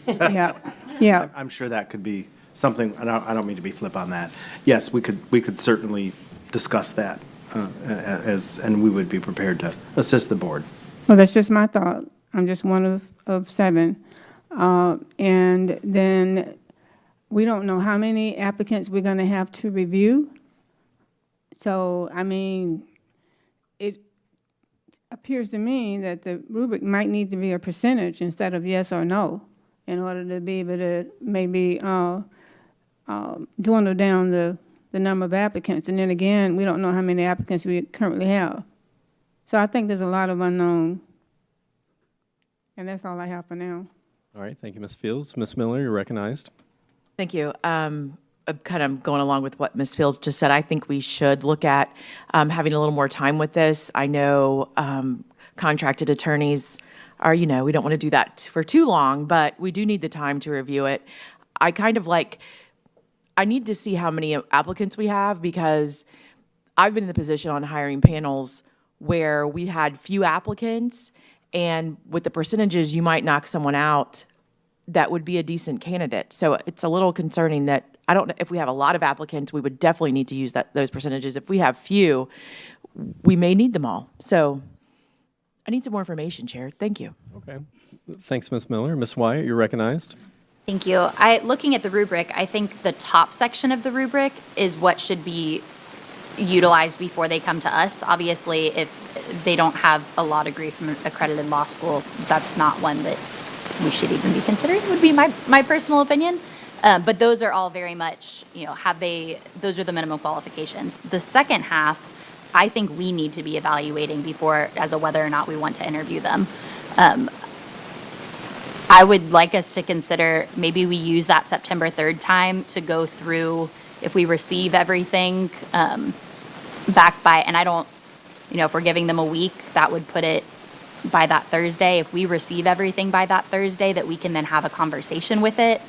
Yeah. I'm sure that could be something, I don't mean to be flip on that. Yes, we could certainly discuss that, and we would be prepared to assist the board. Well, that's just my thought. I'm just one of seven. And then we don't know how many applicants we're going to have to review. So, I mean, it appears to me that the rubric might need to be a percentage instead of yes or no in order to be able to maybe dwindle down the number of applicants. And then again, we don't know how many applicants we currently have. So I think there's a lot of unknown. And that's all I have for now. All right. Thank you, Ms. Fields. Ms. Miller, you're recognized. Thank you. I'm kind of going along with what Ms. Fields just said. I think we should look at having a little more time with this. I know contracted attorneys are, we don't want to do that for too long, but we do need the time to review it. I need to see how many applicants we have, because I've been in the position on hiring panels where we had few applicants, and with the percentages, you might knock someone out that would be a decent candidate. So it's a little concerning that, I don't know, if we have a lot of applicants, we would definitely need to use those percentages. If we have few, we may need them all. So I need some more information, Chair. Thank you. Okay. Thanks, Ms. Miller. Ms. Wyatt, you're recognized. Thank you. Looking at the rubric, I think the top section of the rubric is what should be utilized before they come to us. Obviously, if they don't have a law degree from an accredited law school, that's not one that we should even be considering, would be my personal opinion. But those are all very much, those are the minimum qualifications. The second half, I think we need to be evaluating before, as a whether or not we want to interview them. I would like us to consider, maybe we use that September 3rd time to go through, if we receive everything back by, and I don't, if we're giving them a week, that would put it by that Thursday. If we receive everything by that Thursday, that we can then have a conversation with it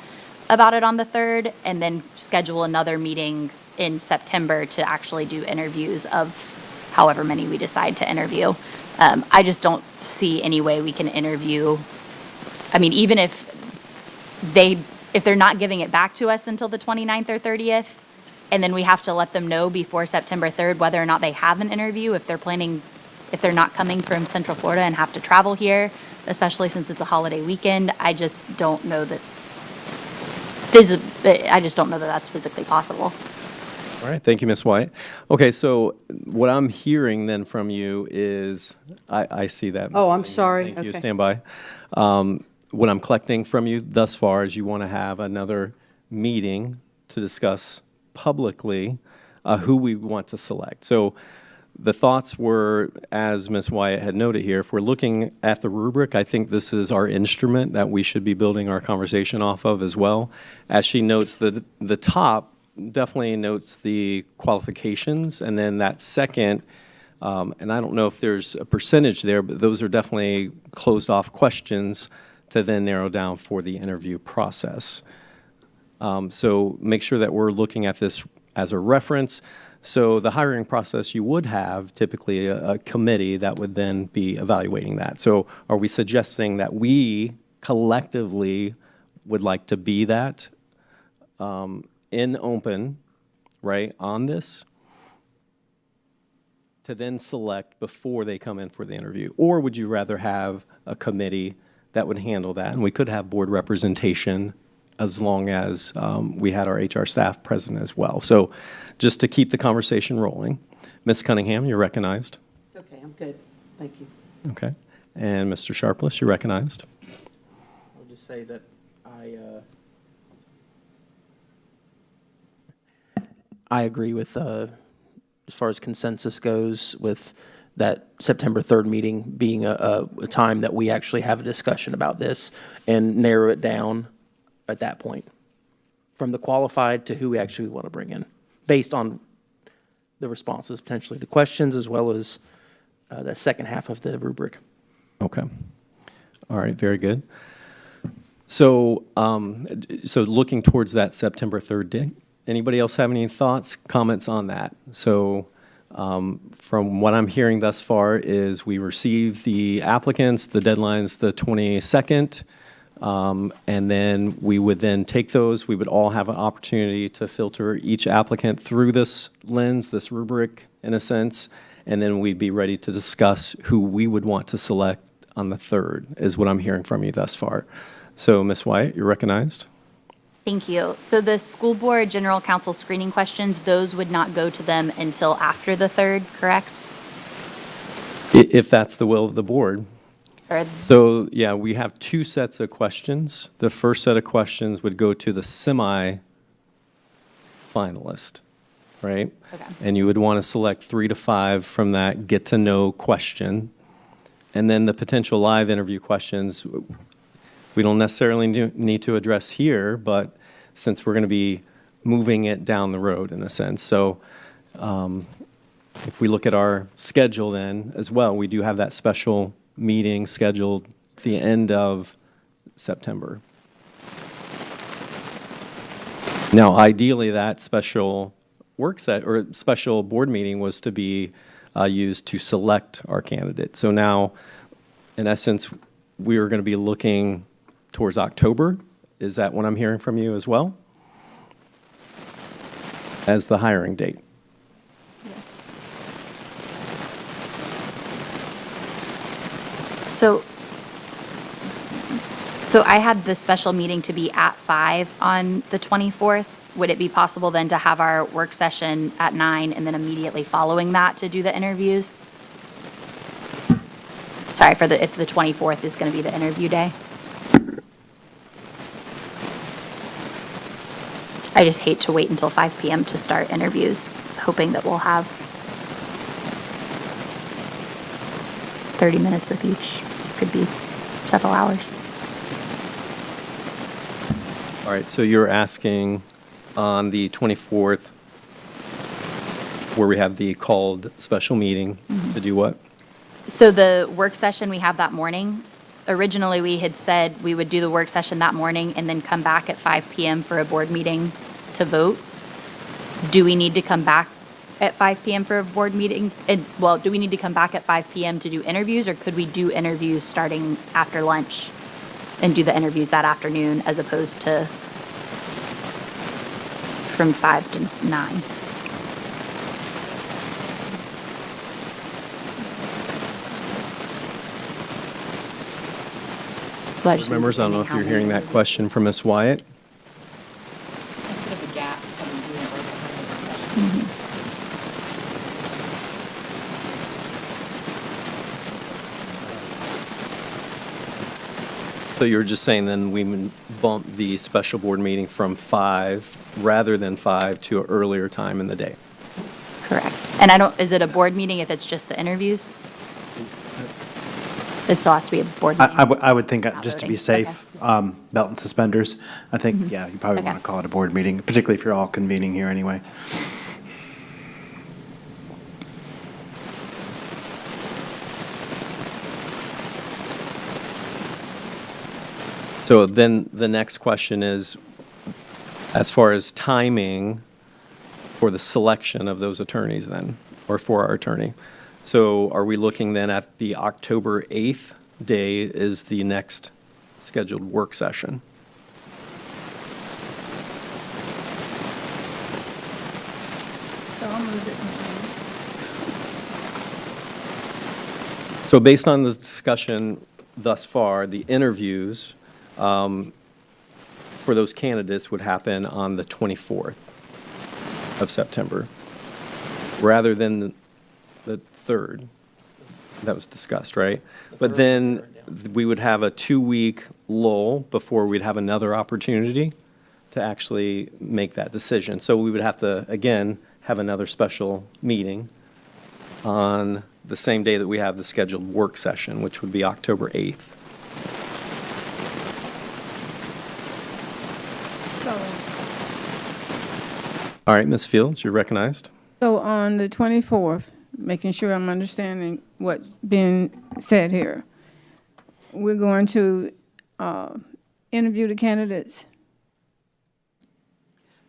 about it on the 3rd, and then schedule another meeting in September to actually do interviews of however many we decide to interview. I just don't see any way we can interview. I mean, even if they're not giving it back to us until the 29th or 30th, and then we have to let them know before September 3rd whether or not they have an interview, if they're not coming from Central Florida and have to travel here, especially since it's a holiday weekend, I just don't know that that's physically possible. All right. Thank you, Ms. White. Okay, so what I'm hearing then from you is, I see that. Ms. Oh, I'm Miller. sorry. Thank you. Okay. Stand by. What I'm collecting from you thus far is you want to have another meeting to discuss publicly who we want to select. So the thoughts were, as Ms. Wyatt had noted here, if we're looking at the rubric, I think this is our instrument that we should be building our conversation off of as well. As she notes, the top definitely notes the qualifications, and then that second And I don't know if there's a percentage there, but those are definitely closed-off questions to then narrow down for the interview process. So make sure that we're looking at this as a reference. So the hiring process, you would have typically a committee that would then be evaluating that. So are we suggesting that we collectively would like to be that in open, right, on this, to then select before they come in for the interview? Or would you rather have a committee that would handle that? And we could have board representation as long as we had our HR staff present as well. So just to keep the conversation rolling. Ms. Cunningham, you're recognized. It's okay, I'm good. Thank you. Okay. And Mr. Sharpless, you're recognized. I'll just say that I agree with, as far as consensus goes, with that September 3rd meeting being a time that we actually have a discussion about this and narrow it down at that point, from the qualified to who we actually want to bring in, based on the responses potentially to questions, as well as the second half of the rubric. Okay. All right, very good. So, so looking towards that September 3rd date, anybody else have any thoughts, comments on that? So, from what I'm hearing thus far is we receive the applicants, the deadline's the 22nd, and then we would then take those, we would all have an opportunity to filter each applicant through this lens, this rubric, in a sense, and then we'd be ready to discuss who we would want to select on the 3rd, is what I'm hearing from you thus far. So, Ms. Wyatt, you're recognized. Thank you. So the school board general counsel screening questions, those would not go to them until after the 3rd, correct? If that's the will of the board. Or So, yeah, we have two sets of questions. The first set of questions would go to the semi-finalist, right? Okay. And you would want to select 3 to 5 from that get-to-know question. And then the potential live interview questions, we don't necessarily need to address here, but since we're going to be moving it down the road in a sense. So if we look at our schedule then as well, we do have that special meeting scheduled at the end of September. Now, ideally, that special work set or special board meeting was to be used to select our candidate. So now, in essence, we are going to be looking towards October. Is that what I'm hearing from you as well? As the hiring date? So I had the special meeting to be at 5 on the 24th. Would it be possible then to have our work session at 9 and then immediately following that to do the interviews? Sorry, if the 24th is going to be the interview day. I just hate to wait until 5 p.m. to start interviews, hoping that we'll have 30 minutes with each. Could be several hours. All right, so you're asking on the 24th, where we have the called special meeting, to do what? So the work session we have that morning, originally we had said we would do the work session that morning and then come back at 5 p.m. for a board meeting to vote. Do we need to come back at 5 p.m. for a board meeting? Well, do we need to come back at 5 p.m. to do interviews, or could we do interviews starting after lunch and do the interviews that afternoon as opposed to from 5 to 9? Well, Board members, I don't know if you're hearing that question from Ms. Wyatt. Instead of a gap, doing it right behind the work session. So you're just saying then we would bump the special board meeting from 5 rather than 5 to an earlier time in the day? Correct. And is it a board meeting if it's just the interviews? It still has to be a board meeting. I would think, Not just to voting. be safe, belt and suspenders. I think, yeah, you probably Okay. want to call it a board meeting, particularly if you're all convening here anyway. So then the next question is, as far as timing for the selection of those attorneys then, or for our attorney. So are we looking then at the October 8th day is the next scheduled work session? So I'm a little bit confused. So based on the discussion thus far, the interviews for those candidates would happen on the 24th of September, rather than the 3rd. That was discussed, right? But then we would have a 2-week lull before we'd have another opportunity to actually make that decision. So we would have to, again, have another special meeting on the same day that we have the scheduled work session, which would be October 8th. All right, Ms. Fields, you're recognized. So on the 24th, making sure I'm understanding what's being said here, we're going to interview the candidates.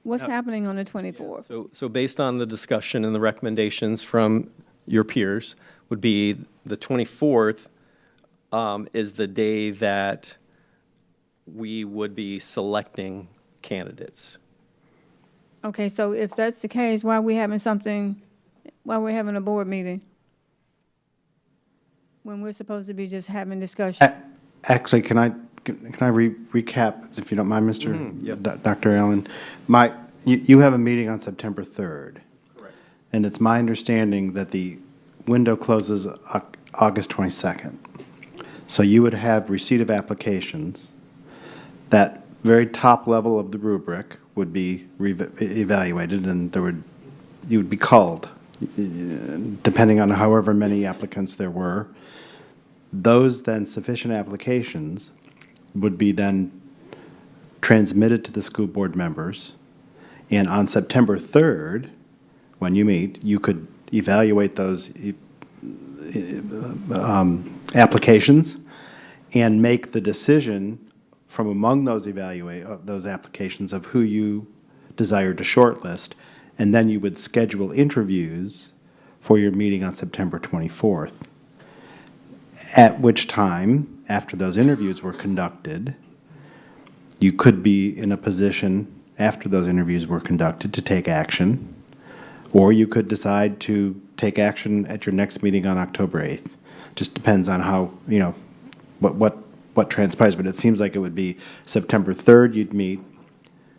What's happening on the 24th? So based on the discussion and the recommendations from your peers, would be the 24th is the day that we would be selecting candidates. Okay, so if that's the case, why are we having a board meeting? When we're supposed to be just having discussion? Actually, can I recap, if you don't mind, Dr. Allen? You have a meeting on September 3rd. Correct. And it's my understanding that the window closes August 22nd. So you would have receipt of applications. That very top level of the rubric would be evaluated, and you would be called, depending on however many applicants there were. Those then sufficient applications would be then transmitted to the school board members. And on September 3rd, when you meet, you could evaluate those applications and make the decision from among those those applications of who you desire to shortlist. And then you would schedule interviews for your meeting on September 24th. At which time, after those interviews were conducted, you could be in a position, after those interviews were conducted, to take action, or you could decide to take action at your next meeting on October 8th. Just depends on how, what transpires, but it seems like it would be September 3rd you'd meet,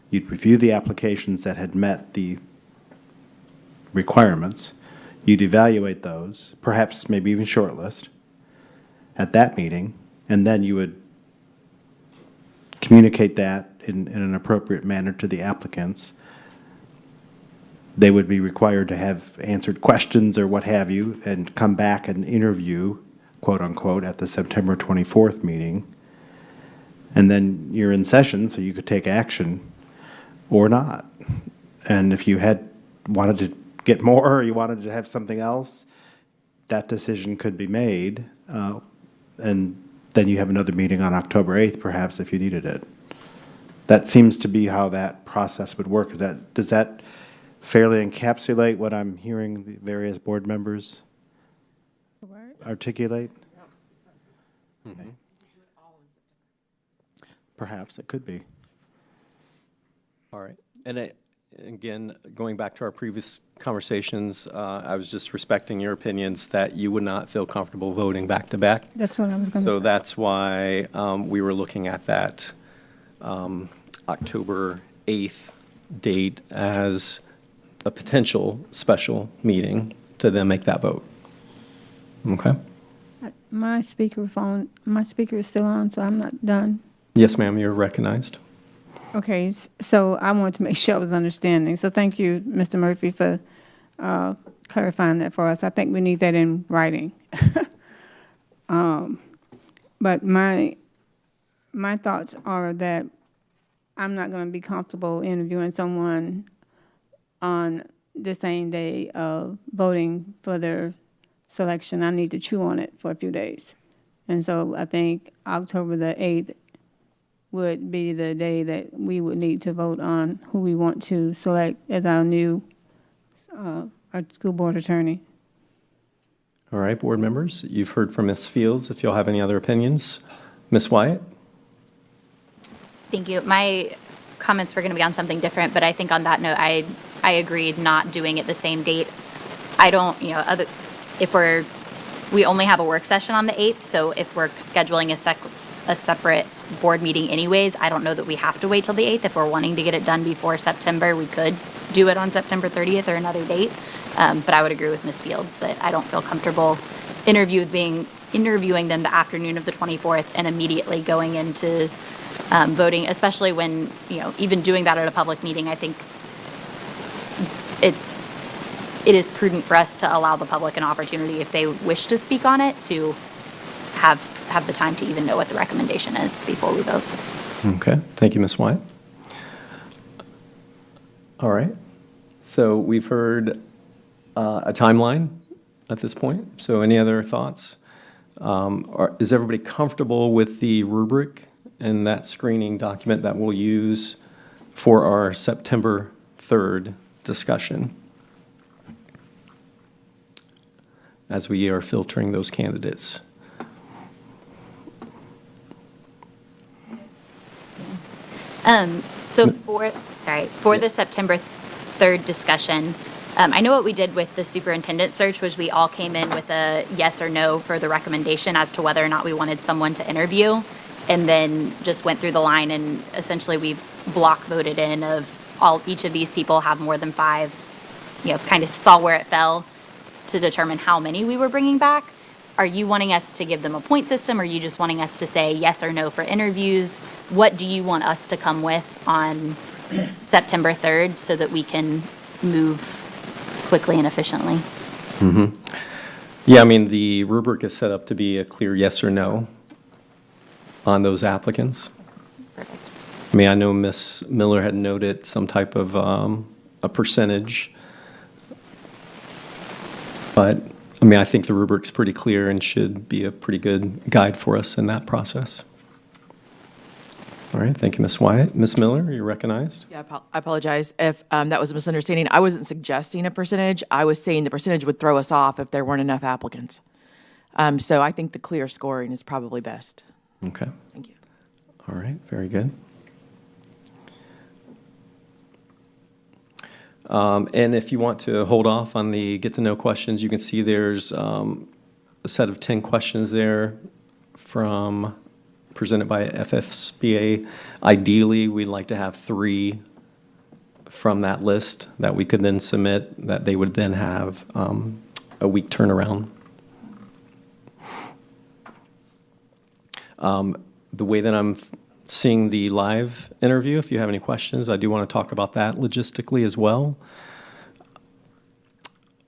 you'd review the applications that had met the requirements, you'd evaluate those, perhaps maybe even shortlist at that meeting, and then you would communicate that in an appropriate manner to the applicants. They would be required to have answered questions or what have you, and come back and interview, quote unquote, at the September 24th meeting. And then you're in session, so you could take action or not. And if you wanted to get more, or you wanted to have something else, that decision could be made. And then you have another meeting on October 8th, perhaps, if you needed it. That seems to be how that process would work. Does that fairly encapsulate what I'm hearing the various board members articulate? Okay. Perhaps it could be. All right. And again, going back to our previous conversations, I was just respecting your opinions that you would not feel comfortable voting back to back. That's what I was going to say. So that's why we were looking at that October 8th date as a potential special meeting to then make that vote. Okay? My speaker is still on, so I'm not done. Yes, ma'am, you're recognized. Okay, so I wanted to make sure I was understanding. So thank you, Mr. Murphy, for clarifying that for us. I think we need that in writing. But my thoughts are that I'm not going to be comfortable interviewing someone on the same day of voting for their selection. I need to chew on it for a few days. And so I think October the 8th would be the day that we would need to vote on who we want to select as our new our school board attorney. All right, board members, you've heard from Ms. Fields. If you'll have any other opinions. Ms. Wyatt? Thank you. My comments were going to be on something different, but I think on that note, I agreed not doing it the same date. I don't, we only have a work session on the 8th, so if we're scheduling a separate board meeting anyways, I don't know that we have to wait till the 8th. If we're wanting to get it done before September, we could do it on September 30th or another date. But I would agree with Ms. Fields that I don't feel comfortable interviewing them the afternoon of the 24th and immediately going into voting, especially when, even doing that at a public meeting, I think it is prudent for us to allow the public an opportunity, if they wish to speak on it, to have the time to even know what the recommendation is before we vote. Okay, thank you, Ms. Wyatt. All right, so we've heard a timeline at this point. So any other thoughts? Is everybody comfortable with the rubric and that screening document that we'll use for our September 3rd discussion as we are filtering those candidates? For the September 3rd discussion, I know what we did with the superintendent search was we all came in with a yes or no for the recommendation as to whether or not we wanted someone to interview, and then just went through the line, and essentially we block voted in of each of these people have more than 5, kind of saw where it fell to determine how many we were bringing back. Are you wanting us to give them a point system, or are you just wanting us to say yes or no for interviews? What do you want us to come with on September 3rd so that we can move quickly and efficiently? Mm-hmm. Yeah, I mean, the rubric is set up to be a clear yes or no on those applicants. Perfect. I mean, I know Ms. Miller had noted some type of a percentage, but I mean, I think the rubric's pretty clear and should be a pretty good guide for us in that process. All right, thank you, Ms. Wyatt. Ms. Miller, you're recognized. Yeah, I apologize if that was a misunderstanding. I wasn't suggesting a percentage. I was saying the percentage would throw us off if there weren't enough applicants. So I think the clear scoring is probably best. Okay. Thank you. All right, very good. And if you want to hold off on the get-to-know questions, you can see there's a set of 10 questions there presented by FSBA. Ideally, we'd like to have 3 from that list that we could then submit, that they would then have a week turnaround. The way that I'm seeing the live interview, if you have any questions, I do want to talk about that logistically as well.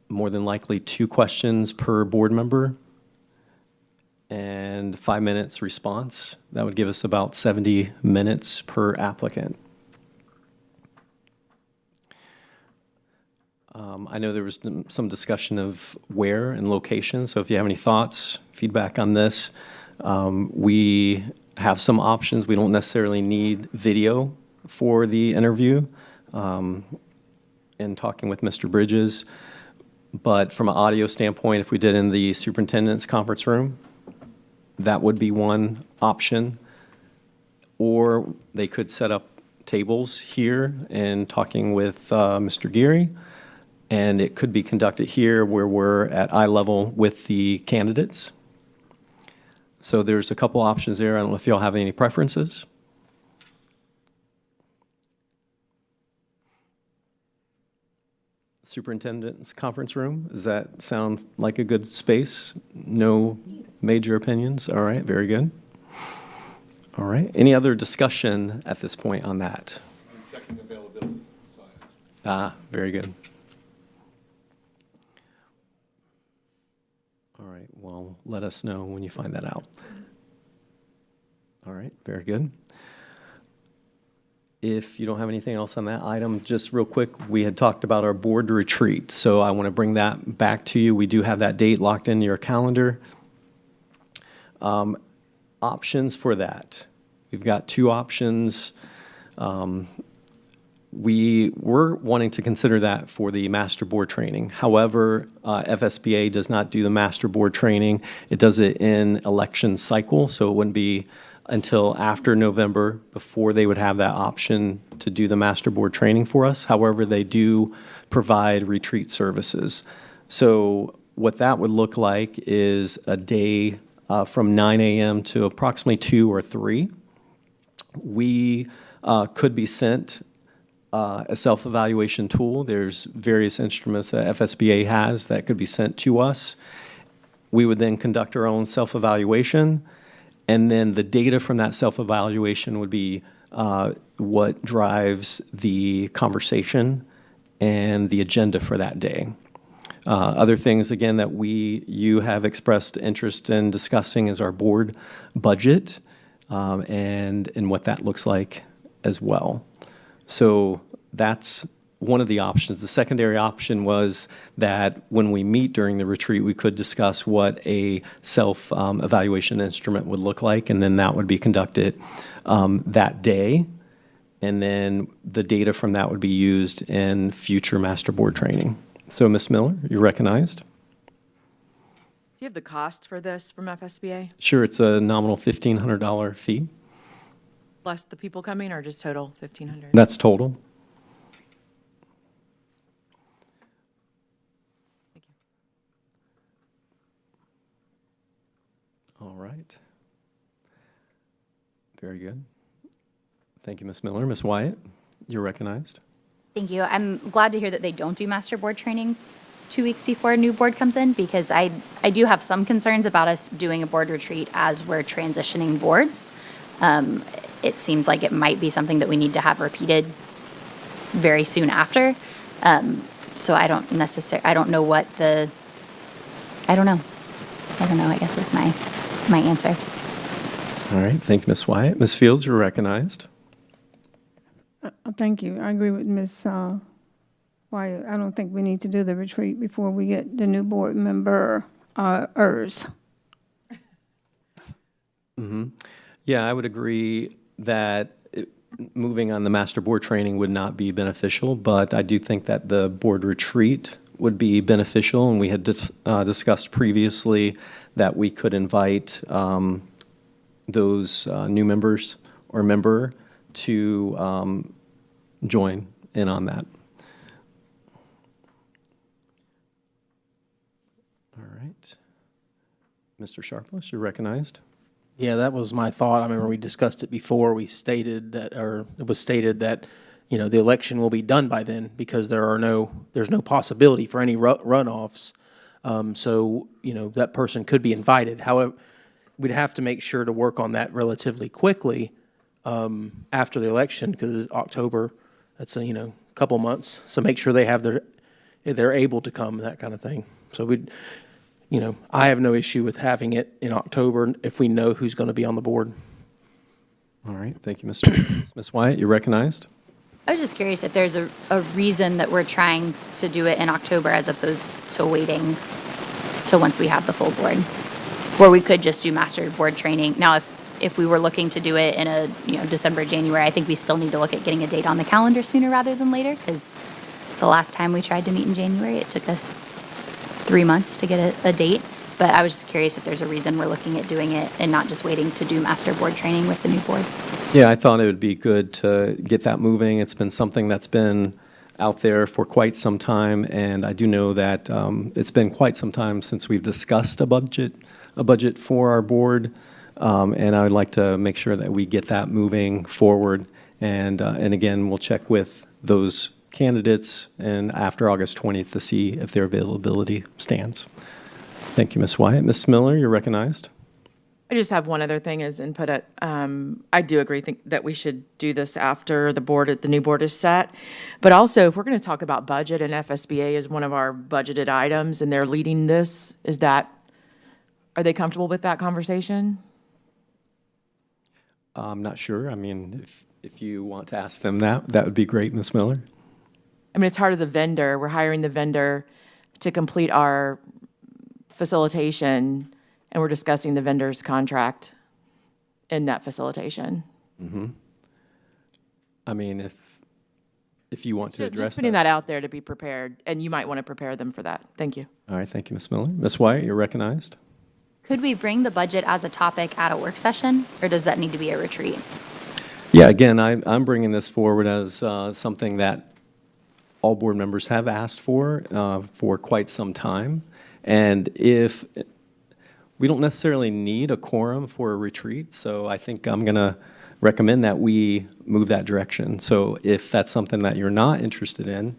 More than likely 2 questions per board member and 5 minutes response. That would give us about 70 minutes per applicant. I know there was some discussion of where and location, so if you have any thoughts, feedback on this, we have some options. We don't necessarily need video for the interview in talking with Mr. Bridges, but from an audio standpoint, if we did in the superintendent's conference room, that would be one option. Or they could set up tables here and talking with Mr. Geary, and it could be conducted here where we're at eye level with the candidates. So there's a couple options there. I don't know if y'all have any preferences. Superintendent's conference room, does that sound like a good space? No major opinions? All right, very good. All right, any other discussion at this point on that? I'm checking availability. Very good. All right, well, let us know when you find that out. All right, very good. If you don't have anything else on that item, just real quick, we had talked about our board retreat, so I want to bring that back to you. We do have that date locked in your calendar. Options for that. We've got two options. We were wanting to consider that for the master board training. However, FSBA does not do the master board training. It does it in election cycle, so it wouldn't be until after November before they would have that option to do the master board training for us. However, they do provide retreat services. So what that would look like is a day from 9 a.m. to approximately 2 or 3. We could be sent a self-evaluation tool. There's various instruments that FSBA has that could be sent to us. We would then conduct our own self-evaluation, and then the data from that self-evaluation would be what drives the conversation and the agenda for that day. Other things, again, that you have expressed interest in discussing is our board budget and what that looks like as well. So that's one of the options. The secondary option was that when we meet during the retreat, we could discuss what a self-evaluation instrument would look like, and then that would be conducted that day. And then the data from that would be used in future master board training. So, Ms. Miller, you're recognized. Do you have the cost for this from FSBA? Sure, it's a nominal $1,500 fee. Plus the people coming, or just total 1,500? That's total. Thank you. All right. Very good. Thank you, Ms. Miller. Ms. Wyatt, you're recognized. Thank you. I'm glad to hear that they don't do master board training 2 weeks before a new board comes in, because I do have some concerns about us doing a board retreat as we're transitioning boards. It seems like it might be something that we need to have repeated very soon after. So I don't know, I don't know, I guess is my answer. All right, thank you, Ms. Wyatt. Ms. Fields, you're recognized. Thank you. I agree with Ms. Wyatt. I don't think we need to do the retreat before we get the new board member, Yeah, I would agree that moving on the master board training would not be beneficial, but I do think that the board retreat would be beneficial, and we had discussed previously that we could invite those new members or member to join in on that. All right. Mr. Sharpless, you're recognized. Yeah, that was my thought. I remember we discussed it before. We stated that, or it was stated that, you know, the election will be done by then because there's no possibility for any runoffs. So, you know, that person could be invited. However, we'd have to make sure to work on that relatively quickly after the election, because it's October. That's a, you know, couple months. So make sure they're able to come, that kind of thing. So you know, I have no issue with having it in October if we know who's going to be on the board. All right, thank you, Mr. Ms. Wyatt, you're recognized. I was just curious if there's a reason that we're trying to do it in October as opposed to waiting till once we have the full board, where we could just do master board training. Now, if we were looking to do it in a, you know, December, January, I think we still need to look at getting a date on the calendar sooner rather than later, because the last time we tried to meet in January, it took us 3 months to get a date. But I was just curious if there's a reason we're looking at doing it and not just waiting to do master board training with the new board. Yeah, I thought it would be good to get that moving. It's been something that's been out there for quite some time, and I do know that it's been quite some time since we've discussed a budget for our board, and I would like to make sure that we get that moving forward. And again, we'll check with those candidates and after August 20th to see if their availability stands. Thank you, Ms. Wyatt. Ms. Miller, you're recognized. I just have one other thing as input. I do agree that we should do this after the new board is set. But also, if we're going to talk about budget, and FSBA is one of our budgeted items, and they're leading this, are they comfortable with that conversation? I'm not sure. I mean, if you want to ask them that would be great, Ms. Miller. I mean, it's hard as a vendor. We're hiring the vendor to complete our facilitation, and we're discussing the vendor's contract in that facilitation. I mean, if you want to address Just putting that. that out there to be prepared, and you might want to prepare them for that. Thank you. All right, thank you, Ms. Miller. Ms. Wyatt, you're recognized. Could we bring the budget as a topic at a work session, or does that need to be a retreat? Yeah, again, I'm bringing this forward as something that all board members have asked for quite some time. And if, we don't necessarily need a quorum for a retreat, so I think I'm going to recommend that we move that direction. So if that's something that you're not interested in,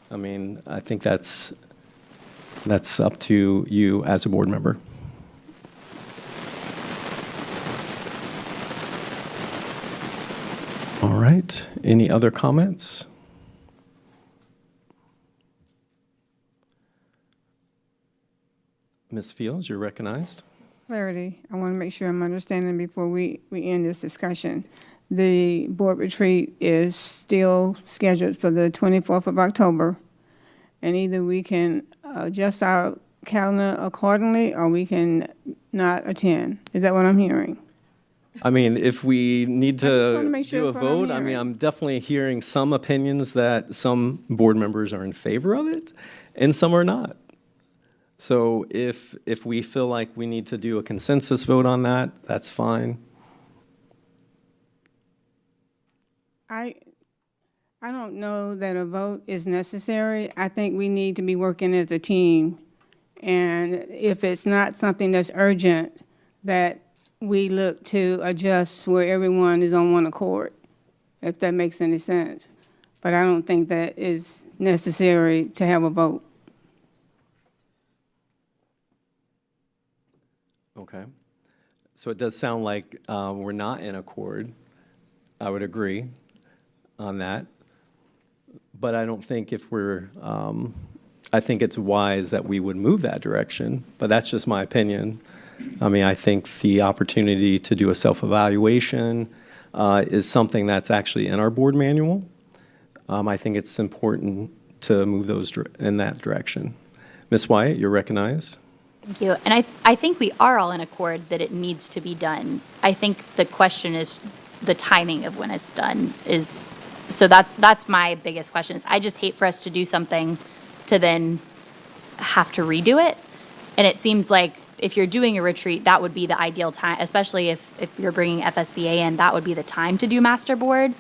I mean, I think that's up to you as a board member. All right, any other comments? Ms. Fields, you're recognized. Clarity, I want to make sure I'm understanding before we end this discussion. The board retreat is still scheduled for the 24th of October, and either we can adjust our calendar accordingly, or we can not attend. Is that what I'm hearing? I mean, if we need just wanna to make sure do a that's what I'm vote, I mean, hearing. I'm definitely hearing some opinions that some board members are in favor of it, and some are not. So if we feel like we need to do a consensus vote on that, that's fine. I don't know that a vote is necessary. I think we need to be working as a team. And if it's not something that's urgent, that we look to adjust where everyone is on one accord, if that makes any sense. But I don't think that is necessary to have a vote. Okay. So it does sound like we're not in accord. I would agree on that. But I don't think if we're, I think it's wise that we would move that direction, but that's just my opinion. I mean, I think the opportunity to do a self-evaluation is something that's actually in our board manual. I think it's important to move those in that direction. Ms. Wyatt, you're recognized. Thank you. And I think we are all in accord that it needs to be done. I think the question is the timing of when it's done is, so that's my biggest question. Is I just hate for us to do something to then have to redo it. And it seems like if you're doing a retreat, that would be the ideal time, especially if you're bringing FSBA in, that would be the time to do master board.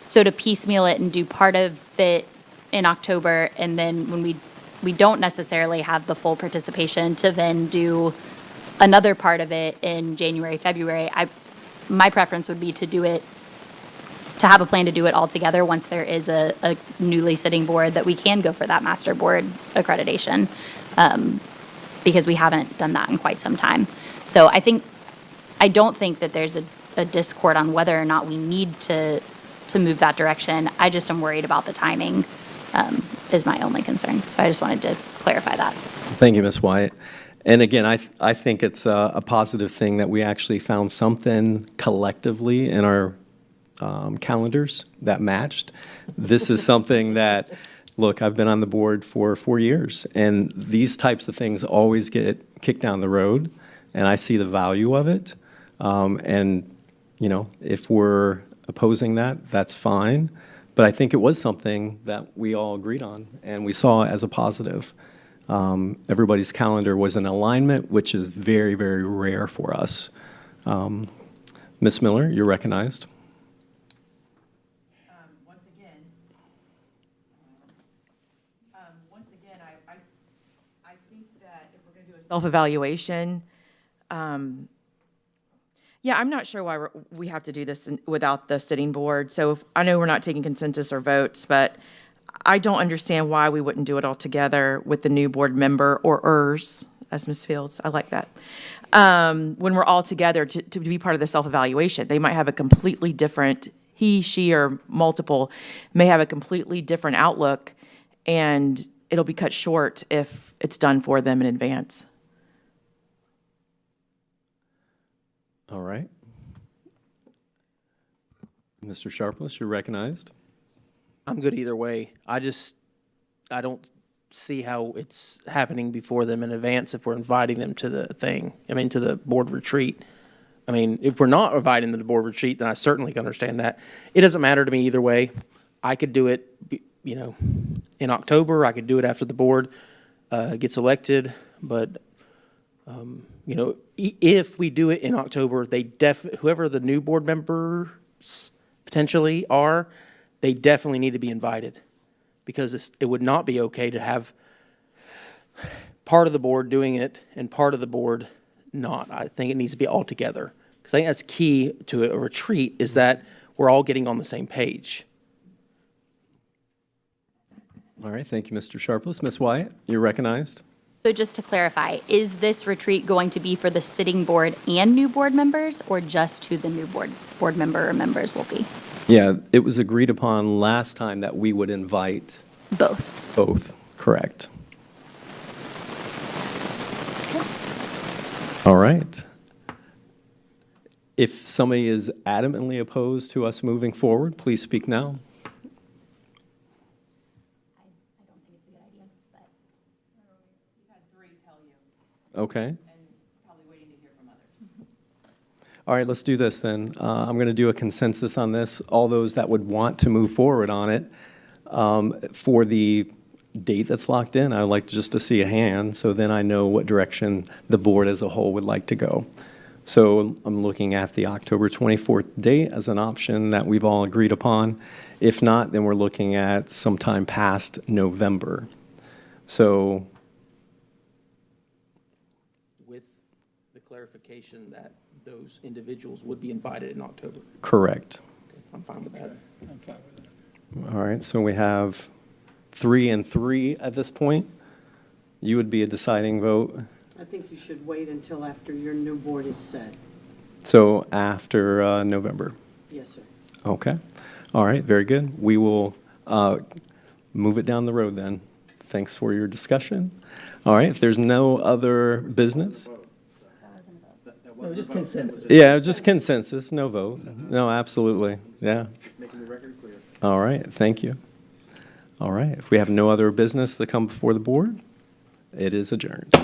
So to piecemeal it and do part of it in October, and then when we don't necessarily have the full participation, to then do another part of it in January, February, my preference would be to do it, to have a plan to do it all together once there is a newly sitting board, that we can go for that master board accreditation, because we haven't done that in quite some time. So I don't think that there's a discord on whether or not we need to move that direction. I just am worried about the timing, is my only concern. So I just wanted to clarify that. Thank you, Ms. Wyatt. And again, I think it's a positive thing that we actually found something collectively in our calendars that matched. This is something that, look, I've been on the board for 4 years, and these types of things always get kicked down the road, and I see the value of it. And, you know, if we're opposing that, that's fine. But I think it was something that we all agreed on, and we saw as a positive. Everybody's calendar was in alignment, which is very, very rare for us. Ms. Miller, you're recognized. Once again, I think that if we're going to do a self-evaluation, yeah, I'm not sure why we have to do this without the sitting board. So I know we're not taking consensus or votes, but I don't understand why we wouldn't do it all together with the new board member, or ERS, as Ms. Fields, I like that. When we're all together to be part of the self-evaluation, they might have a completely different, he, she, or multiple may have a completely different outlook, and it'll be cut short if it's done for them in advance. All right. Mr. Sharpless, you're recognized. I'm good either way. I don't see how it's happening before them in advance if we're inviting them to the thing, to the board retreat. I mean, if we're not inviting them to board retreat, then I certainly can understand that. It doesn't matter to me either way. I could do it, you know, in October. I could do it after the board gets elected. But, you know, if we do it in October, whoever the new board members potentially are, they definitely need to be invited. Because it would not be okay to have part of the board doing it and part of the board not. I think it needs to be all together. Because I think that's key to a retreat, is that we're all getting on the same page. All right, thank you, Mr. Sharpless. Ms. Wyatt, you're recognized. So just to clarify, is this retreat going to be for the sitting board and new board members, or just who the new board member or members will be? Yeah, it was agreed upon last time that we would invite Both. both, correct. All right. If somebody is adamantly opposed to us moving forward, please speak now. Okay. All right, let's do this then. I'm going to do a consensus on this. All those that would want to move forward on it, for the date that's locked in, I would like just to see a hand, so then I know what direction the board as a whole would like to go. So I'm looking at the October 24th date as an option that we've all agreed upon. If not, then we're looking at sometime past November. So With the clarification that those individuals would be invited in October. correct. I'm fine with that. All right, so we have 3 and 3 at this point. You would be a deciding vote. I think you should wait until after your new board is set. So after November. Yes, sir. Okay. All right, very good. We will move it down the road then. Thanks for your discussion. All right, if there's no other business. No, just consensus. Yeah, just consensus, no vote. No, absolutely, yeah. Making the record clear. All right, thank you. All right, if we have no other business to come before the board, it is adjourned.